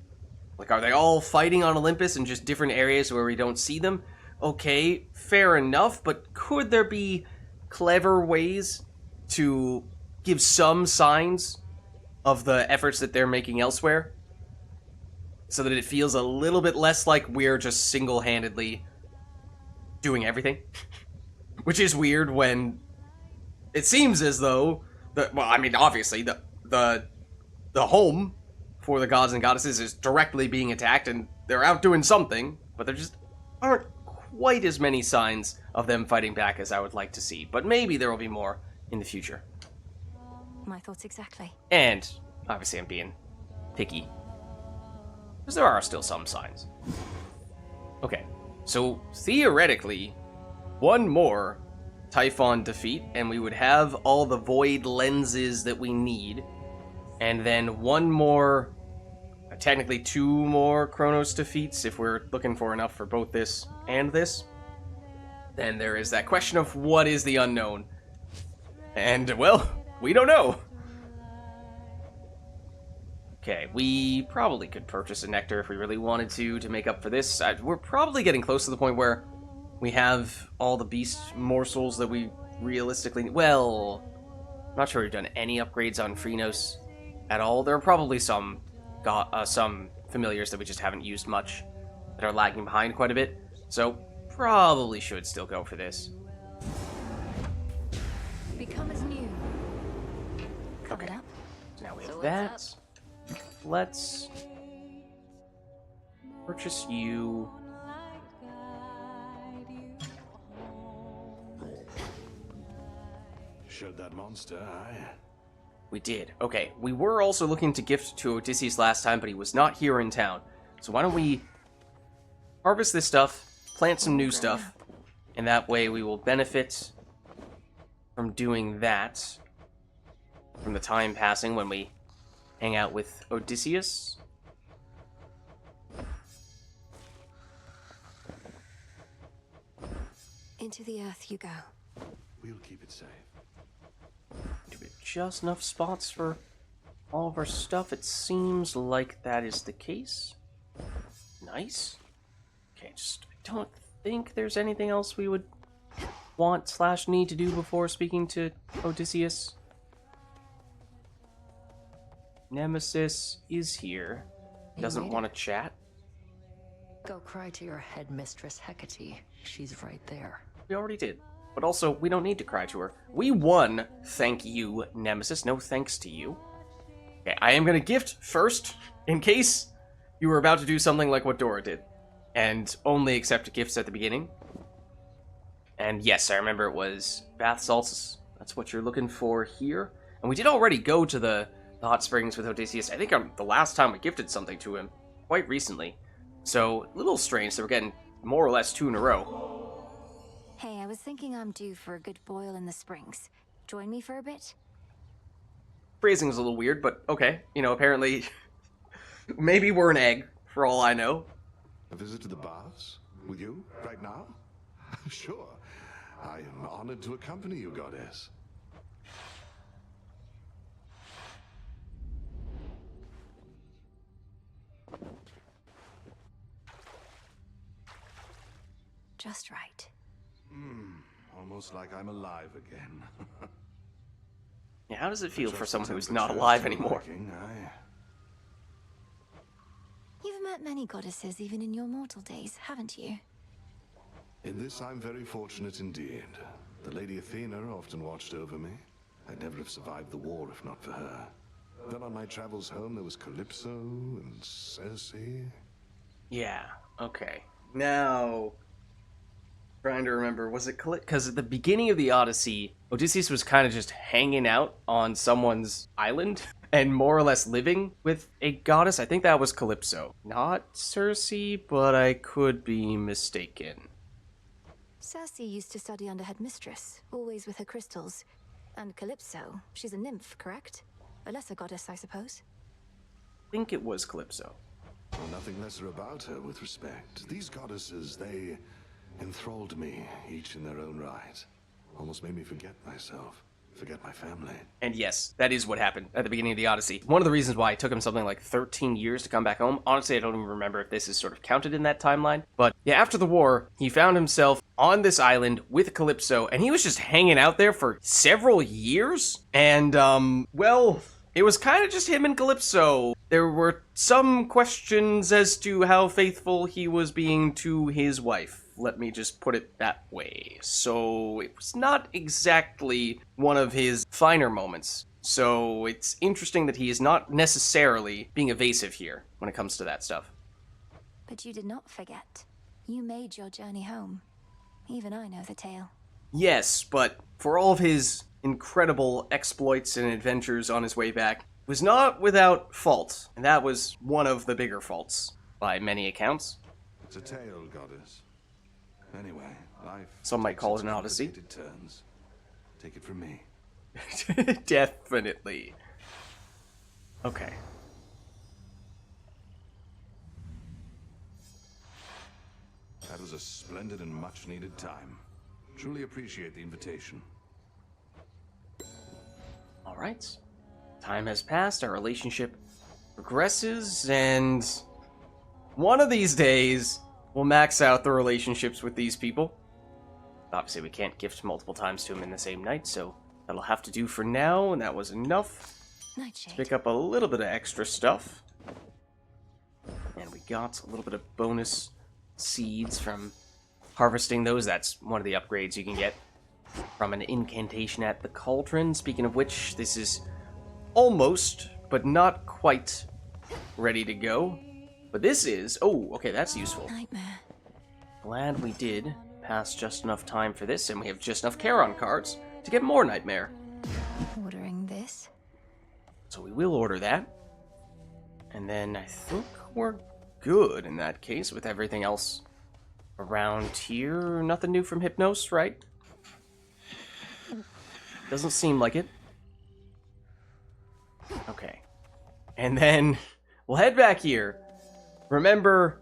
Like, are they all fighting on Olympus in just different areas where we don't see them? Okay, fair enough, but could there be clever ways to give some signs of the efforts that they're making elsewhere? So that it feels a little bit less like we're just single-handedly doing everything? Which is weird when it seems as though, well, I mean, obviously, the home for the gods and goddesses is directly being attacked, and they're out doing something, but there just aren't quite as many signs of them fighting back as I would like to see. But maybe there will be more in the future. My thoughts exactly. And, obviously, I'm being picky. Because there are still some signs. Okay, so theoretically, one more Typhon defeat, and we would have all the void lenses that we need. And then one more, technically two more Kronos defeats, if we're looking for enough for both this and this. Then there is that question of what is the unknown. And, well, we don't know. Okay, we probably could purchase a nectar if we really wanted to make up for this. We're probably getting close to the point where we have all the beast morsels that we realistically need. Well, I'm not sure we've done any upgrades on Phrenos at all. There are probably some familiars that we just haven't used much that are lagging behind quite a bit. So, probably should still go for this. Become as new, covered Okay. up. So now we have So that. what's Let's purchase you. Showed that monster, aye? We did. Okay, we were also looking to gift to Odysseus last time, but he was not here in town. So why don't we harvest this stuff, plant some new stuff, and that way we will benefit from doing that, from the time passing when we hang out with Odysseus. Into the earth you go. We'll keep it safe. Do we have just enough spots for all of our stuff? It seems like that is the case. Nice. Okay, I don't think there's anything else we would want / need to do before speaking to Odysseus. Nemesis is here. Doesn't want to chat. Go cry to your headmistress Hecate. She's right there. We already did. But also, we don't need to cry to her. We won, thank you, Nemesis. No thanks to you. Okay, I am going to gift first, in case you were about to do something like what Dora did, and only accept gifts at the beginning. And yes, I remember it was bath salts. That's what you're looking for here. And we did already go to the hot springs with Odysseus. I think the last time we gifted something to him, quite recently. So, a little strange that we're getting more or less 2 in a row. Hey, I was thinking I'm due for a good boil in the springs. Join me for a bit? Phrasing's a little weird, but okay. You know, apparently, maybe we're an egg, for all I know. A visit to the baths? With you? Right now? Sure. I am honored to accompany you, goddess. Just right. Almost like I'm alive again. Yeah, how does it feel for someone who's not alive anymore? You've met many goddesses even in your mortal days, haven't you? In this, I'm very fortunate indeed. The Lady Athena often watched over me. I'd never have survived the war if not for her. Then on my travels home, there was Calypso and Circe. Yeah, okay. Now, trying to remember, was it because at the beginning of the Odyssey, Odysseus was kind of just hanging out on someone's island and more or less living with a goddess. I think that was Calypso. Not Circe, but I could be mistaken. Circe used to study under headmistress, always with her crystals. And Calypso, she's a nymph, correct? A lesser goddess, I suppose? I think it was Calypso. Well, nothing lesser about her with respect. These goddesses, they enthralled me, each in their own right. Almost made me forget myself, forget my family. And yes, that is what happened at the beginning of the Odyssey. One of the reasons why it took him something like 13 years to come back home. Honestly, I don't even remember if this is sort of counted in that timeline. But yeah, after the war, he found himself on this island with Calypso, and he was just hanging out there for several years. And, well, it was kind of just him and Calypso. There were some questions as to how faithful he was being to his wife. Let me just put it that way. So it was not exactly one of his finer moments. So it's interesting that he is not necessarily being evasive here when it comes to that stuff. But you did not forget. You made your journey home. Even I know the tale. Yes, but for all of his incredible exploits and adventures on his way back, was not without fault. And that was one of the bigger faults, by many accounts. It's a tale, goddess. Anyway, life... Some might call it an odyssey. Turns. Take it from me. Definitely. Okay. That was a splendid and much-needed time. Truly appreciate the invitation. All right. Time has passed, our relationship progresses, and one of these days, we'll max out the relationships with these people. Obviously, we can't gift multiple times to them in the same night, so that'll have to do for now, and that was enough. Nightshade. Pick up a little bit of extra stuff. And we got a little bit of bonus seeds from harvesting those. That's one of the upgrades you can get from an incantation at the cauldron. Speaking of which, this is almost, but not quite ready to go. But this is... Oh, okay, that's useful. Nightmare. Glad we did pass just enough time for this, and we have just enough Charon cards to get more Nightmare. Ordering this. So we will order that. And then I think we're good in that case with everything else around here. Nothing new from Hypnos, right? Doesn't seem like it. Okay. And then we'll head back here. Remember,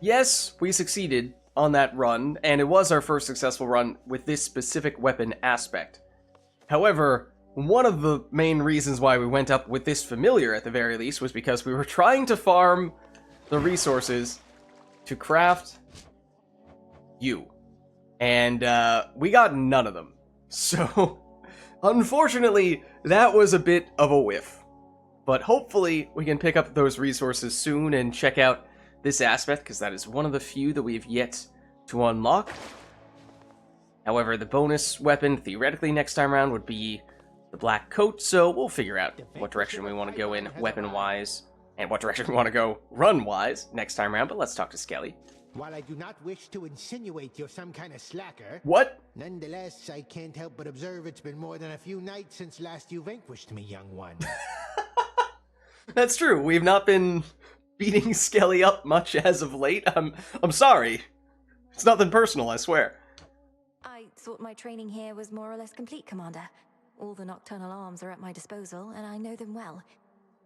yes, we succeeded on that run, and it was our first successful run with this specific weapon aspect. However, one of the main reasons why we went up with this familiar, at the very least, was because we were trying to farm the resources to craft you. And we got none of them. So, unfortunately, that was a bit of a whiff. But hopefully, we can pick up those resources soon and check out this aspect, because that is one of the few that we've yet to unlock. However, the bonus weapon, theoretically, next time around would be the black coat, so we'll figure out what direction we want to go in weapon-wise, and what direction we want to go run-wise next time around, but let's talk to Skelly. While I do not wish to insinuate you're some kind of slacker... What? Nonetheless, I can't help but observe it's been more than a few nights since last you vanquished me, young one. That's true. We've not been beating Skelly up much as of late. I'm sorry. It's nothing personal, I swear. I thought my training here was more or less complete, Commander. All the nocturnal arms are at my disposal, and I know them well.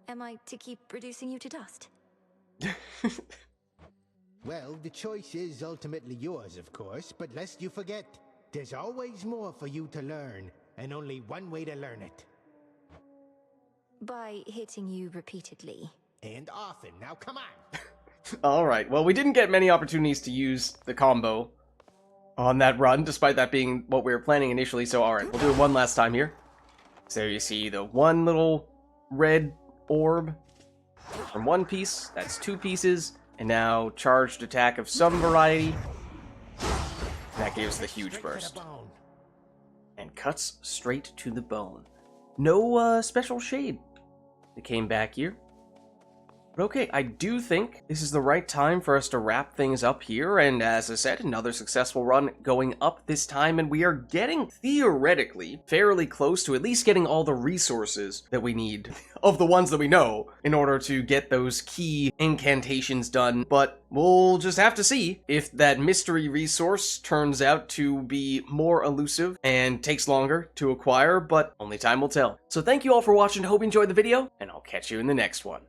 Am I to keep reducing you to dust? Well, the choice is ultimately yours, of course, but lest you forget, there's always more for you to learn, and only one way to learn it. By hitting you repeatedly. And often. Now, come on! Alright, well, we didn't get many opportunities to use the combo on that run, despite that being what we were planning initially, so alright, we'll do it one last time here. So you see the one little red orb from one piece, that's 2 pieces, and now charged attack of some variety. That gives the huge burst. And cuts straight to the bone. No special shade that came back here. But okay, I do think this is the right time for us to wrap things up here, and as I said, another successful run going up this time, and we are getting, theoretically, fairly close to at least getting all the resources that we need, of the ones that we know, in order to get those key incantations done, but we'll just have to see if that mystery resource turns out to be more elusive and takes longer to acquire, but only time will tell. So thank you all for watching, hope you enjoyed the video, and I'll catch you in the next one.